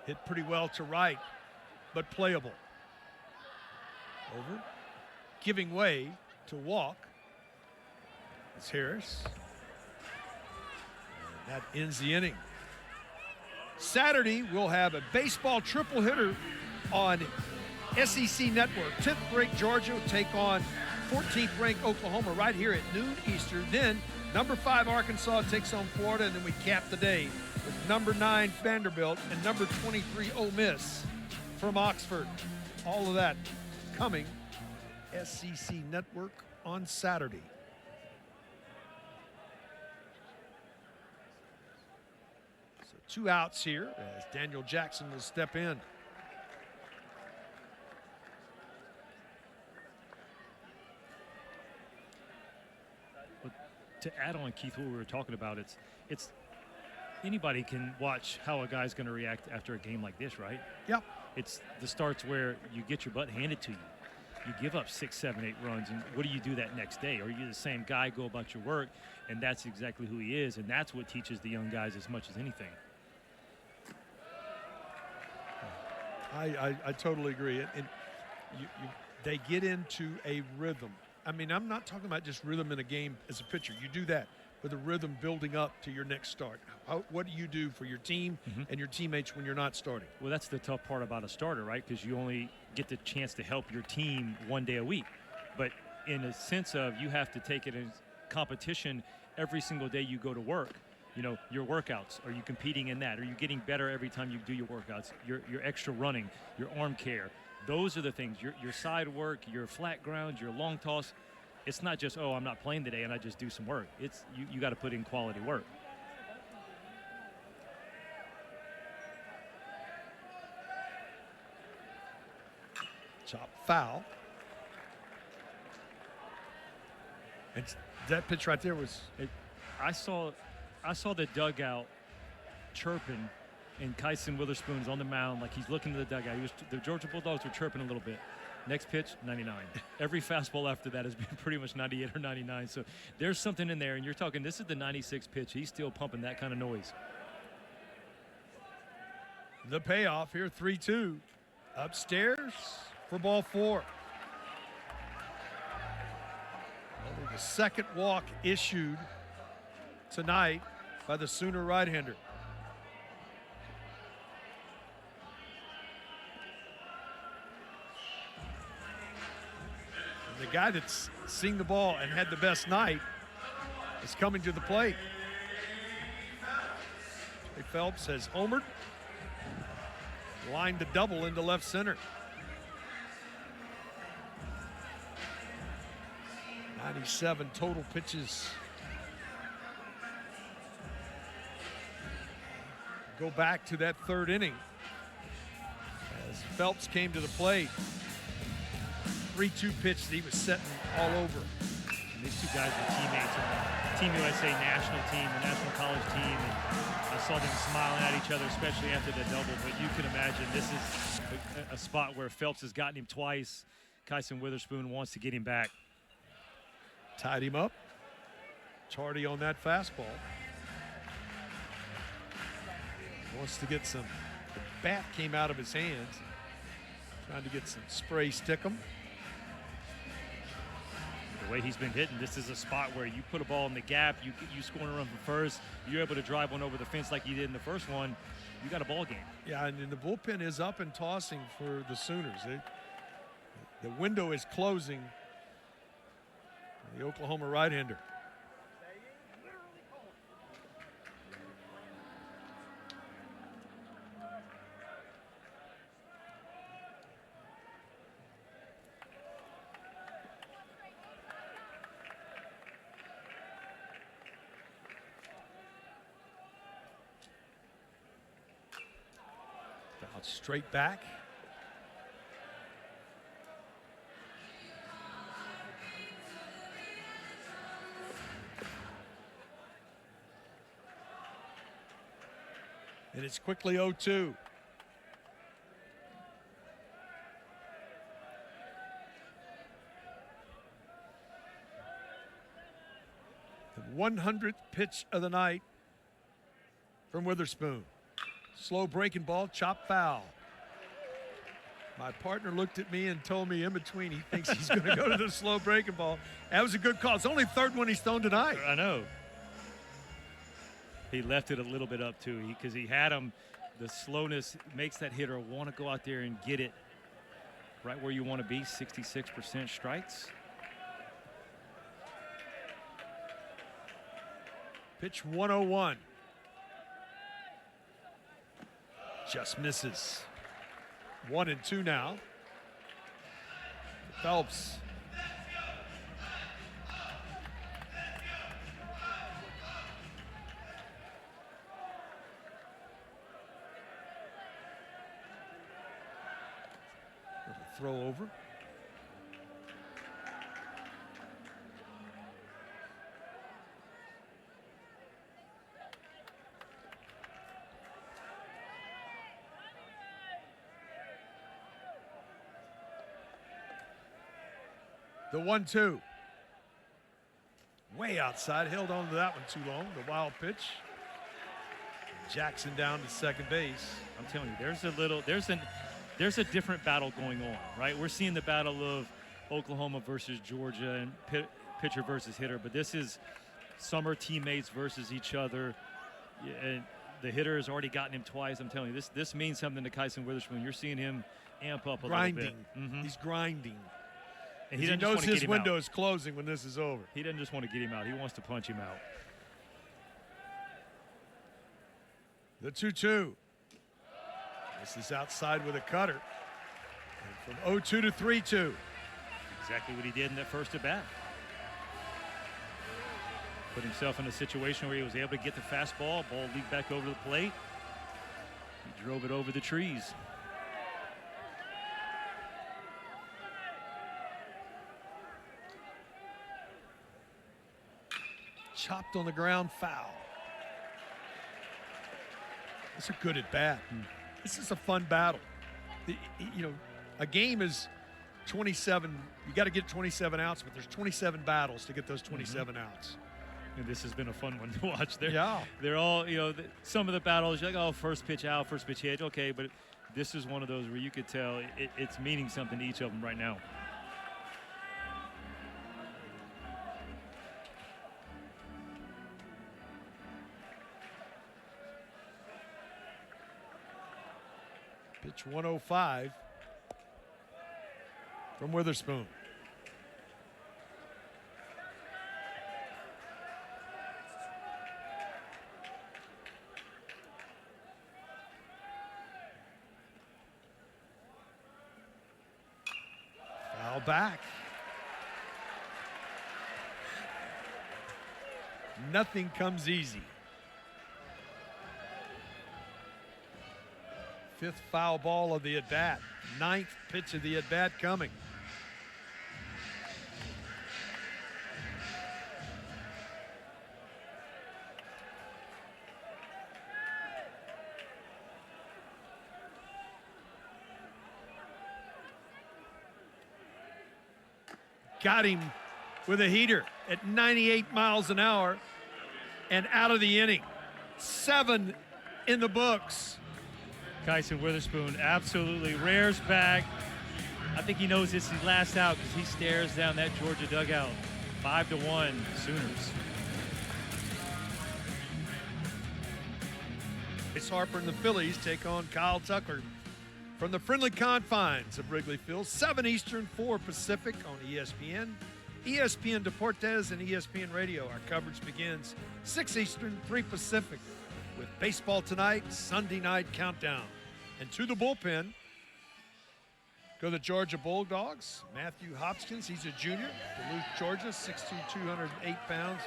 S2: Hit pretty well to right, but playable. Over. Giving way to walk. It's Harris. And that ends the inning. Saturday, we'll have a baseball triple hitter on SEC Network. 10th ranked Georgia will take on 14th ranked Oklahoma right here at noon Eastern. Then number 5 Arkansas takes on Florida, and then we cap the day with number 9 Vanderbilt and number 23 Ole Miss from Oxford. All of that coming SEC Network on Saturday. So 2 outs here as Daniel Jackson will step in.
S1: To add on, Keith, what we were talking about, it's anybody can watch how a guy's going to react after a game like this, right?
S2: Yep.
S1: It's the starts where you get your butt handed to you. You give up 6, 7, 8 runs, and what do you do that next day? Or you're the same guy, go about your work, and that's exactly who he is, and that's what teaches the young guys as much as anything.
S2: I totally agree. And they get into a rhythm. I mean, I'm not talking about just rhythm in a game as a pitcher. You do that with a rhythm building up to your next start. What do you do for your team and your teammates when you're not starting?
S1: Well, that's the tough part about a starter, right? Because you only get the chance to help your team one day a week. But in a sense of you have to take it as competition every single day you go to work. You know, your workouts, are you competing in that? Are you getting better every time you do your workouts? Your extra running, your arm care. Those are the things, your side work, your flat ground, your long toss. It's not just, oh, I'm not playing today and I just do some work. It's you got to put in quality work.
S2: Chop foul. And that pitch right there was...
S1: I saw the dugout chirping, and Kyson Witherspoon's on the mound like he's looking to the dugout. The Georgia Bulldogs were chirping a little bit. Next pitch, 99. Every fastball after that has been pretty much 98 or 99. So there's something in there, and you're talking, this is the 96 pitch. He's still pumping that kind of noise.
S2: The payoff here, 3-2. Upstairs for ball 4. Only the second walk issued tonight by the Sooner right-hander. The guy that's seen the ball and had the best night is coming to the plate. Trey Phelps has homered, lined the double into left center. 97 total pitches. Go back to that 3rd inning as Phelps came to the plate. 3-2 pitch that he was setting all over.
S1: And these two guys were teammates on the Team USA national team, the national college team, and I saw them smiling at each other, especially after the double. But you can imagine this is a spot where Phelps has gotten him twice. Kyson Witherspoon wants to get him back.
S2: Tied him up. Chardy on that fastball. Wants to get some. The bat came out of his hands. Trying to get some spray stickum.
S1: The way he's been hitting, this is a spot where you put a ball in the gap, you score a run from first, you're able to drive one over the fence like you did in the first one, you got a ball game.
S2: Yeah, and the bullpen is up and tossing for the Sooners. The window is closing. The Oklahoma right-hander. Straight back. And it's quickly 0-2. 100th pitch of the night from Witherspoon. Slow breaking ball, chop foul. My partner looked at me and told me in between he thinks he's going to go to the slow breaking ball. That was a good call. It's only the third one he's thrown tonight.
S1: I know. He left it a little bit up too, because he had him. The slowness makes that hitter want to go out there and get it right where you want to be. 66% strikes.
S2: Pitch 101. Just misses. 1-2 now. Phelps. Throw over. The 1-2. Way outside, held on to that one too long. The wild pitch. Jackson down to second base.
S1: I'm telling you, there's a different battle going on, right? We're seeing the battle of Oklahoma versus Georgia and pitcher versus hitter, but this is summer teammates versus each other. And the hitter has already gotten him twice. I'm telling you, this means something to Kyson Witherspoon. You're seeing him amp up a little bit.
S2: He's grinding.
S1: And
S2: he knows his window is closing when this is over.
S1: He doesn't just want to get him out. He wants to punch him out.
S2: The 2-2. This is outside with a cutter. And from 0-2 to 3-2.
S1: Exactly what he did in that first at bat. Put himself in a situation where he was able to get the fastball. Ball leaped back over the plate. He drove it over the trees.
S2: Chopped on the ground, foul. It's a good at bat. This is a fun battle. A game is 27. You got to get 27 outs, but there's 27 battles to get those 27 outs.
S1: And this has been a fun one to watch.
S2: They're
S1: all, some of the battles, you're like, oh, first pitch out, first pitch hit. Okay, but this is one of those where you could tell it's meaning something to each of them right now.
S2: Pitch 105 from Witherspoon. Foul back. Nothing comes easy. Fifth foul ball of the at-bat. Ninth pitch of the at-bat coming. Got him with a heater at 98 miles an hour and out of the inning. 7 in the books.
S1: Kyson Witherspoon absolutely rears back. I think he knows this is his last out because he stares down that Georgia dugout. 5-1 Sooners.
S2: Bryce Harper and the Phillies take on Kyle Tucker from the friendly confines of Wrigley Field. 7 Eastern, 4 Pacific on ESPN, ESPN Deportes, and ESPN Radio. Our coverage begins 6 Eastern, 3 Pacific with baseball tonight, Sunday night countdown. And to the bullpen go the Georgia Bulldogs. Matthew Hopkins, he's a junior, Duluth, Georgia, 6'2", 208 pounds.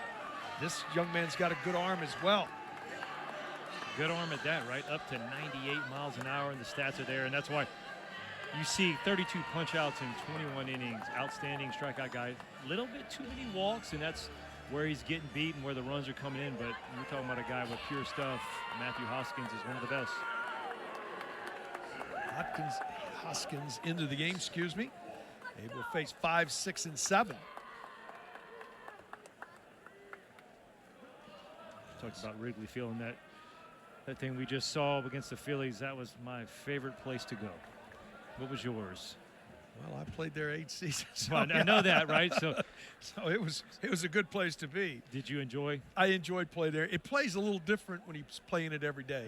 S2: This young man's got a good arm as well.
S1: Good arm at that, right? Up to 98 miles an hour, and the stats are there. And that's why you see 32 punch-outs in 21 innings. Outstanding strikeout guy. Little bit too many walks, and that's where he's getting beat and where the runs are coming in. But you're talking about a guy with pure stuff. Matthew Hoskins is one of the best.
S2: Hoskins into the game, excuse me. They will face 5, 6, and 7.
S1: talked about Wrigley Field and that thing we just saw against the Phillies. That was my favorite place to go. What was yours?
S2: Well, I played there 8 seasons.
S1: Well, I know that, right? So
S2: it was a good place to be.
S1: did you enjoy?
S2: I enjoyed playing there. It plays a little different when he's playing it every day.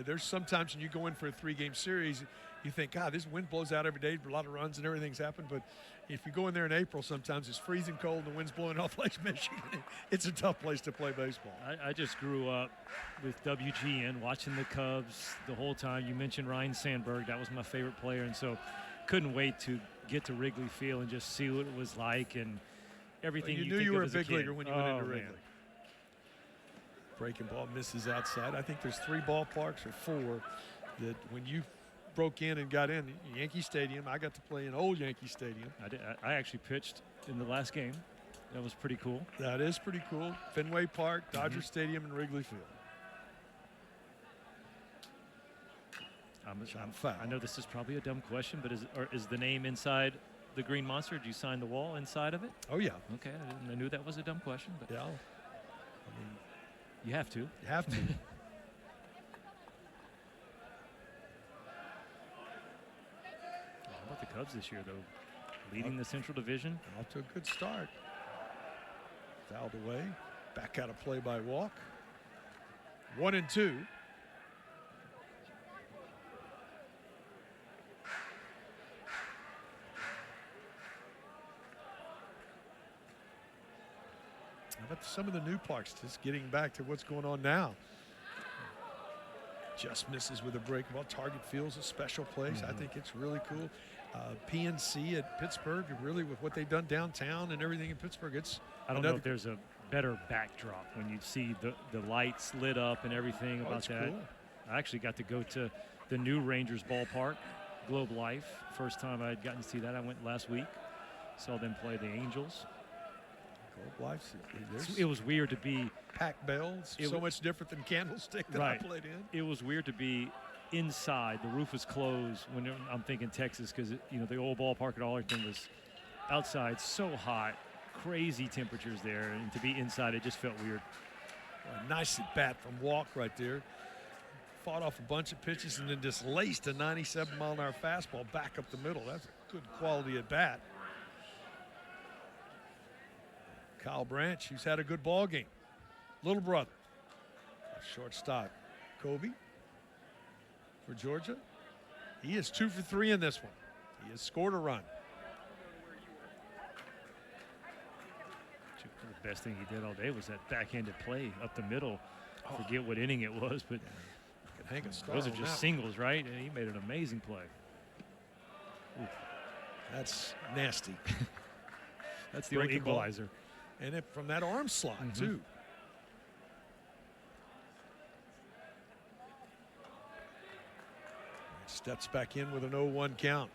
S2: There's sometimes when you go in for a 3-game series, you think, God, this wind blows out every day, a lot of runs and everything's happened. But if you go in there in April, sometimes it's freezing cold and the wind's blowing off Lake Michigan. It's a tough place to play baseball.
S1: I just grew up with WGN, watching the Cubs the whole time. You mentioned Ryan Sandberg. That was my favorite player. And so couldn't wait to get to Wrigley Field and just see what it was like and everything.
S2: You knew
S1: think
S2: you
S1: of
S2: were a
S1: as
S2: big
S1: kid.
S2: leaguer when you went into
S1: Oh,
S2: Wrigley.
S1: man.
S2: Breaking ball misses outside. I think there's 3 ballparks or 4 that when you broke in and got in Yankee Stadium, I got to play in old Yankee Stadium.
S1: I actually pitched in the last game. That was pretty cool.
S2: That is pretty cool. Fenway Park, Dodger Stadium, and Wrigley Field.
S1: I know this is probably a dumb question, but is the name inside the Green Monster? Did you sign the wall inside of it?
S2: Oh, yeah.
S1: Okay, I knew that was a dumb question, but
S2: Yeah. I mean,
S1: you have to.
S2: you have to.
S1: How about the Cubs this year, though? Leading the Central Division.
S2: Off to a good start. Fouled away. Back out of play by Walk. 1-2. How about some of the new parks, just getting back to what's going on now. Just misses with a break ball. Target Field's a special place. I think it's really cool. PNC at Pittsburgh, really with what they've done downtown and everything in Pittsburgh, it's
S1: I don't know if there's a better backdrop when you see the lights lit up and everything about that.
S2: Cool.
S1: I actually got to go to the new Rangers ballpark, Globe Life. First time I'd gotten to see that. I went last week. Saw them play the Angels.
S2: Globe Life,
S1: It was weird to be
S2: packed bells.
S1: It
S2: So
S1: was-
S2: much different than Candlestick that
S1: Right.
S2: I played in.
S1: It was weird to be inside. The roof was closed when I'm thinking Texas because the old ballpark at Arlington was outside, so hot, crazy temperatures there, and to be inside it just felt weird.
S2: A nice at bat from Walk right there. Fought off a bunch of pitches and then just laced a 97-mile-an-hour fastball back up the middle. That's a good quality at bat. Kyle Branch, who's had a good ball game. Little brother. Shortstop Kobe for Georgia. He is 2 for 3 in this one. He has scored a run.
S1: The best thing he did all day was that backhanded play up the middle. Forget what inning it was, but
S2: Can hang a star
S1: those are
S2: on
S1: just
S2: that.
S1: singles, right? And he made an amazing play.
S2: That's nasty.
S1: That's the old
S2: Breaking ball.
S1: equalizer.
S2: And it from that arm slot, too. Steps back in with an 0-1 count.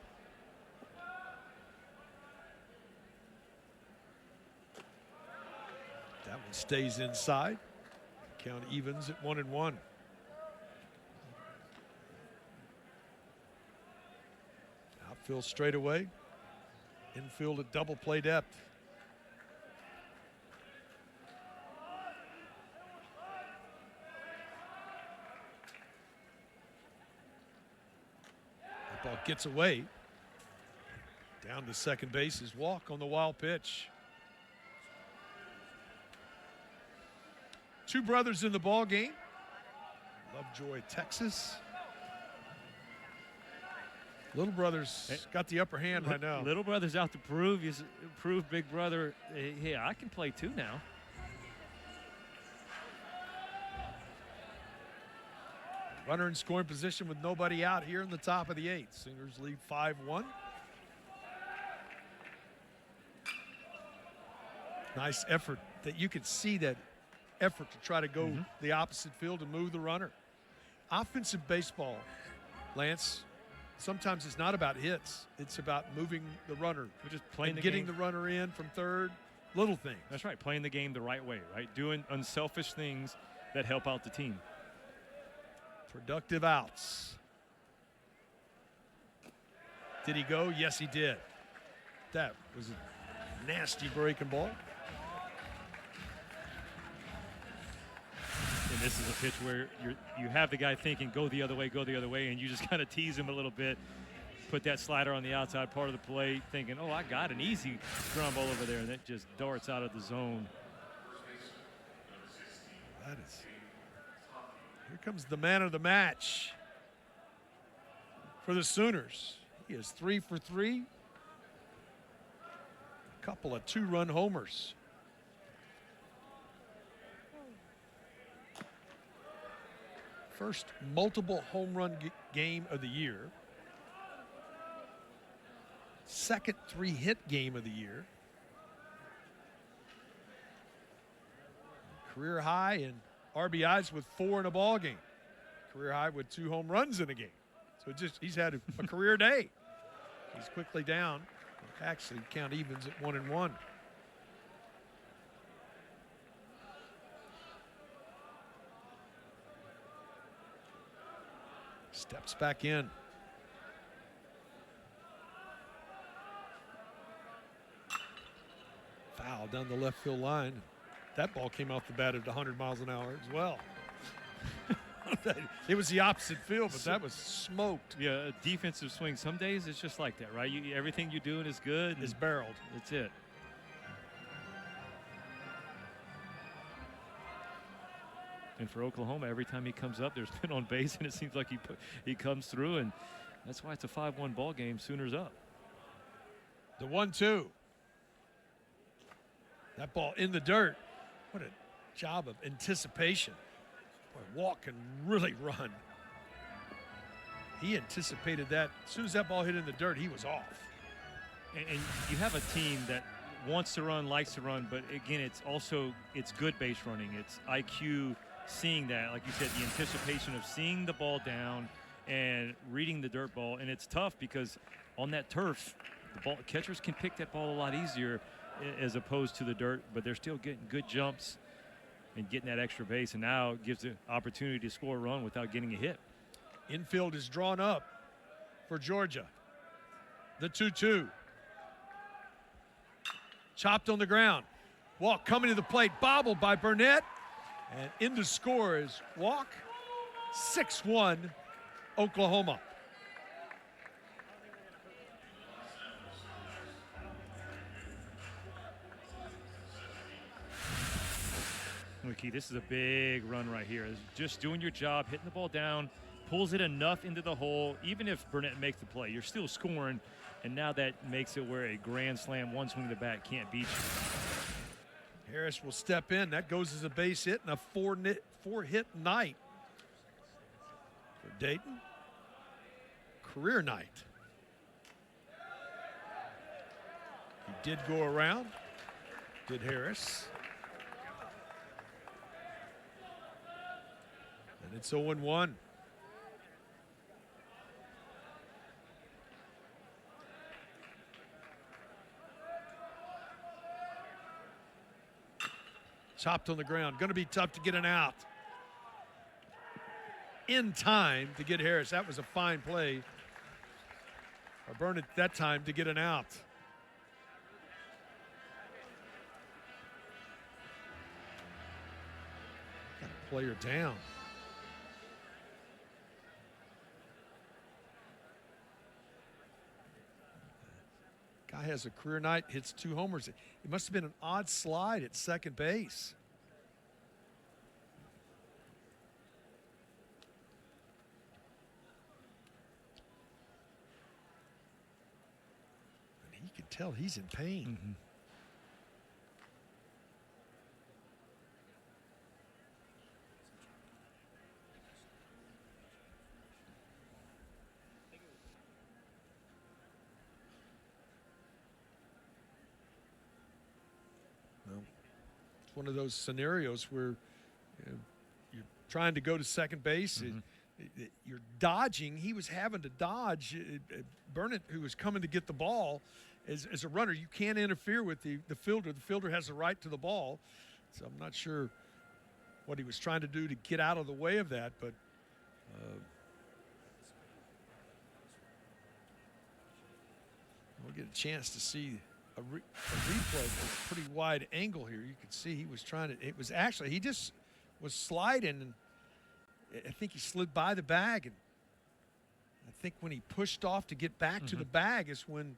S2: That one stays inside. Count evens at 1-1. Outfield straightaway. Infield at double play depth. That ball gets away. Down to second base is Walk on the wild pitch. 2 brothers in the ball game. Lovejoy, Texas. Little brother's got the upper hand right now.
S1: Little brother's out to prove. He's proved big brother. Hey, I can play too now.
S2: Runner in scoring position with nobody out here in the top of the 8th. Singers lead 5-1. Nice effort that you could see that effort to try to go the opposite field and move the runner. Offensive baseball, Lance, sometimes it's not about hits. It's about moving the runner.
S1: We're just playing
S2: and
S1: the
S2: getting
S1: game.
S2: the runner in from third, little things.
S1: That's right, playing the game the right way, right? Doing unselfish things that help out the team.
S2: Productive outs. Did he go? Yes, he did. That was a nasty breaking ball.
S1: And this is a pitch where you have the guy thinking, go the other way, and you just kind of tease him a little bit. Put that slider on the outside part of the plate, thinking, oh, I got an easy ground ball over there, and it just darts out of the zone.
S2: That is. Here comes the man of the match for the Sooners. He is 3 for 3. A couple of 2-run homers. First multiple home run game of the year. Second 3-hit game of the year. Career high in RBIs with 4 in a ball game. Career high with 2 home runs in a game. So he's had a career day. He's quickly down. Actually, count evens at 1-1. Steps back in. Foul down the left field line. That ball came off the bat at 100 miles an hour as well. It was the opposite field, but that was smoked.
S1: Yeah, a defensive swing. Some days it's just like that, right? Everything you're doing is good.
S2: Is barreled.
S1: That's it. And for Oklahoma, every time he comes up, there's been on base, and it seems like he comes through, and that's why it's a 5-1 ball game. Sooners up.
S2: The 1-2. That ball in the dirt. What a job of anticipation. Boy, Walk can really run. He anticipated that. As soon as that ball hit in the dirt, he was off.
S1: And you have a team that wants to run, likes to run, but again, it's good base running. It's IQ, seeing that, like you said, the anticipation of seeing the ball down and reading the dirt ball. And it's tough because on that turf, catchers can pick that ball a lot easier as opposed to the dirt, but they're still getting good jumps and getting that extra base, and now it gives the opportunity to score a run without getting a hit.
S2: Infield is drawn up for Georgia. The 2-2. Chopped on the ground. Walk coming to the plate, bobbled by Burnett. And in to score is Walk. 6-1, Oklahoma.
S1: Key, this is a big run right here. It's just doing your job, hitting the ball down, pulls it enough into the hole. Even if Burnett makes the play, you're still scoring, and now that makes it where a grand slam, one swing of the bat can't beat you.
S2: Harris will step in. That goes as a base hit and a four-hit night for Dayton. Career night. He did go around, did Harris. And it's 0-1. Chopped on the ground. Going to be tough to get an out. In time to get Harris. That was a fine play. Or Burnett that time to get an out. Got a player down. Guy has a career night, hits 2 homers. It must have been an odd slide at second base. And he can tell he's in pain.
S1: Mm-hmm.
S2: One of those scenarios where you're trying to go to second base. Mm-hmm. You're dodging. He was having to dodge. Burnett, who was coming to get the ball, as a runner, you can't interfere with the fielder. The fielder has the right to the ball. So I'm not sure what he was trying to do to get out of the way of that, but we'll get a chance to see a replay with a pretty wide angle here. You can see he was trying to, it was actually, he just was sliding, and I think he slid by the bag, and I think when he pushed off to get back to the bag is when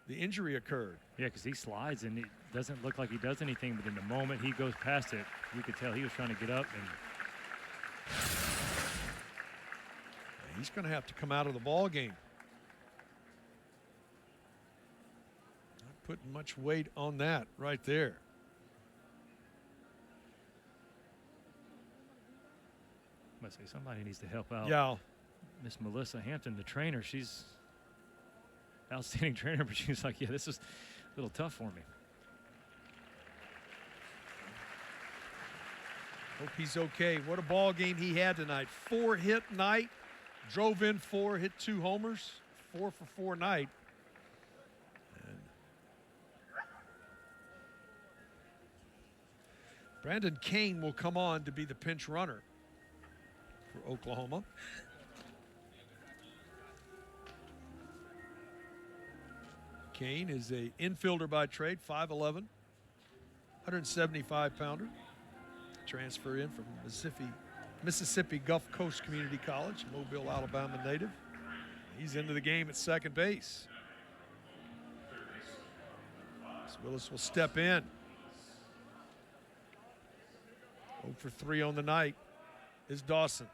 S2: the injury occurred.
S1: Yeah, because he slides and it doesn't look like he does anything, but in the moment he goes past it, you could tell he was trying to get up. And
S2: he's going to have to come out of the ball game. Not putting much weight on that right there.
S1: I must say somebody needs to help out.
S2: Yeah.
S1: Miss Melissa Hampton, the trainer, she's outstanding trainer, but she's like, yeah, this is a little tough for me.
S2: Hope he's okay. What a ball game he had tonight. 4-hit night. Drove in 4, hit 2 homers. 4 for 4 night. And Brandon Kane will come on to be the pinch runner for Oklahoma. Kane is a infielder by trade, 5'11", 175-pounder. Transfer in from Mississippi Gulf Coast Community College, Mobile, Alabama native. He's into the game at second base. So Willis will step in. 0 for 3 on the night is Dawson.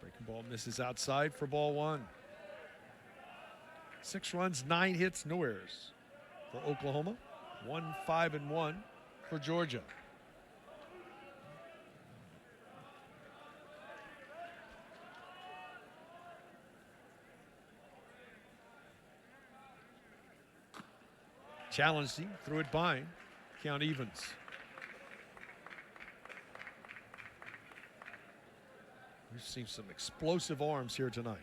S2: Breaking ball misses outside for ball 1. 6 runs, 9 hits, no errors for Oklahoma. 1-5-1 for Georgia. Challenged him, threw it by him. Count evens. We've seen some explosive arms here tonight.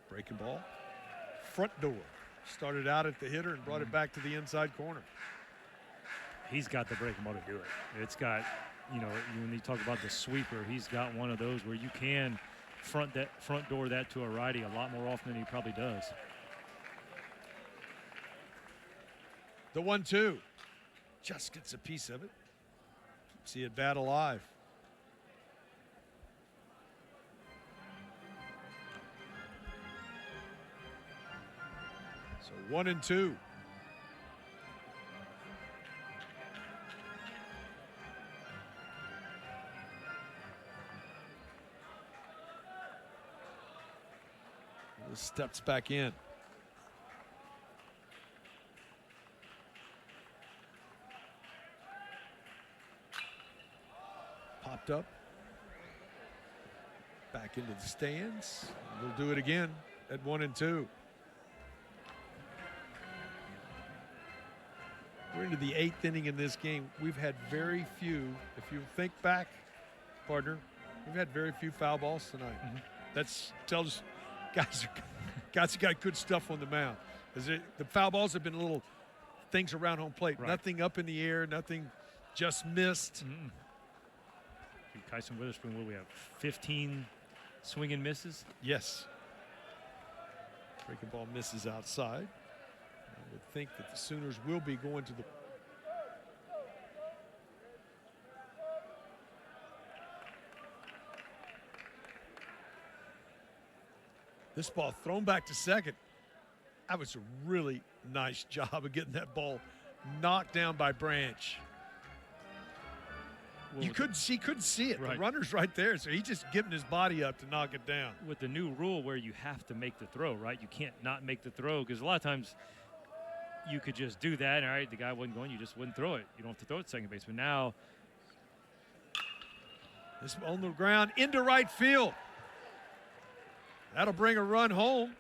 S2: Breaking ball. Front door. Started out at the hitter and brought it back to the inside corner.
S1: He's got the breaking ball to do it. It's got, you know, when you talk about the sweeper, he's got one of those where you can front door that to a righty a lot more often than he probably does.
S2: The 1-2. Just gets a piece of it. See it bat alive. So 1-2. Steps back in. Popped up. Back into the stands. We'll do it again at 1-2. We're into the 8th inning in this game. We've had very few, if you think back, partner, we've had very few foul balls tonight. That tells us guys got good stuff on the mound. The foul balls have been little things around home plate. Right. Nothing up in the air, nothing just missed.
S1: Kyson Witherspoon, what do we have, 15 swing and misses?
S2: Yes. Breaking ball misses outside. I would think that the Sooners will be going to the this ball thrown back to second. That was a really nice job of getting that ball knocked down by Branch. Well, he couldn't see it. Right. The runner's right there, so he's just giving his body up to knock it down.
S1: With the new rule where you have to make the throw, right? You can't not make the throw, because a lot of times you could just do that. All right, the guy wasn't going, you just wouldn't throw it. You don't have to throw it to second base. But now,
S2: this on the ground into right field. That'll bring a run home.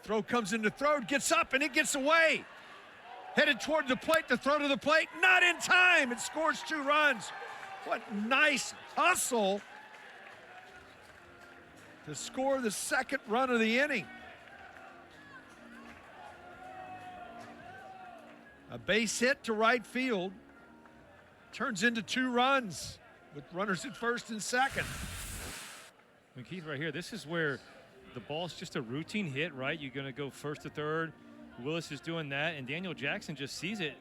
S2: Throw comes in the throw, gets up, and it gets away. Headed toward the plate, the throw to the plate, not in time. It scores 2 runs. What nice hustle to score the second run of the inning. A base hit to right field turns into 2 runs with runners at first and second.
S1: And Keith, right here, this is where the ball's just a routine hit, right? You're going to go first to third. Willis is doing that, and Daniel Jackson just sees it,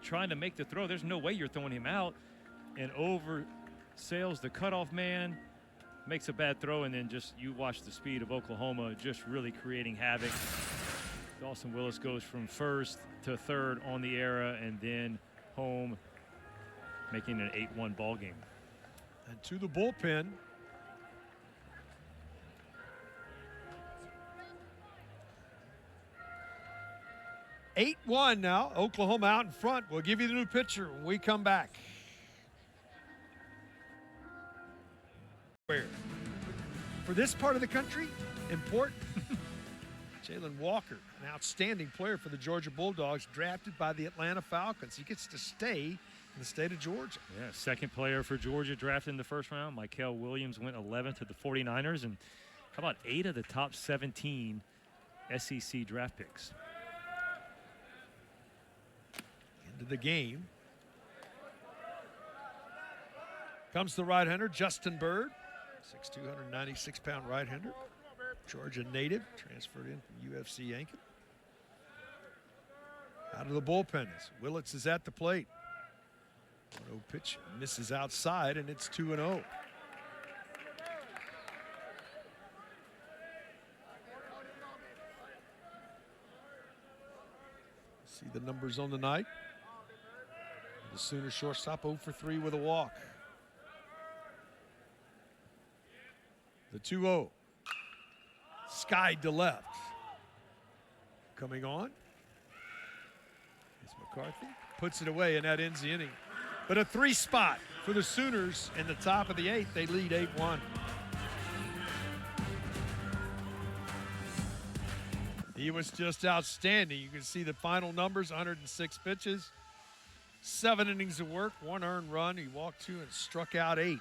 S1: trying to make the throw. There's no way you're throwing him out, and oversails the cutoff man, makes a bad throw, and then just you watch the speed of Oklahoma just really creating havoc. Dawson Willis goes from first to third on the era, and then home, making an 8-1 ball game.
S2: And to the bullpen. Eight 1 now. Oklahoma out in front. We'll give you the new pitcher when we come back. Where? For this part of the country, important. Jalen Walker, an outstanding player for the Georgia Bulldogs, drafted by the Atlanta Falcons. He gets to stay in the state of Georgia.
S1: Yeah, second player for Georgia drafted in the first round. Michael Williams went 11th to the 49ers. And how about 8 of the top 17 SEC draft picks?
S2: Into the game comes the right-hander, Justin Bird, 6'2", 196-pound right-hander. Georgia native, transferred in from UFC Yankton. Out of the bullpen is Willits is at the plate. 1-0 pitch misses outside, and it's 2-0. See the numbers on the night. The Sooner shortstop 0 for 3 with a walk. The 2-0. Skied to left. Coming on is McCarthy. Puts it away, and that ends the inning. But a 3 spot for the Sooners in the top of the 8th. They lead 8-1. He was just outstanding. You can see the final numbers, 106 pitches, 7 innings of work, 1 earned run. He walked 2 and struck out 8.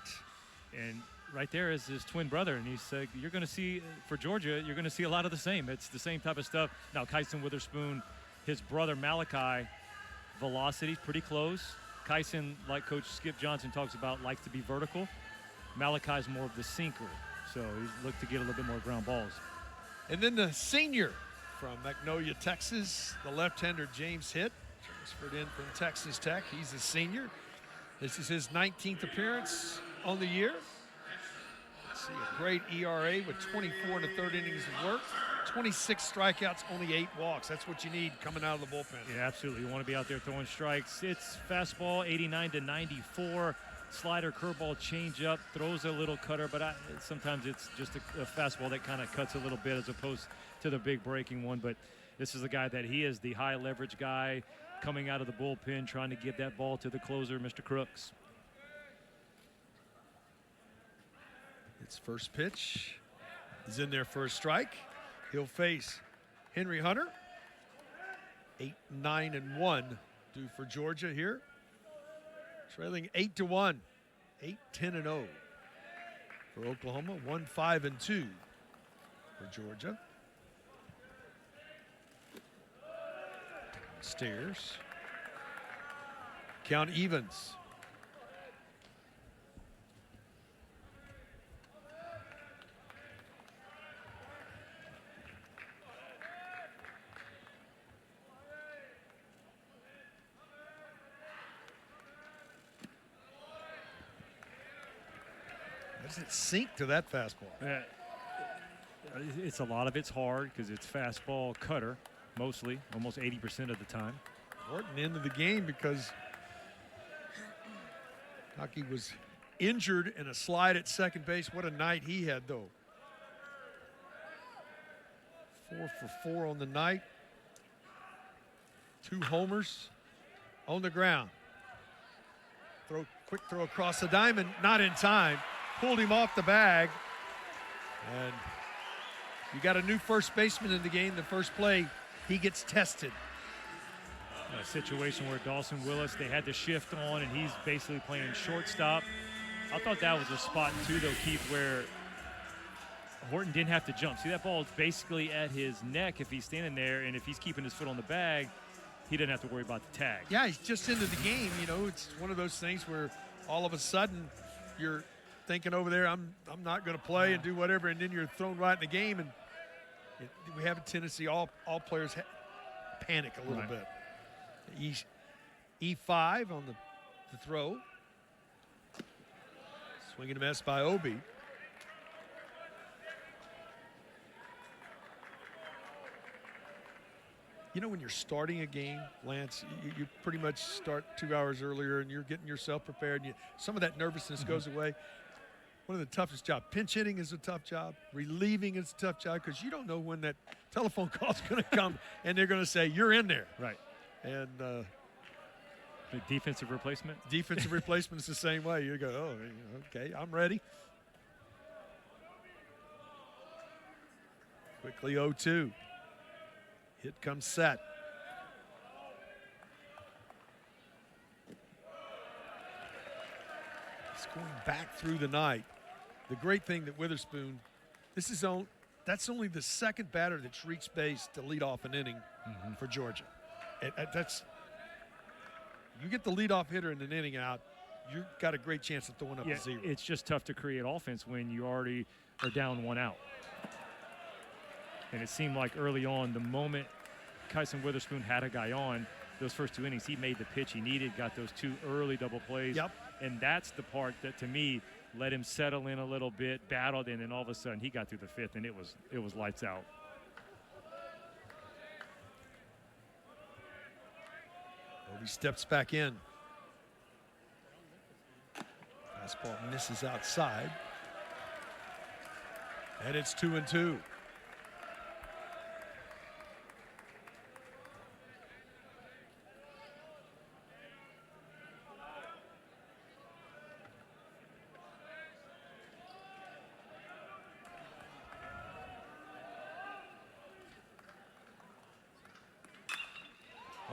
S1: And right there is his twin brother, and he said, you're going to see, for Georgia, you're going to see a lot of the same. It's the same type of stuff. Now, Kyson Witherspoon, his brother Malachi, velocity, pretty close. Kyson, like Coach Skip Johnson talks about, likes to be vertical. Malachi's more of the sinker, so he's looked to get a little bit more ground balls.
S2: And then the senior from Magnolia, Texas, the left-hander James Hitt, transferred in from Texas Tech. He's a senior. This is his 19th appearance on the year. See a great ERA with 24 and a third innings of work, 26 strikeouts, only 8 walks. That's what you need coming out of the bullpen.
S1: Yeah, absolutely. You want to be out there throwing strikes. It's fastball, 89 to 94, slider, curveball, changeup, throws a little cutter, but sometimes it's just a fastball that kind of cuts a little bit as opposed to the big breaking one. But this is the guy that he is, the high leverage guy coming out of the bullpen, trying to get that ball to the closer, Mr. Crooks.
S2: Its first pitch is in there for a strike. He'll face Henry Hunter. 8-9-1 due for Georgia here. Trailing 8-1. 8-10-0 for Oklahoma. 1-5-2 for Georgia. Stairs. Count evens. Does it sink to that fastball?
S1: It's a lot of it's hard because it's fastball cutter mostly, almost 80% of the time.
S2: Important end of the game because Taki was injured in a slide at second base. What a night he had, though. 4 for 4 on the night. 2 homers on the ground. Quick throw across the diamond, not in time. Pulled him off the bag. And you got a new first baseman in the game. The first play, he gets tested.
S1: A situation where Dawson Willis, they had to shift on, and he's basically playing shortstop. I thought that was a spot, too, though, Keith, where Horton didn't have to jump. See, that ball is basically at his neck if he's standing there, and if he's keeping his foot on the bag, he didn't have to worry about the tag.
S2: Yeah, he's just into the game. You know, it's one of those things where all of a sudden you're thinking over there, I'm not going to play and do whatever, and then you're thrown right in the game, and we have a tendency, all players panic a little bit. E5 on the throw. Swing and a miss by Obi. You know, when you're starting a game, Lance, you pretty much start 2 hours earlier and you're getting yourself prepared. And some of that nervousness goes away. One of the toughest jobs. Pinch hitting is a tough job. Relieving is a tough job because you don't know when that telephone call is going to come and they're going to say, you're in there.
S1: Right.
S2: And
S1: the defensive replacement?
S2: Defensive replacement is the same way. You go, oh, okay, I'm ready. Quickly 0-2. Hit comes set. It's going back through the night. The great thing that Witherspoon, that's only the second batter that's reached base to lead off an inning for Georgia. That's, you get the leadoff hitter in an inning out, you've got a great chance of throwing up a zero.
S1: It's just tough to create offense when you already are down 1 out. And it seemed like early on, the moment Kyson Witherspoon had a guy on, those first 2 innings, he made the pitch he needed, got those 2 early double plays.
S2: Yep.
S1: And that's the part that, to me, let him settle in a little bit, battled, and then all of a sudden he got through the 5th, and it was lights out.
S2: Obi steps back in. Fastball misses outside. And it's 2-2.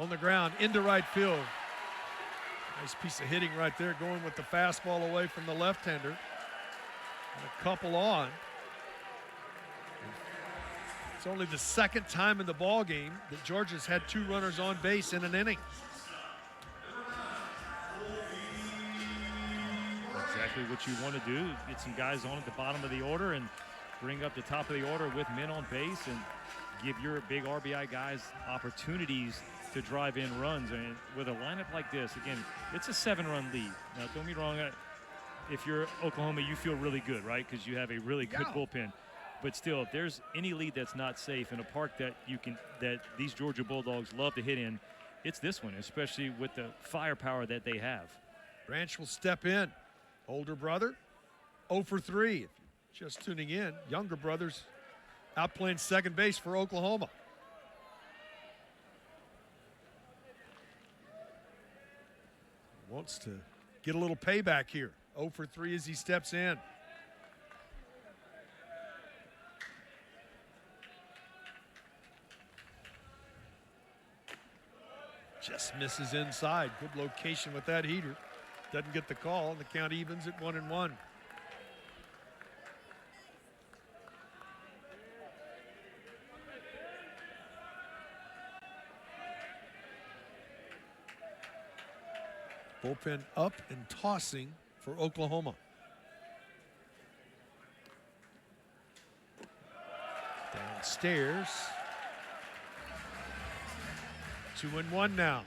S2: On the ground, into right field. Nice piece of hitting right there, going with the fastball away from the left-hander. And a couple on. It's only the second time in the ball game that Georgia's had 2 runners on base in an inning.
S1: Exactly what you want to do. Get some guys on at the bottom of the order and bring up the top of the order with men on base and give your big RBI guys opportunities to drive in runs. And with a lineup like this, again, it's a 7-run lead. Now, don't be wrong. If you're Oklahoma, you feel really good, right? Because you have a really good bullpen. But still, if there's any lead that's not safe in a park that these Georgia Bulldogs love to hit in, it's this one, especially with the firepower that they have.
S2: Branch will step in. Older brother, 0 for 3. If you're just tuning in, younger brother's out playing second base for Oklahoma. Wants to get a little payback here. 0 for 3 as he steps in. Just misses inside. Good location with that heater. Doesn't get the call. The count evens at 1-1. Bullpen up and tossing for Oklahoma. Downstairs. 2-1 now.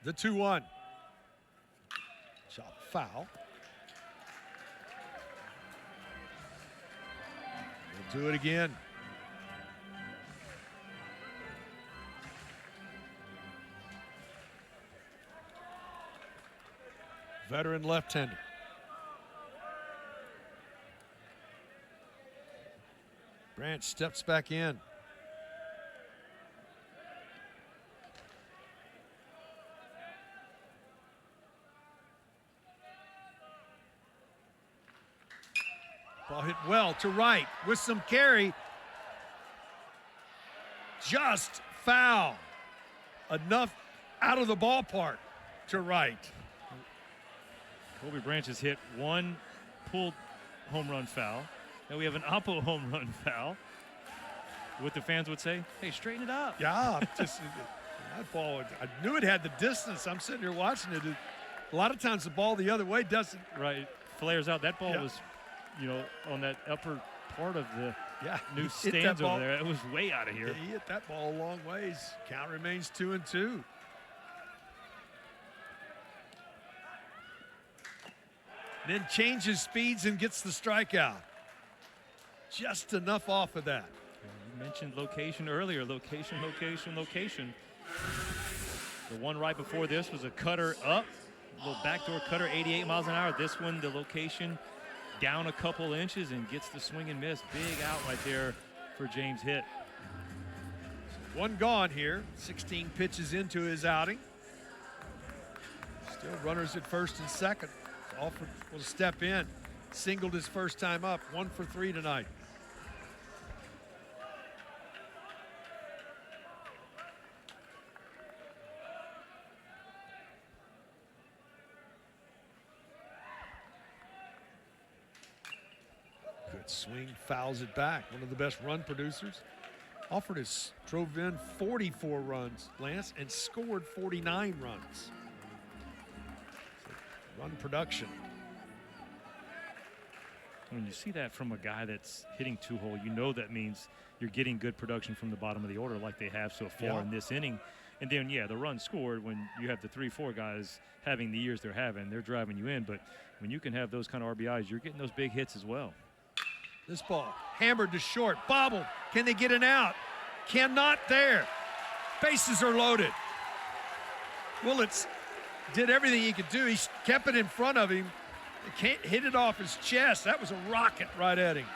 S2: The 2-1. Shot foul. We'll do it again. Veteran left-hander. Branch steps back in. Ball hit well to right with some carry. Just foul. enough out of the ballpark to right.
S1: Kobe Branch has hit one pulled home run foul. Now we have an Oppo home run foul. What the fans would say, hey, straighten it up.
S2: Yeah, just that ball, I knew it had the distance. I'm sitting here watching it. A lot of times the ball the other way doesn't.
S1: Right, flares out. That ball
S2: Yeah.
S1: was, on that upper part of the new
S2: Hit that
S1: stands
S2: ball.
S1: over there. It was way out of here.
S2: He hit that ball a long ways. Count remains 2-2. Then changes speeds and gets the strikeout. Just enough off of that.
S1: You mentioned location earlier. Location, location, location. The one right before this was a cutter up. A little backdoor cutter, 88 miles an hour. This one, the location down a couple inches and gets the swing and miss. Big out right there for James Hitt.
S2: One gone here. 16 pitches into his outing. Still runners at first and second. Alford will step in. Singled his first time up. 1 for 3 tonight. Good swing, fouls it back. One of the best run producers. Alford has drove in 44 runs, Lance, and scored 49 runs. Run production.
S1: When you see that from a guy that's hitting two-hole, you know that means you're getting good production from the bottom of the order like they have so far in this inning. And then, the run scored when you have the 3-4 guys having the years they're having. They're driving you in. But when you can have those kind of RBIs, you're getting those big hits as well.
S2: This ball hammered to short, bobbled. Can they get an out? Cannot there. Bases are loaded. Willits did everything he could do. He kept it in front of him. He can't hit it off his chest. That was a rocket right at him.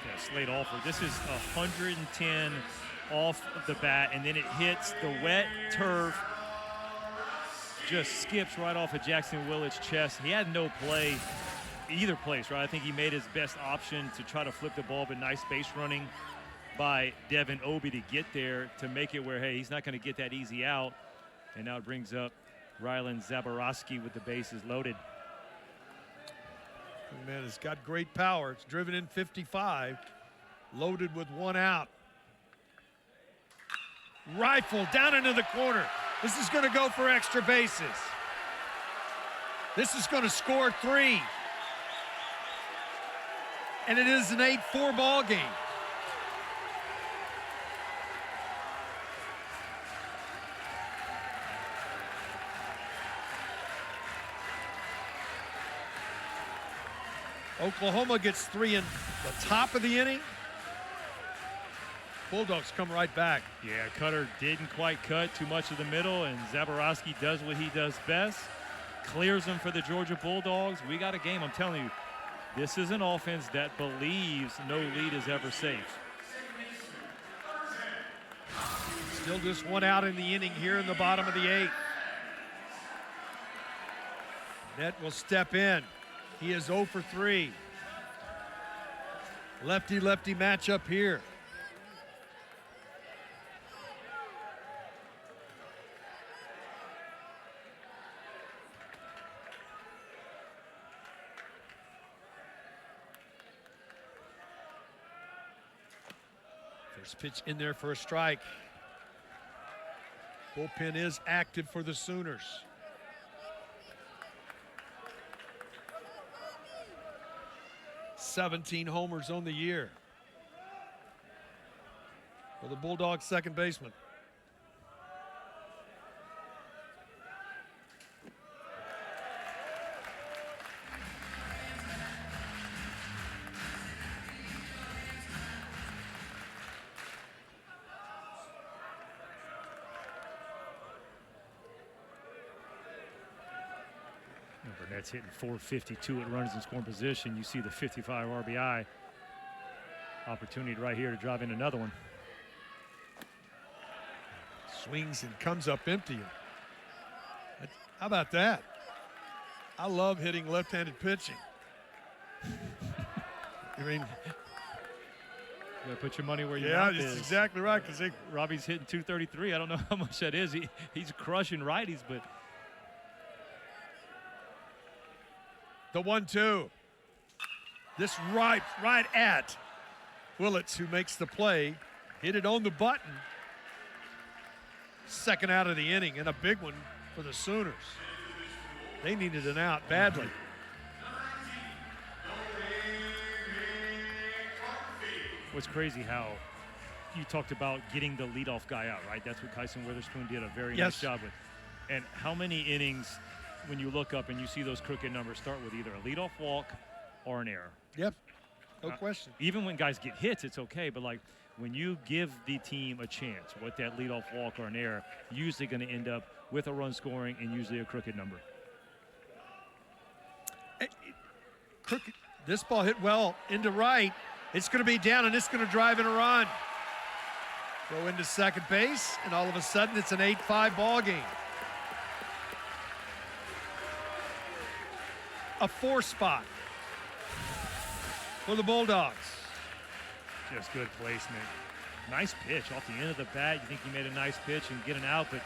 S1: Yeah, Slade Alford. This is 110 off of the bat, and then it hits the wet turf. Just skips right off of Jackson Willett's chest. He had no play either place, right? I think he made his best option to try to flip the ball, but nice base running by Devin Obie to get there to make it where, hey, he's not going to get that easy out. And now it brings up Rylan Zaborowski with the bases loaded.
S2: Man, it's got great power. It's driven in 55, loaded with one out. Rifle down into the corner. This is going to go for extra bases. This is going to score 3. And it is an 8-4 ball game. Oklahoma gets 3 in the top of the inning. Bulldogs come right back.
S1: Yeah, Cutter didn't quite cut too much of the middle, and Zaborowski does what he does best. Clears them for the Georgia Bulldogs. We got a game, I'm telling you. This is an offense that believes no lead is ever safe.
S2: Still just one out in the inning here in the bottom of the 8th. Net will step in. He is 0 for 3. Lefty-lefty matchup here. First pitch in there for a strike. Bullpen is active for the Sooners. "17 homers on the year for the Bulldogs second baseman.
S1: Burnett's hitting .452 at runners in scoring position. You see the 55 RBI opportunity right here to drive in another one.
S2: Swings and comes up empty. How about that? I love hitting left-handed pitching. I mean,
S1: You gotta put your money where your
S2: Yeah,
S1: mouth
S2: that's
S1: is.
S2: exactly right. Because
S1: Robbie's hitting 233. I don't know how much that is. He's crushing righties, but
S2: the 1-2. This right at Willits, who makes the play. Hit it on the button. Second out of the inning, and a big one for the Sooners. They needed an out badly.
S1: what's crazy how you talked about getting the leadoff guy out, right? That's what Kyson Witherspoon did a very nice job with. And how many innings, when you look up and you see those crooked numbers, start with either a leadoff walk or an error?
S2: Yep, no question.
S1: Even when guys get hits, it's okay, but like when you give the team a chance with that leadoff walk or an error, usually going to end up with a run scoring and usually a crooked number.
S2: Crooked. This ball hit well into right. It's going to be down, and it's going to drive in a run. Throw into second base, and all of a sudden it's an 8-5 ball game. A 4 spot for the Bulldogs.
S1: Just good placement. Nice pitch off the end of the bat. You think he made a nice pitch and get an out, but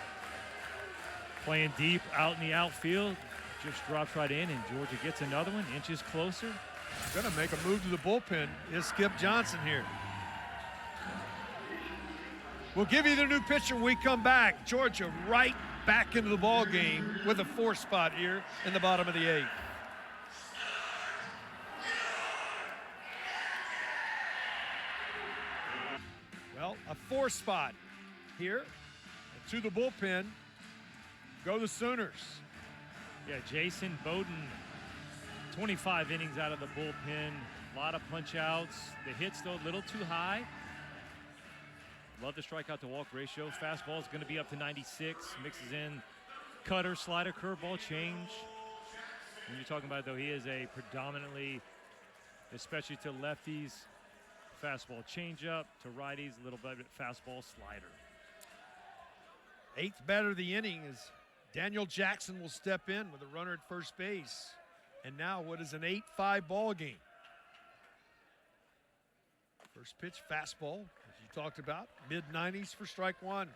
S1: playing deep out in the outfield, just drops right in, and Georgia gets another one, inches closer.
S2: Going to make a move to the bullpen is Skip Johnson here. We'll give you the new pitcher when we come back. Georgia right back into the ball game with a 4 spot here in the bottom of the 8th. Well, a 4 spot here. To the bullpen go the Sooners.
S1: Yeah, Jason Bowden, 25 innings out of the bullpen. A lot of punch outs. The hits, though, a little too high. Love the strikeout to walk ratio. Fastball is going to be up to 96. Mixes in cutter, slider, curveball, change. When you're talking about, though, he is a predominantly, especially to lefties, fastball changeup, to righties, a little bit of fastball slider.
S2: 8th batter of the inning is Daniel Jackson will step in with a runner at first base. And now what is an 8-5 ball game. First pitch, fastball, as you talked about, mid-90s for strike 1.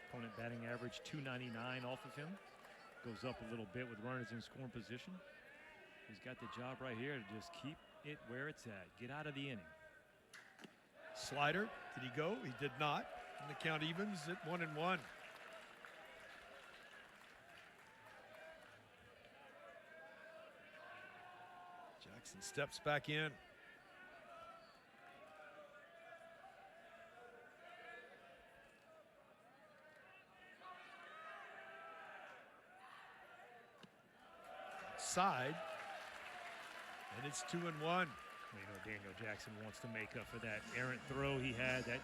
S1: Opponent batting average 299 off of him. Goes up a little bit with runners in scoring position. He's got the job right here to just keep it where it's at. Get out of the inning.
S2: Slider, did he go? He did not. And the count evens at 1-1. Jackson steps back in. Side. And it's 2-1.
S1: You know, Daniel Jackson wants to make up for that errant throw he had. That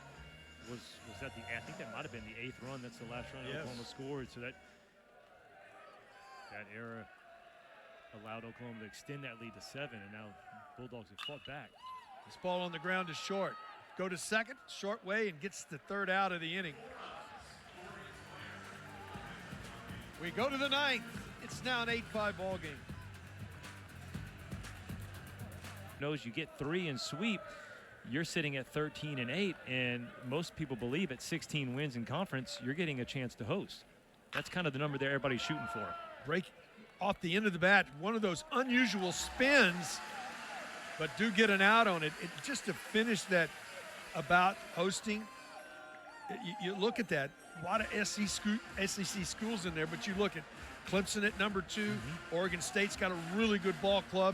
S1: was that the, I think that might have been the 8th run. That's the last run Oklahoma scored. So that error allowed Oklahoma to extend that lead to 7, and now Bulldogs have fought back.
S2: This ball on the ground is short. Go to second, short way, and gets the 3rd out of the inning. We go to the 9th. It's now an 8-5 ball game.
S1: Knows you get 3 and sweep, you're sitting at 13-8, and most people believe at 16 wins in conference, you're getting a chance to host. That's kind of the number that everybody's shooting for.
S2: Break off the end of the bat, one of those unusual spins, but do get an out on it. Just to finish that about hosting, you look at that. A lot of SEC schools in there, but you look at Clemson at number 2. Oregon State's got a really good ball club.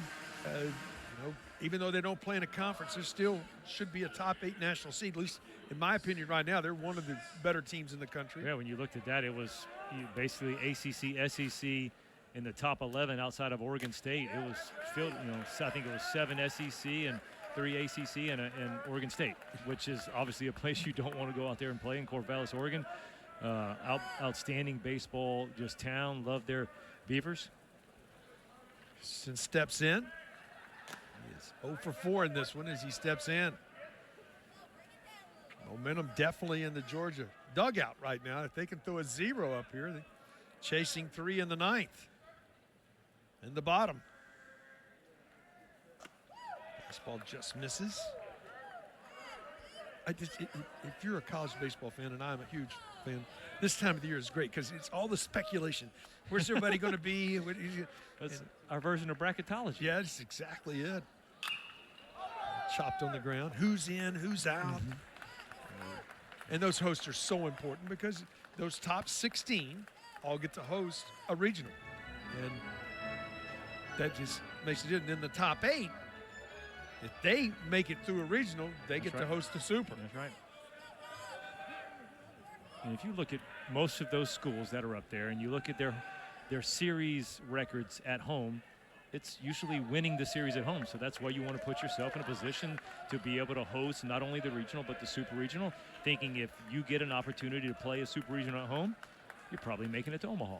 S2: Even though they don't play in a conference, there still should be a top 8 national seed. At least, in my opinion, right now, they're one of the better teams in the country.
S1: Yeah, when you looked at that, it was basically ACC, SEC in the top 11 outside of Oregon State. It was filled, I think it was 7 SEC and 3 ACC and Oregon State, which is obviously a place you don't want to go out there and play in Corvallis, Oregon. Outstanding baseball, just town. Love their Beavers.
S2: Since steps in. He is 0 for 4 in this one as he steps in. Momentum definitely in the Georgia dugout right now. If they can throw a 0 up here, they're chasing 3 in the 9th. In the bottom. This ball just misses. If you're a college baseball fan, and I'm a huge fan, this time of the year is great because it's all the speculation. Where's everybody going to be?
S1: That's our version of bracketology.
S2: Yeah, that's exactly it. Chopped on the ground. Who's in? Who's out? And those hosts are so important because those top 16 all get to host a regional. And that just makes it good. And then the top 8, if they make it through a regional, they get to host the Super.
S1: That's right. And if you look at most of those schools that are up there and you look at their series records at home, it's usually winning the series at home. So that's why you want to put yourself in a position to be able to host not only the regional but the Super Regional, thinking if you get an opportunity to play a Super Regional at home, you're probably making it to Omaha.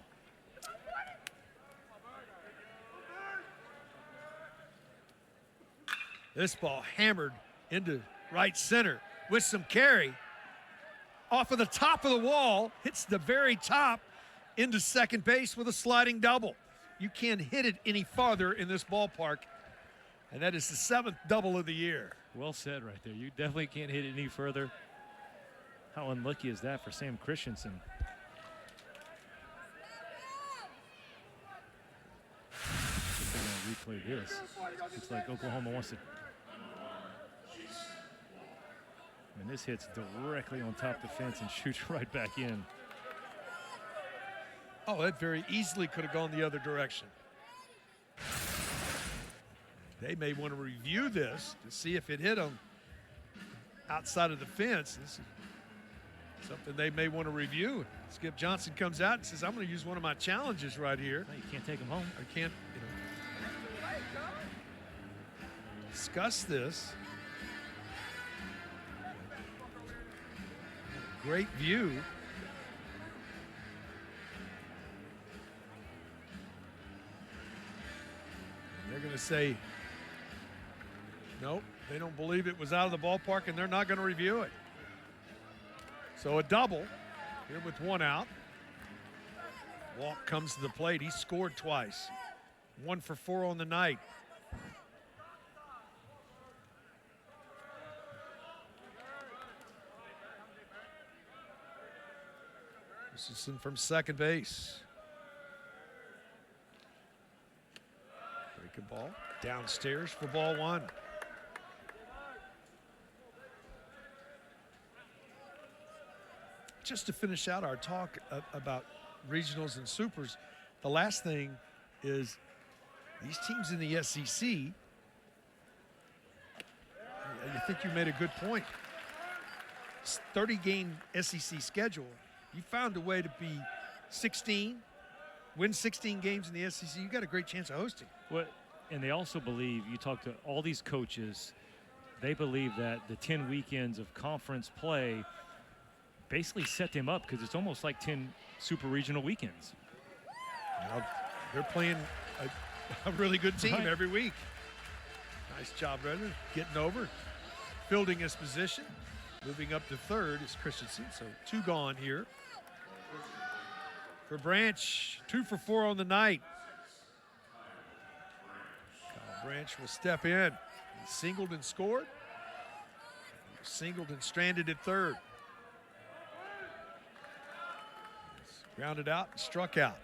S2: This ball hammered into right center with some carry. Off of the top of the wall, hits the very top into second base with a sliding double. You can't hit it any farther in this ballpark, and that is the 7th double of the year.
S1: Well said right there. You definitely can't hit it any further. How unlucky is that for Sam Christensen? They're going to replay this. Looks like Oklahoma wants to. And this hits directly on top of the fence and shoots right back in.
S2: Oh, that very easily could have gone the other direction. They may want to review this to see if it hit them outside of the fence. This is something they may want to review. Skip Johnson comes out and says, I'm going to use one of my challenges right here.
S1: No, you can't take them home.
S2: I can't, discuss this. Great view. They're going to say, nope, they don't believe it was out of the ballpark, and they're not going to review it. So a double here with one out. Walk comes to the plate. He scored twice. 1 for 4 on the night. Richardson from second base. Breaking ball downstairs for ball 1. Just to finish out our talk about regionals and supers, the last thing is these teams in the SEC, you think you made a good point. 30-game SEC schedule. You found a way to be 16, win 16 games in the SEC. You got a great chance of hosting.
S1: Well, and they also believe, you talk to all these coaches, they believe that the 10 weekends of conference play basically set them up because it's almost like 10 super regional weekends.
S2: Now, they're playing a really good team
S1: Right.
S2: every week. Nice job, Redder, getting over, fielding his position. Moving up to third is Christensen, so 2 gone here. For Branch, 2 for 4 on the night. Kyle Branch will step in. He singled and scored. Singled and stranded at third. Grounded out and struck out.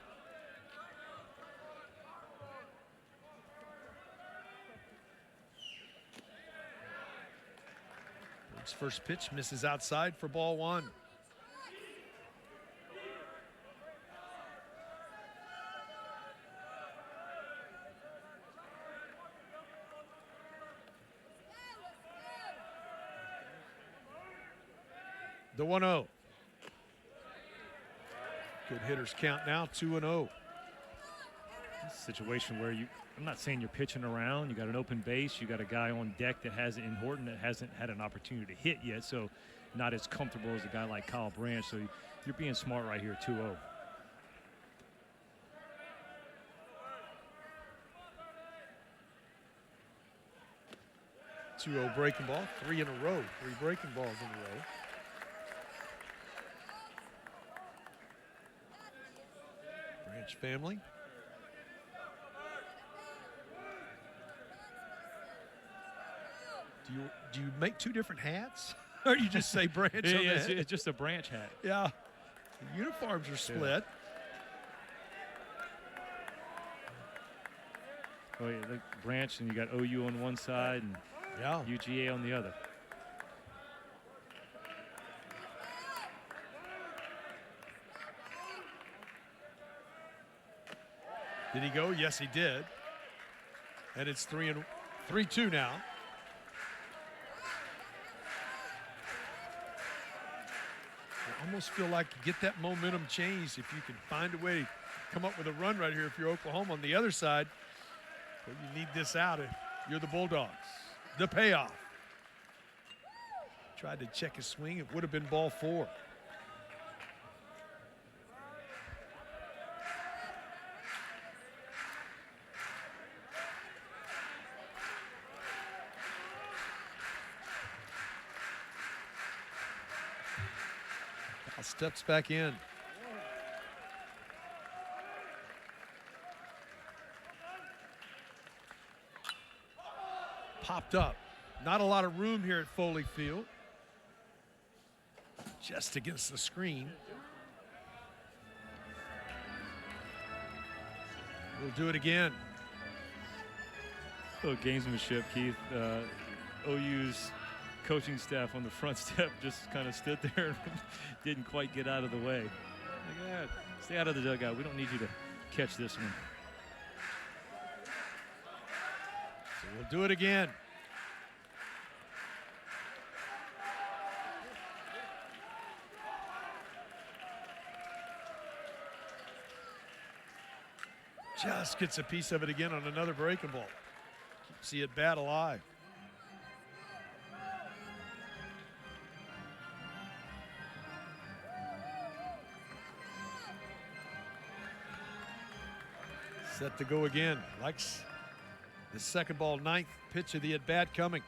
S2: Bird's first pitch misses outside for ball 1. The 1-0. Good hitters count now, 2-0.
S1: Situation where I'm not saying you're pitching around. You got an open base. You got a guy on deck that hasn't, in Horton, that hasn't had an opportunity to hit yet. So not as comfortable as a guy like Kyle Branch. So you're being smart right here, 2-0.
S2: Breaking ball, 3 in a row, 3 breaking balls in a row. Branch family. Do you make two different hats? Or do you just say branch on the head?
S1: It's just a branch hat.
S2: Yeah. The uniforms are split.
S1: Oh, yeah, the branch, and you got OU on one side and UGA on the other.
S2: Did he go? Yes, he did. And it's 3-2 now. I almost feel like you get that momentum changed if you can find a way to come up with a run right here if you're Oklahoma on the other side. But you need this out if you're the Bulldogs. The payoff. Tried to check his swing. It would have been ball 4. Steps back in. Popped up. Not a lot of room here at Foley Field. Just against the screen. We'll do it again.
S1: Little gamesmanship, Keith. OU's coaching staff on the front step just kind of stood there and didn't quite get out of the way. Like, yeah, stay out of the dugout. We don't need you to catch this one.
S2: So we'll do it again. Just gets a piece of it again on another breaking ball. Keeps the at bat alive. Set to go again. Likes the second ball, 9th pitch of the at bat coming.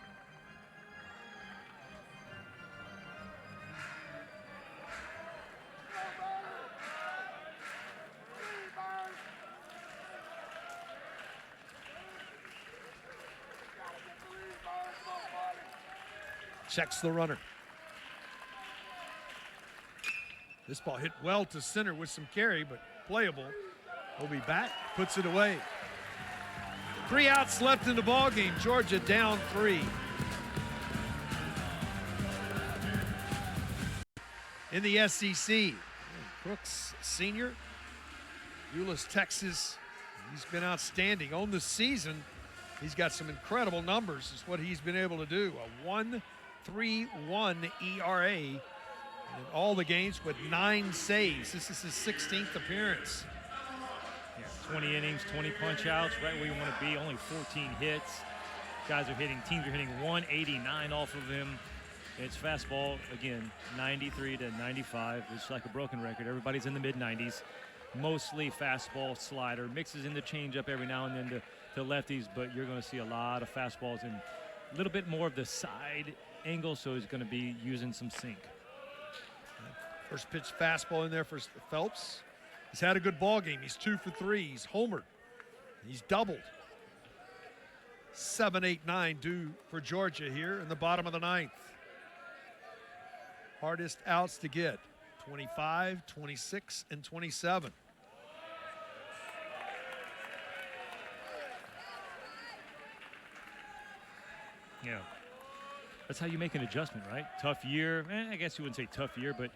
S2: Checks the runner. This ball hit well to center with some carry, but playable. He'll be back, puts it away. 3 outs left in the ball game. Georgia down 3. In the SEC, Crooks Sr., Euless, Texas. He's been outstanding on the season. He's got some incredible numbers. Is what he's been able to do. A 1.31 ERA in all the games with 9 saves. This is his 16th appearance.
S1: 20 innings, 20 punch outs, right where you want to be. Only 14 hits. Teams are hitting 189 off of him. It's fastball, again, 93 to 95. It's like a broken record. Everybody's in the mid-90s. Mostly fastball, slider. Mixes in the changeup every now and then to lefties, but you're going to see a lot of fastballs and a little bit more of the side angle, so he's going to be using some sink.
S2: First pitch fastball in there for Phelps. He's had a good ball game. He's 2 for 3. He's homered. He's doubled. 7-8-9 due for Georgia here in the bottom of the 9th. Hardest outs to get. 25, 26, and 27.
S1: Yeah. That's how you make an adjustment, right? Tough year. I guess you wouldn't say tough year, but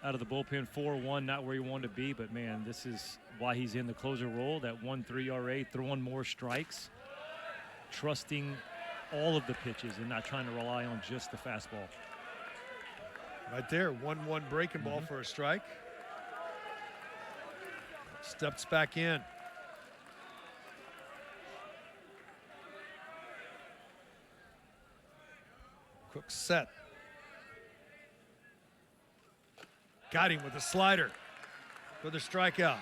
S1: out of the bullpen, 4-1, not where you wanted to be, but man, this is why he's in the closer role, that 1.3 ERA, throwing more strikes, trusting all of the pitches and not trying to rely on just the fastball.
S2: Right there, 1-1 breaking ball for a strike. Steps back in. Cook set. Got him with a slider for the strikeout.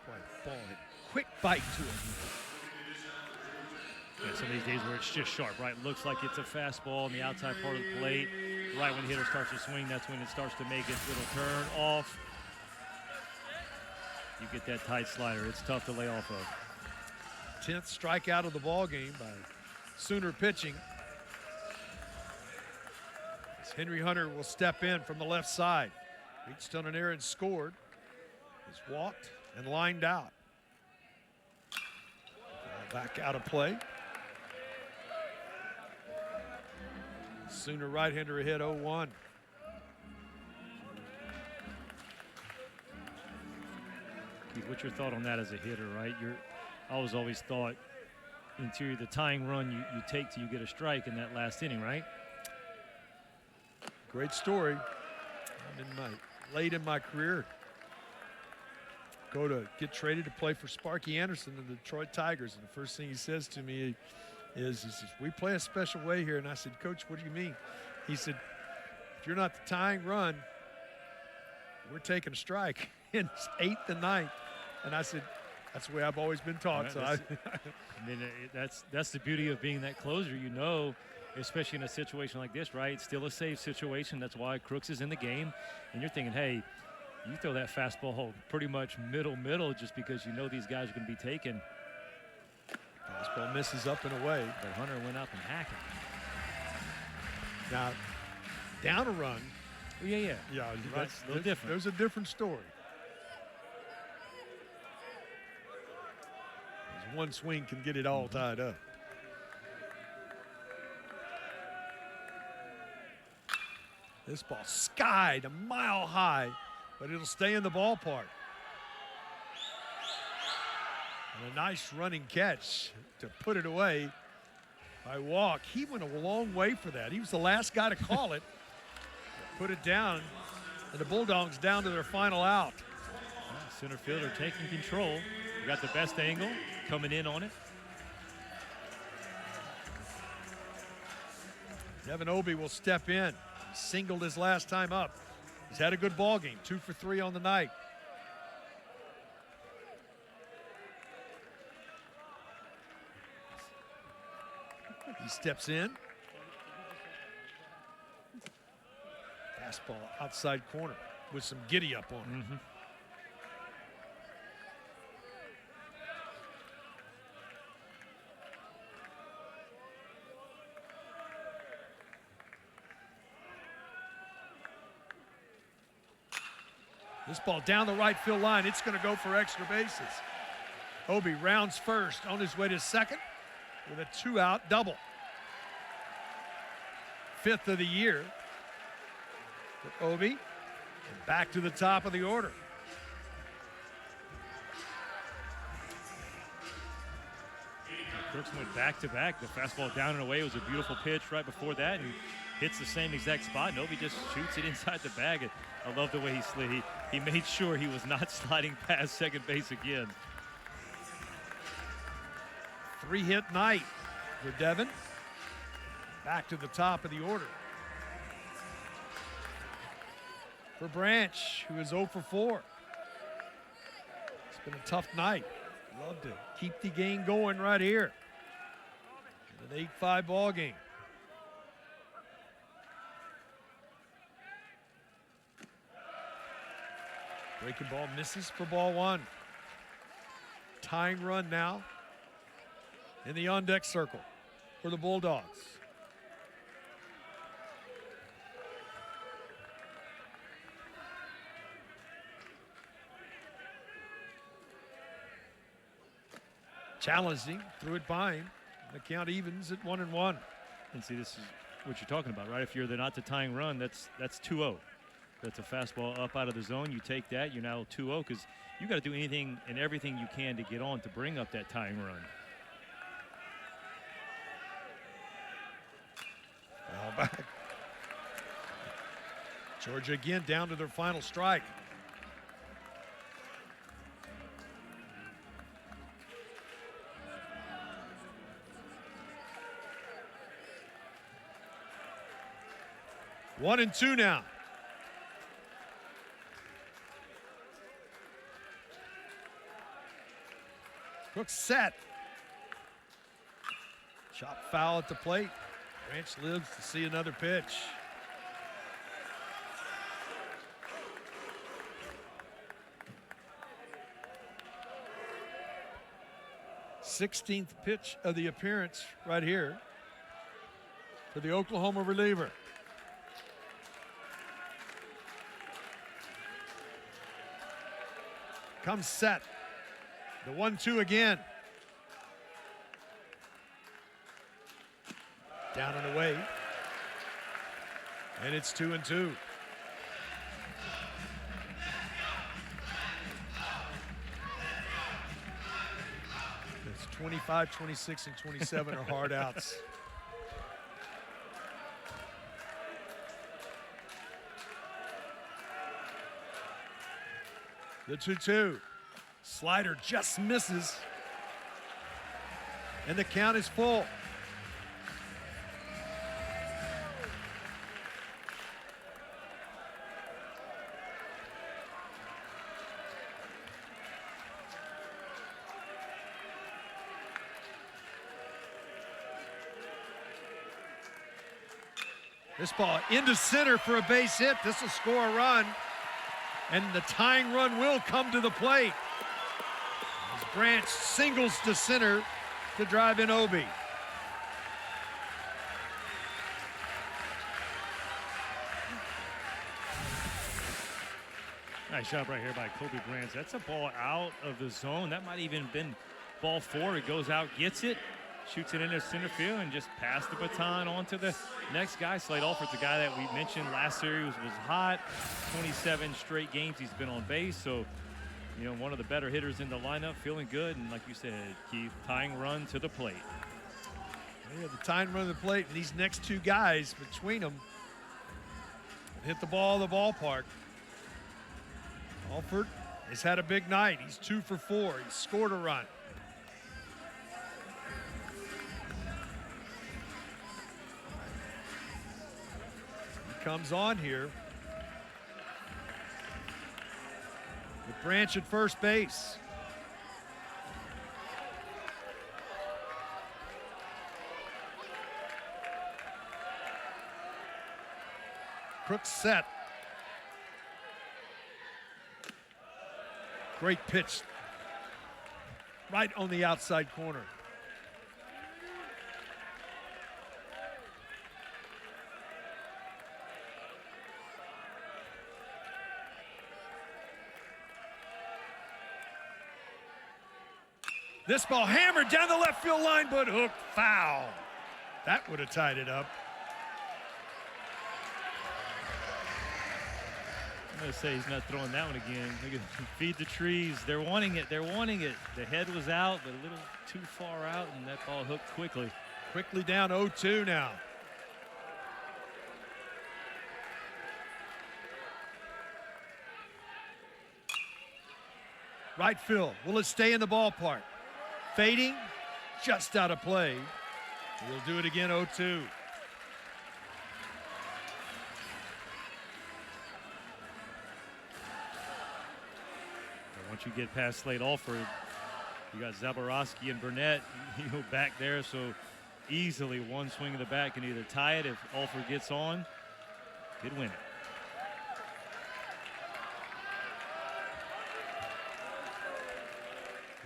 S2: Boy, ball hit. Quick bite to it.
S1: Yeah, some of these days where it's just sharp, right? Looks like it's a fastball on the outside part of the plate. Right when the hitter starts to swing, that's when it starts to make its little turn off. You get that tight slider. It's tough to lay off of.
S2: 10th strikeout of the ball game by Sooner pitching. As Henry Hunter will step in from the left side. Reached on an error and scored. He's walked and lined out. Back out of play. Sooner right-hander ahead 0-1.
S1: Keith, what's your thought on that as a hitter, right? I was always thought interior, the tying run you take till you get a strike in that last inning, right?
S2: Great story. I'm late in my career. Go to get traded to play for Sparky Anderson and the Detroit Tigers, and the first thing he says to me is, he says, we play a special way here. And I said, Coach, what do you mean? He said, if you're not the tying run, we're taking a strike in 8th and 9th. And I said, that's the way I've always been taught.
S1: Right, that's the beauty of being that closer. You know, especially in a situation like this, right? It's still a safe situation. That's why Crooks is in the game. And you're thinking, hey, you throw that fastball pretty much middle just because you know these guys are going to be taken.
S2: Fastball misses up and away.
S1: But Hunter went up and hacked it.
S2: Now, down a run.
S1: Yeah,
S2: That's
S1: a little different.
S2: There's a different story. One swing can get it all tied up. This ball skied a mile high, but it'll stay in the ballpark. And a nice running catch to put it away by Walk. He went a long way for that. He was the last guy to call it. Put it down, and the Bulldogs down to their final out.
S1: Center fielder taking control. We got the best angle coming in on it.
S2: Devin Obie will step in. Singled his last time up. He's had a good ball game, 2 for 3 on the night. He steps in. Fastball outside corner with some giddy up on it.
S1: Mm-hmm.
S2: This ball down the right field line. It's going to go for extra bases. Obie rounds first on his way to second with a 2-out double. 5th of the year for Obie. And back to the top of the order.
S1: Crooks went back-to-back. The fastball down and away was a beautiful pitch right before that, and hits the same exact spot. And Obie just shoots it inside the bag. And I love the way he slid. He made sure he was not sliding past second base again.
S2: 3-hit night for Devin. Back to the top of the order. For Branch, who is 0 for 4. It's been a tough night. Love to keep the game going right here. An 8-5 ball game. Breaking ball misses for ball 1. Tying run now in the on-deck circle for the Bulldogs. Challenging, threw it by him. The count evens at 1-1.
S1: And see, this is what you're talking about, right? If you're not the tying run, that's 2-0. That's a fastball up out of the zone. You take that, you're now 2-0 because you got to do anything and everything you can to get on to bring up that tying run.
S2: Ball back. Georgia again down to their final strike. One and two now. Crooks set. Chop foul at the plate. Branch lives to see another pitch. th pitch of the appearance right here. for the Oklahoma reliever. Comes set. The 1-2 again. Down and away. And it's 2-2. It's 25, 26, and 27 are hard outs. The 2-2. Slider just misses. And the count is full. This ball into center for a base hit. This will score a run. And the tying run will come to the plate. As Branch singles to center to drive in Obi.
S1: Nice job right here by Kobe Branch. That's a ball out of the zone. That might even been ball 4. It goes out, gets it, shoots it into center field, and just pass the baton on to the next guy. Slade Alford's a guy that we mentioned last series was hot. 27 straight games he's been on base. So, you know, one of the better hitters in the lineup, feeling good. And like you said, Keith, tying run to the plate.
S2: Yeah, the tying run to the plate, and these next two guys between them hit the ball in the ballpark. Alford has had a big night. He's 2 for 4. He scored a run. He comes on here with Branch at first base. Crooks set. Great pitch. Right on the outside corner. This ball hammered down the left field line, but hooked foul. That would have tied it up.
S1: I'm going to say he's not throwing that one again. Look at feed the trees. They're wanting it. They're wanting it. The head was out, but a little too far out, and that ball hooked quickly.
S2: Quickly down 0-2 now. Right field. Will it stay in the ballpark? Fading, just out of play. We'll do it again 0-2.
S1: Once you get past Slade Alford, you got Zaborowski and Burnett, back there, so easily one swing of the bat can either tie it if Alford gets on, could win it.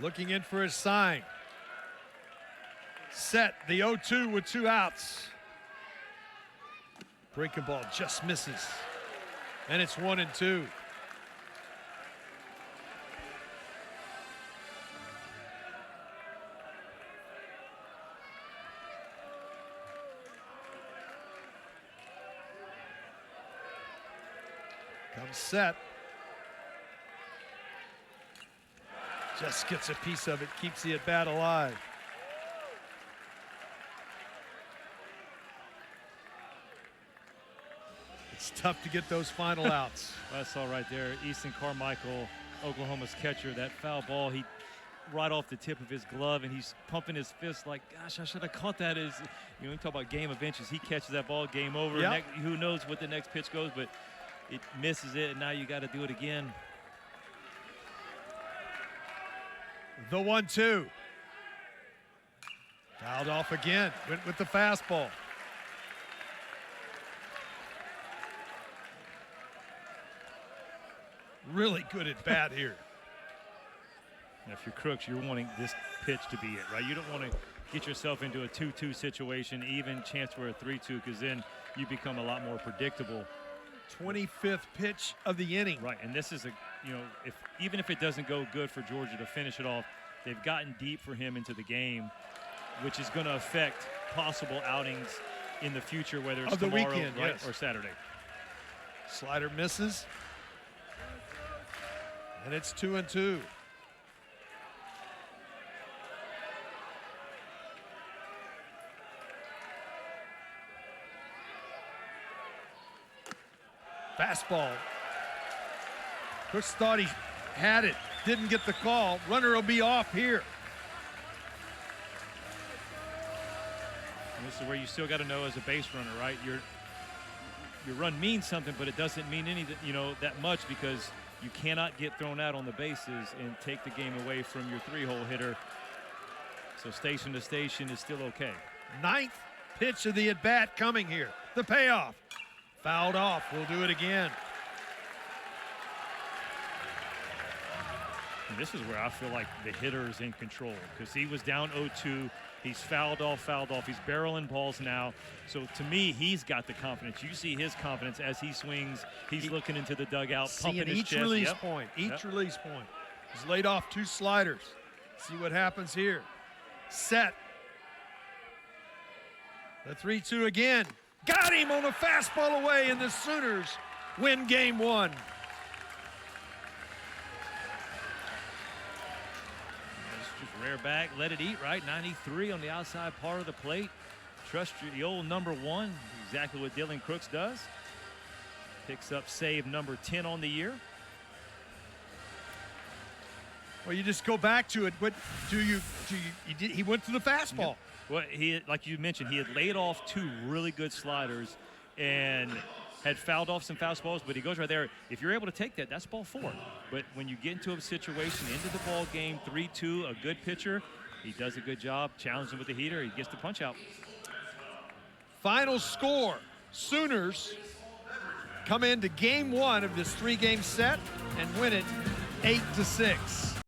S2: Looking in for his sign. Set the 0-2 with 2 outs. Breaking ball just misses. And it's 1-2. Comes set. Just gets a piece of it, keeps the at-bat alive. It's tough to get those final outs.
S1: I saw right there, Easton Carmichael, Oklahoma's catcher, that foul ball, he right off the tip of his glove, and he's pumping his fist like, gosh, I should have caught that. You talk about game of inches. He catches that ball, game over.
S2: Yep.
S1: Who knows what the next pitch goes, but it misses it, and now you got to do it again.
S2: The 1-2. Fouled off again. Went with the fastball. Really good at bat here.
S1: Now, if you're Crooks, you're wanting this pitch to be it, right? You don't want to get yourself into a 2-2 situation, even chance for a 3-2, because then you become a lot more predictable.
S2: 25th pitch of the inning.
S1: Right, and this is even if it doesn't go good for Georgia to finish it off, they've gotten deep for him into the game, which is going to affect possible outings in the future, whether it's
S2: of the
S1: tomorrow,
S2: weekend,
S1: right,
S2: yes.
S1: or Saturday.
S2: Slider misses. And it's 2-2. Fastball. Crooks thought he had it, didn't get the call. Runner will be off here.
S1: And this is where you still got to know as a base runner, right? Your run means something, but it doesn't mean anything, that much, because you cannot get thrown out on the bases and take the game away from your 3-hole hitter. So station to station is still okay.
S2: 9th pitch of the at-bat coming here. The payoff. Fouled off. We'll do it again.
S1: And this is where I feel like the hitter is in control, because he was down 0-2. He's fouled off. He's barreling balls now. So to me, he's got the confidence. You see his confidence as he swings. He's looking into the dugout, pumping his
S2: each
S1: chest.
S2: release point. Each release point. He's laid off 2 sliders. See what happens here. Set. The 3-2 again. Got him on a fastball away, and the Sooners win game 1.
S1: Just rear back, let it eat, right? 93 on the outside part of the plate. Trust the old number 1, exactly what Dylan Crooks does. Picks up save number 10 on the year.
S2: Well, you just go back to it. What he went to the fastball.
S1: Well, like you mentioned, he had laid off 2 really good sliders and had fouled off some fastballs, but he goes right there. If you're able to take that, that's ball 4. But when you get into a situation, into the ball game, 3-2, a good pitcher, he does a good job challenging with the heater. He gets the punch out.
S2: Final score, Sooners come into game 1 of this 3-game set and win it 8-6.